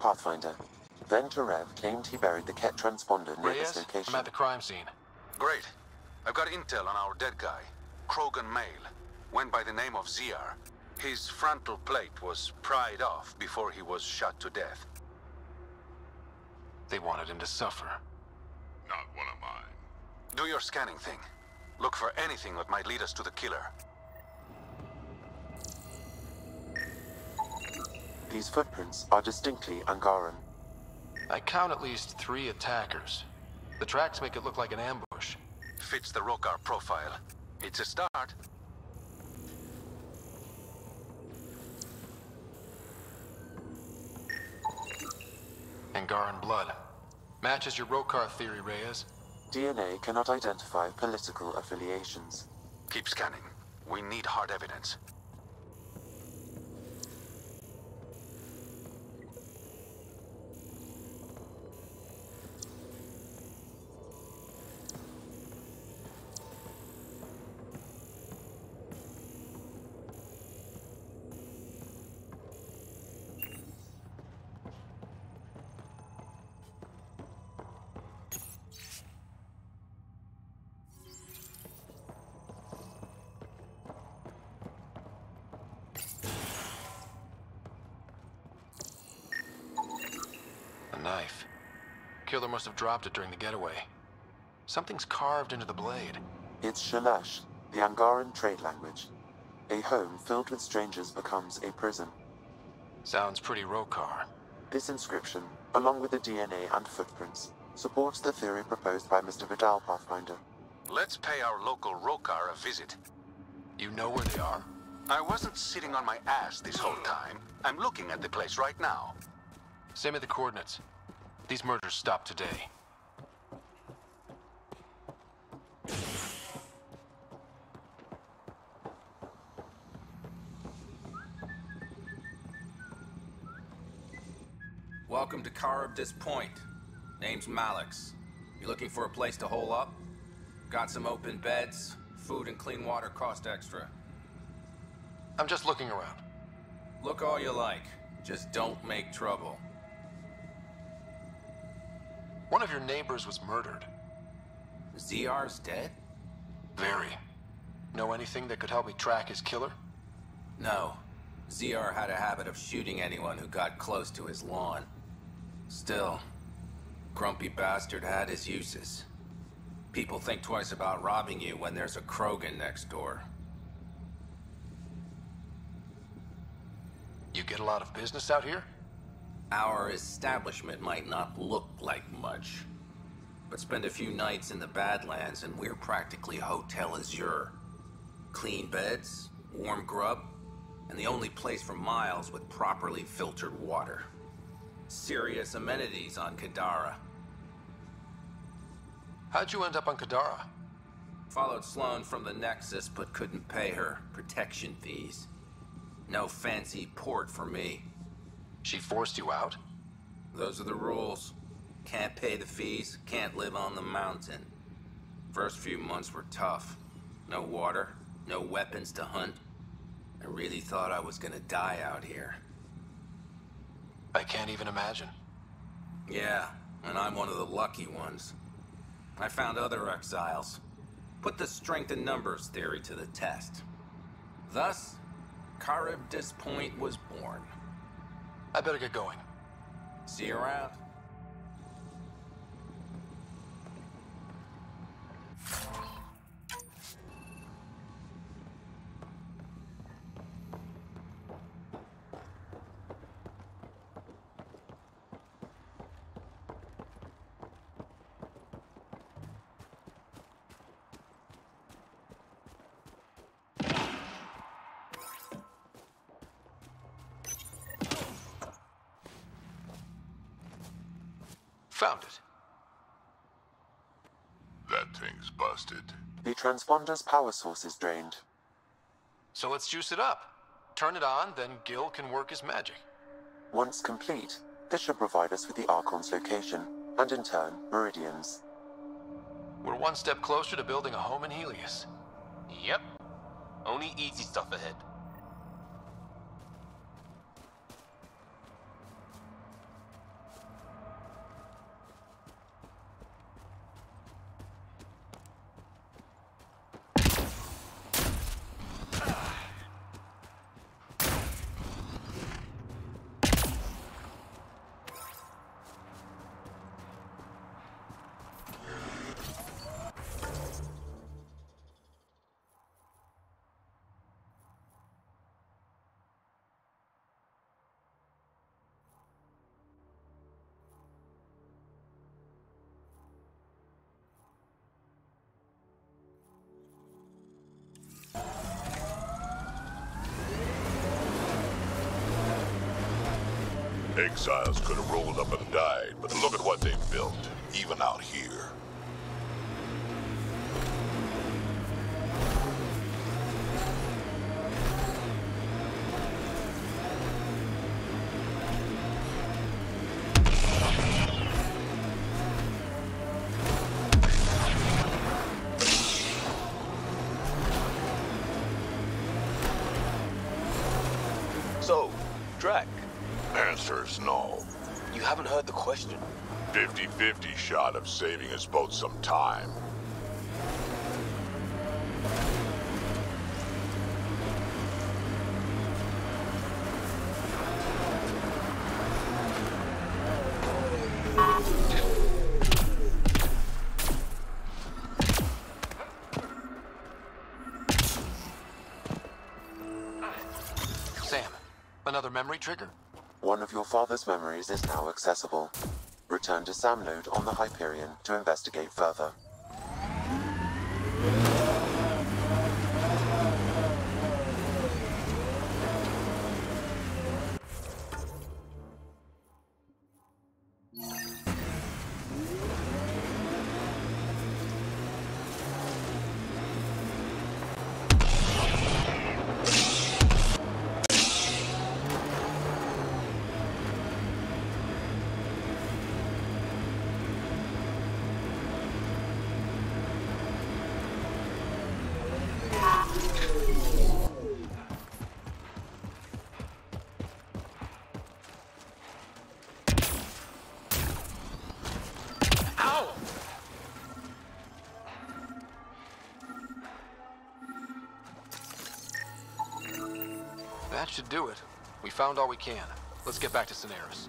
Pathfinder, Venturev claimed he buried the Ket transponder near this location. I'm at the crime scene. Great. I've got intel on our dead guy, Krogan Male. Went by the name of ZR. His frontal plate was pried off before he was shot to death. They wanted him to suffer. Not one of mine. Do your scanning thing. Look for anything that might lead us to the killer. These footprints are distinctly Angaran. I count at least 3 attackers. The tracks make it look like an ambush. Fits the Rokar profile. It's a start. Angaran blood. Matches your Rokar theory, Reyes. DNA cannot identify political affiliations. Keep scanning. We need hard evidence. Killer must have dropped it during the getaway. Something's carved into the blade. It's Shalash, the Angaran trade language. A home filled with strangers becomes a prison. Sounds pretty Rokar. This inscription, along with the DNA and footprints, supports the theory proposed by Mr. Vidal, Pathfinder. Let's pay our local Rokar a visit. You know where they are? I wasn't sitting on my ass this whole time. I'm looking at the place right now. Send me the coordinates. These murders stopped today. Welcome to Charybdis Point. Name's Malix. You looking for a place to hole up? Got some open beds. Food and clean water cost extra. I'm just looking around. Look all you like. Just don't make trouble. One of your neighbors was murdered. ZR's dead? Very. Know anything that could help me track his killer? No. ZR had a habit of shooting anyone who got close to his lawn. Still, grumpy bastard had his uses. People think twice about robbing you when there's a Krogan next door. You get a lot of business out here? Our establishment might not look like much, but spend a few nights in the Badlands and we're practically Hotel Azure. Clean beds, warm grub, and the only place for miles with properly filtered water. Serious amenities on Kadara. How'd you end up on Kadara? Followed Sloan from the Nexus, but couldn't pay her protection fees. No fancy port for me. She forced you out? Those are the rules. Can't pay the fees, can't live on the mountain. First few months were tough. No water, no weapons to hunt. I really thought I was gonna die out here. I can't even imagine. Yeah, and I'm one of the lucky ones. I found other exiles. Put the strength in numbers theory to the test. Thus, Charybdis Point was born. I better get going. See you around. Found it. That thing's busted. The transponder's power source is drained. So let's juice it up. Turn it on, then Gil can work his magic. Once complete, this should provide us with the Archon's location, and in turn, Meridian's. We're one step closer to building a home in Helios. Yep. Only easy stuff ahead. Exiles could have rolled up and died, but look at what they've built, even out here. So, Drac. Answer is no. You haven't heard the question. 50-50 shot of saving us both some time. Sam, another memory trigger? One of your father's memories is now accessible. Return to Sam Node on the Hyperion to investigate further. That should do it. We found all we can. Let's get back to Cineris.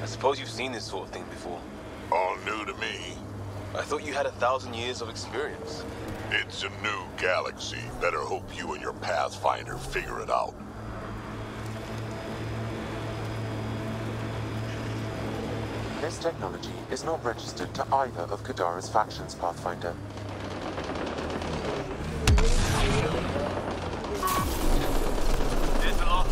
I suppose you've seen this sort of thing before. All new to me. I thought you had 1,000 years of experience. It's a new galaxy. Better hope you and your Pathfinder figure it out. This technology is not registered to either of Kadara's factions, Pathfinder. There's an off.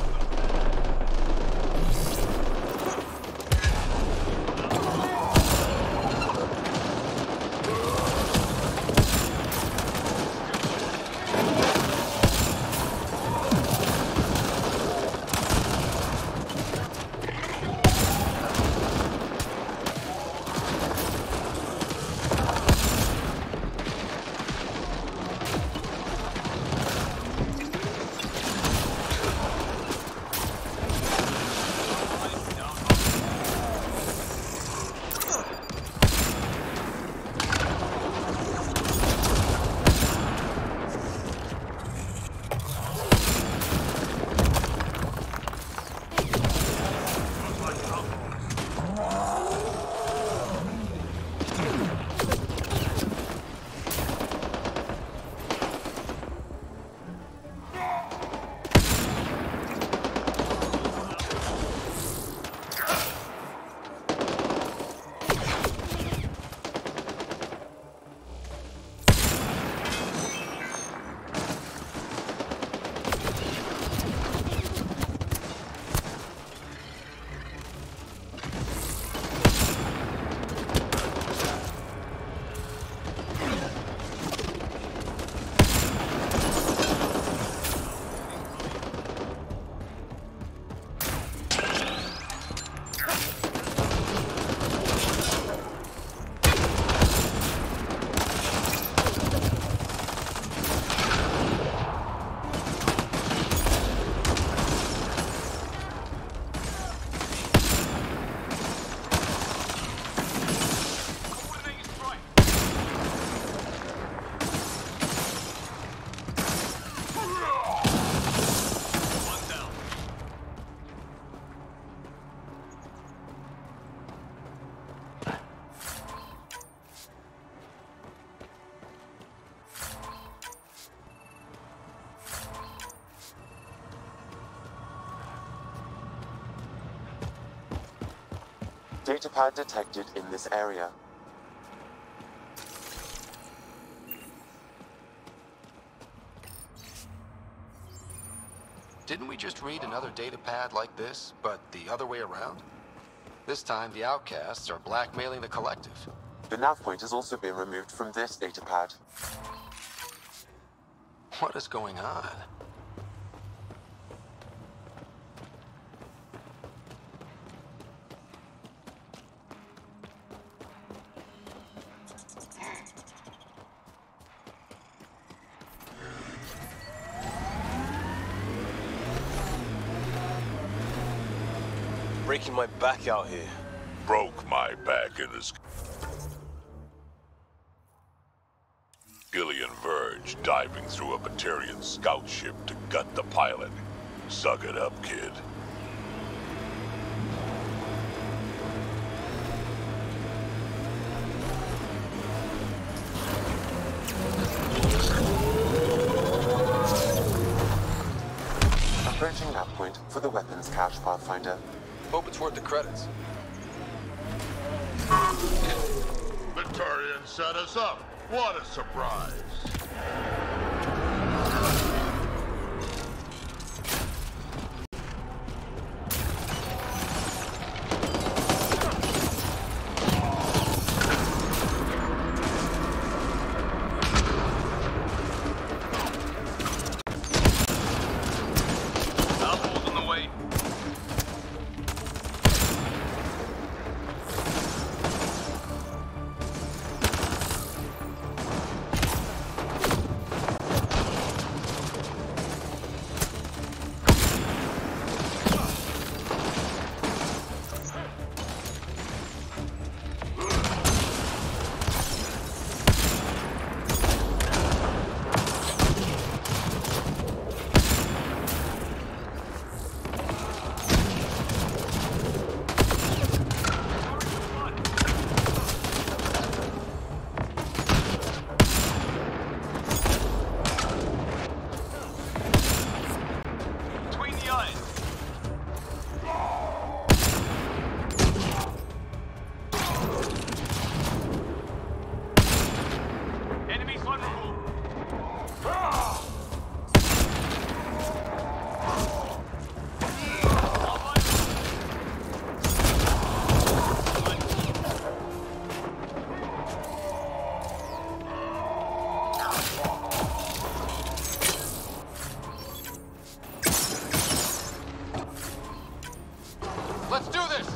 Datapad detected in this area. Didn't we just read another data pad like this, but the other way around? This time, the outcasts are blackmailing the collective. The nav point has also been removed from this data pad. What is going on? Breaking my back out here. Broke my back in this. Gillian Verge diving through a Batarian scout ship to gut the pilot. Suck it up, kid. Approaching nav point for the weapons cache, Pathfinder. Hope it's worth the credits. Batarian set us up. What a surprise. Let's do this!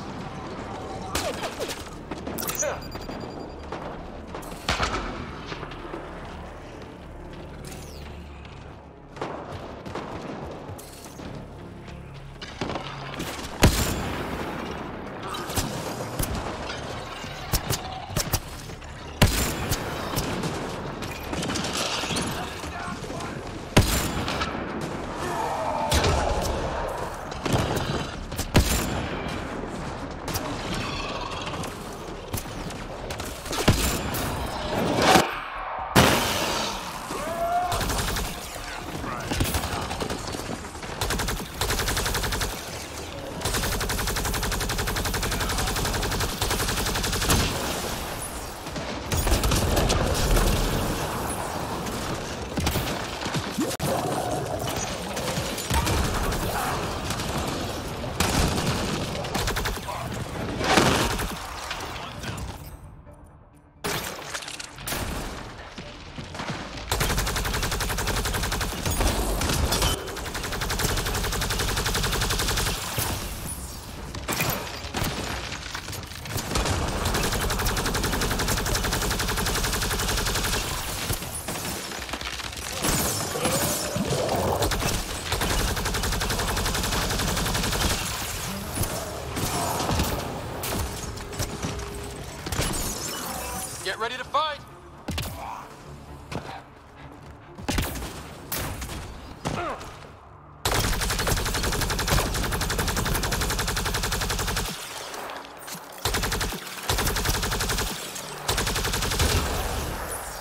Get ready to fight!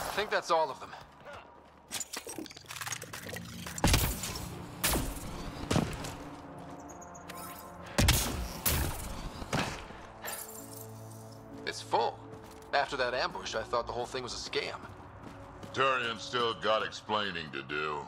I think that's all of them. It's full. After that ambush, I thought the whole thing was a scam. Batarian still got explaining to do.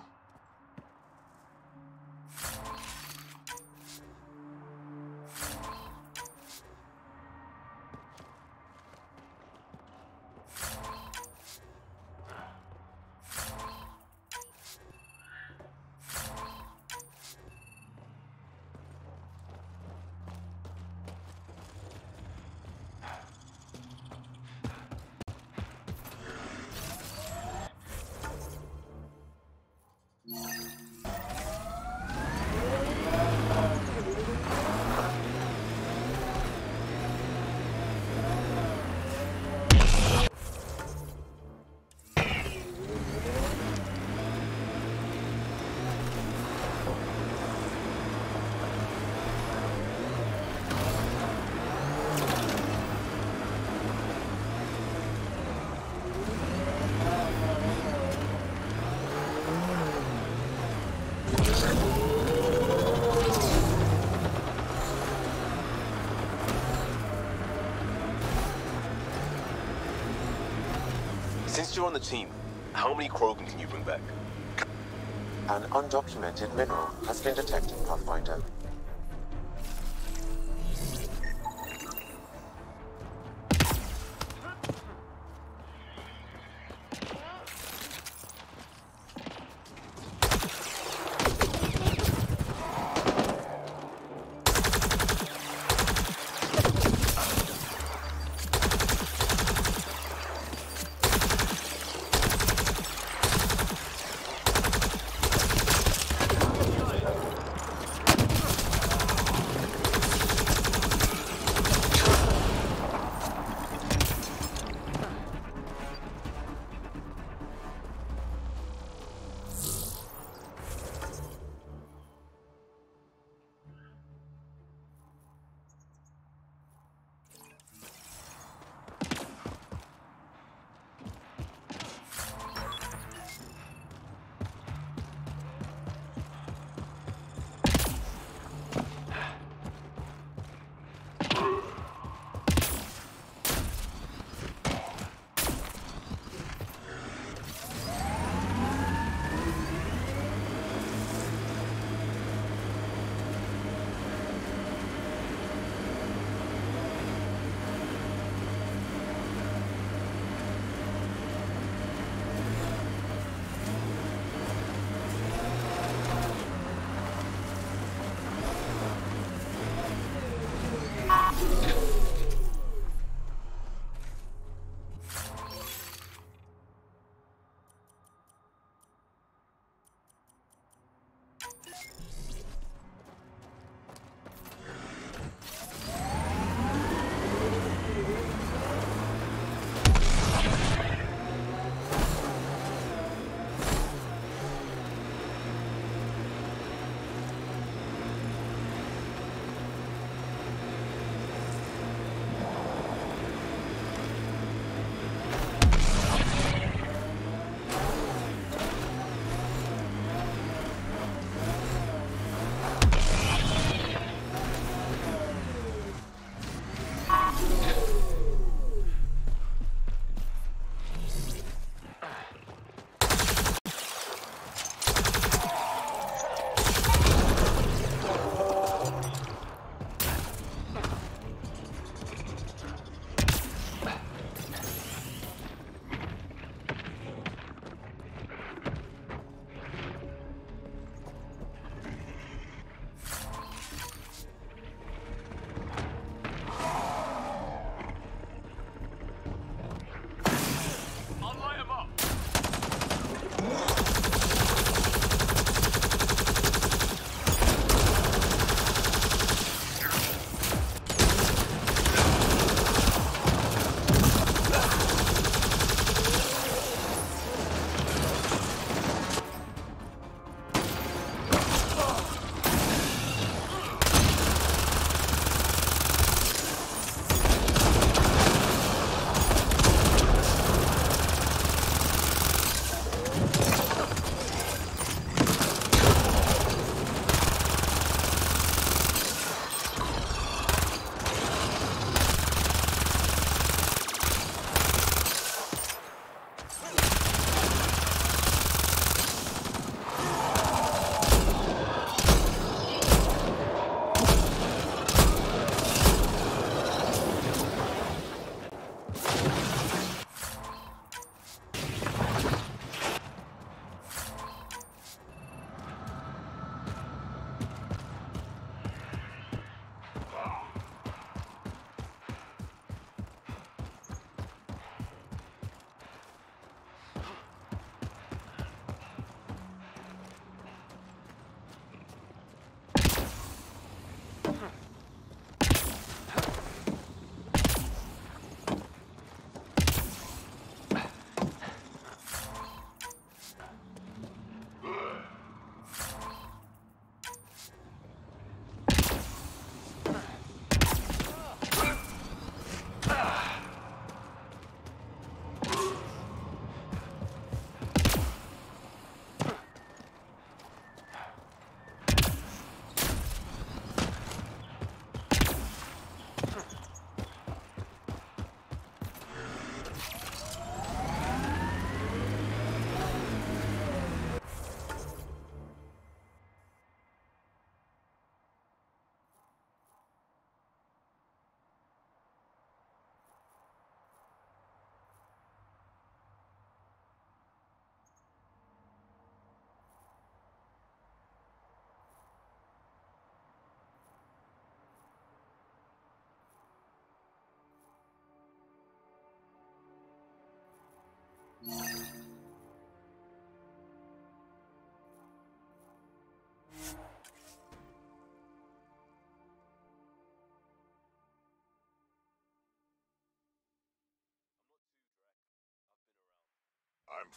Since you're on the team, how many Krogan can you bring back? An undocumented mineral has been detected, Pathfinder.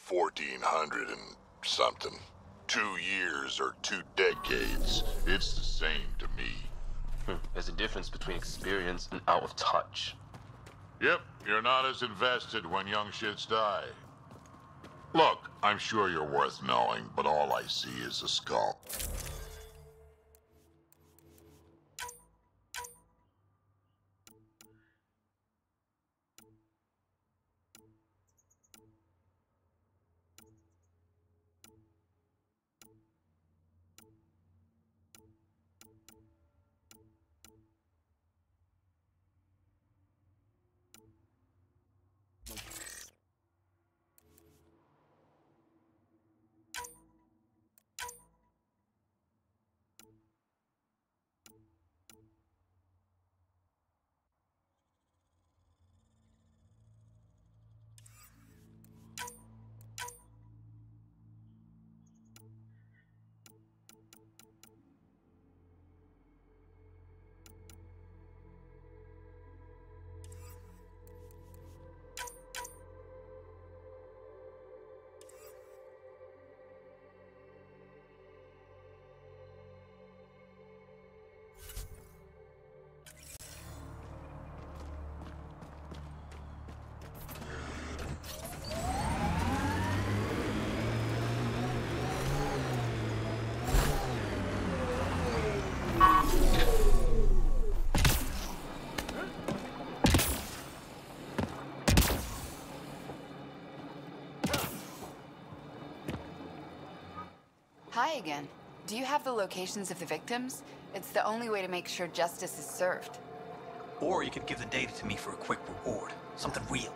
1400 and something. 2 years or 2 decades, it's the same to me. There's a difference between experience and out of touch. Yep, you're not as invested when young shits die. Look, I'm sure you're worth knowing, but all I see is a skull. Hi again. Do you have the locations of the victims? It's the only way to make sure justice is served. Or you could give the data to me for a quick reward. Something real.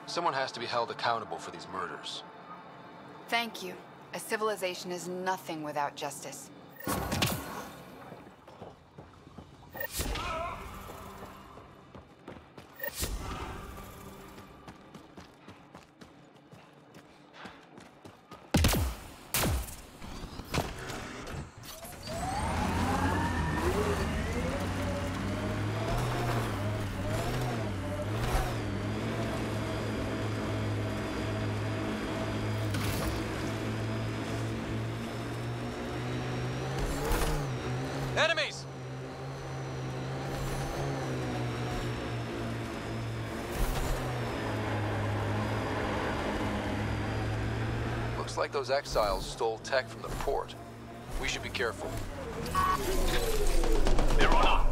Someone has to be held accountable for these murders. Thank you. A civilization is nothing without justice. Enemies! Looks like those exiles stole tech from the port. We should be careful. They're on us!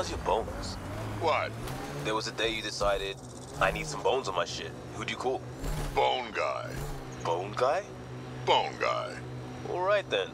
does your bones? What? There was a day you decided, I need some bones on my shit. Who'd you call? Bone guy. Bone guy? Bone guy. All right then.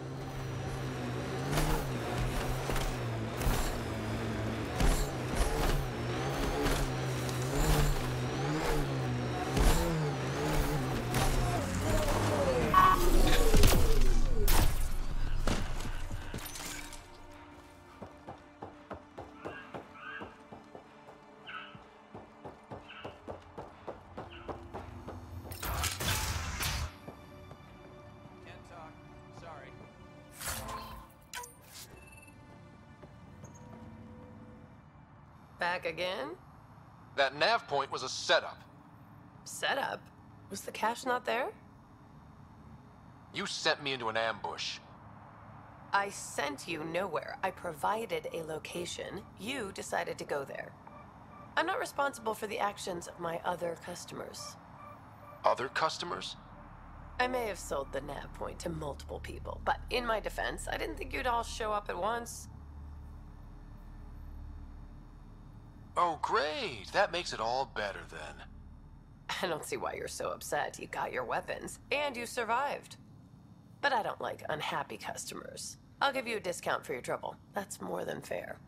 Back again? That nav point was a setup. Setup? Was the cache not there? You sent me into an ambush. I sent you nowhere. I provided a location. You decided to go there. I'm not responsible for the actions of my other customers. Other customers? I may have sold the nav point to multiple people, but in my defense, I didn't think you'd all show up at once. Oh, great. That makes it all better then. I don't see why you're so upset. You got your weapons, and you survived. But I don't like unhappy customers. I'll give you a discount for your trouble. That's more than fair.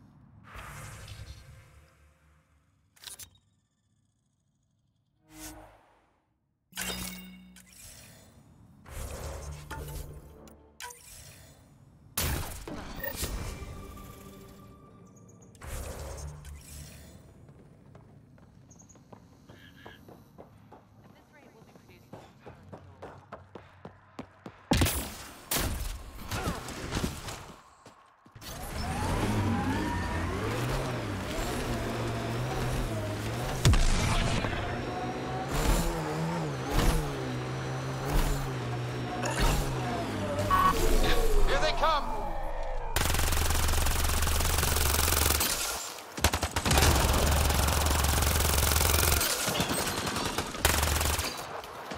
Here they come!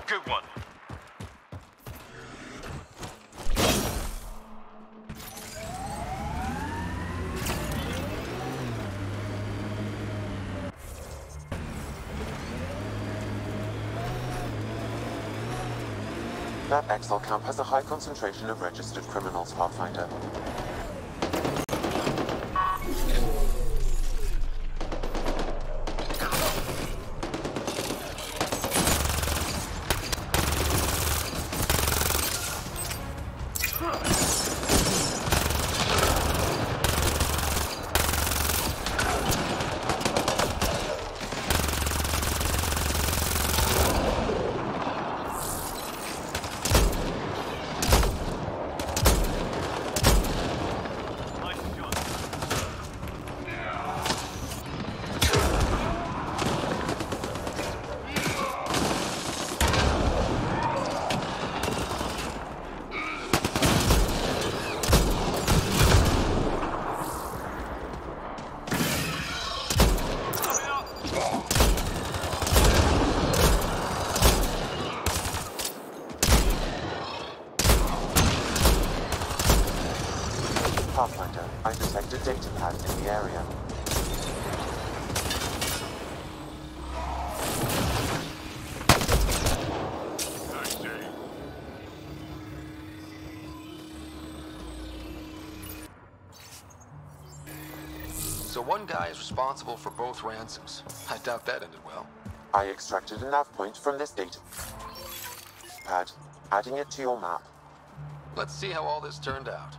Good one. That Exile camp has a high concentration of registered criminals, Pathfinder. Pathfinder, I detect a data pad in the area. So one guy is responsible for both ransoms. I doubt that ended well. I extracted a nav point from this data pad, adding it to your map. Let's see how all this turned out.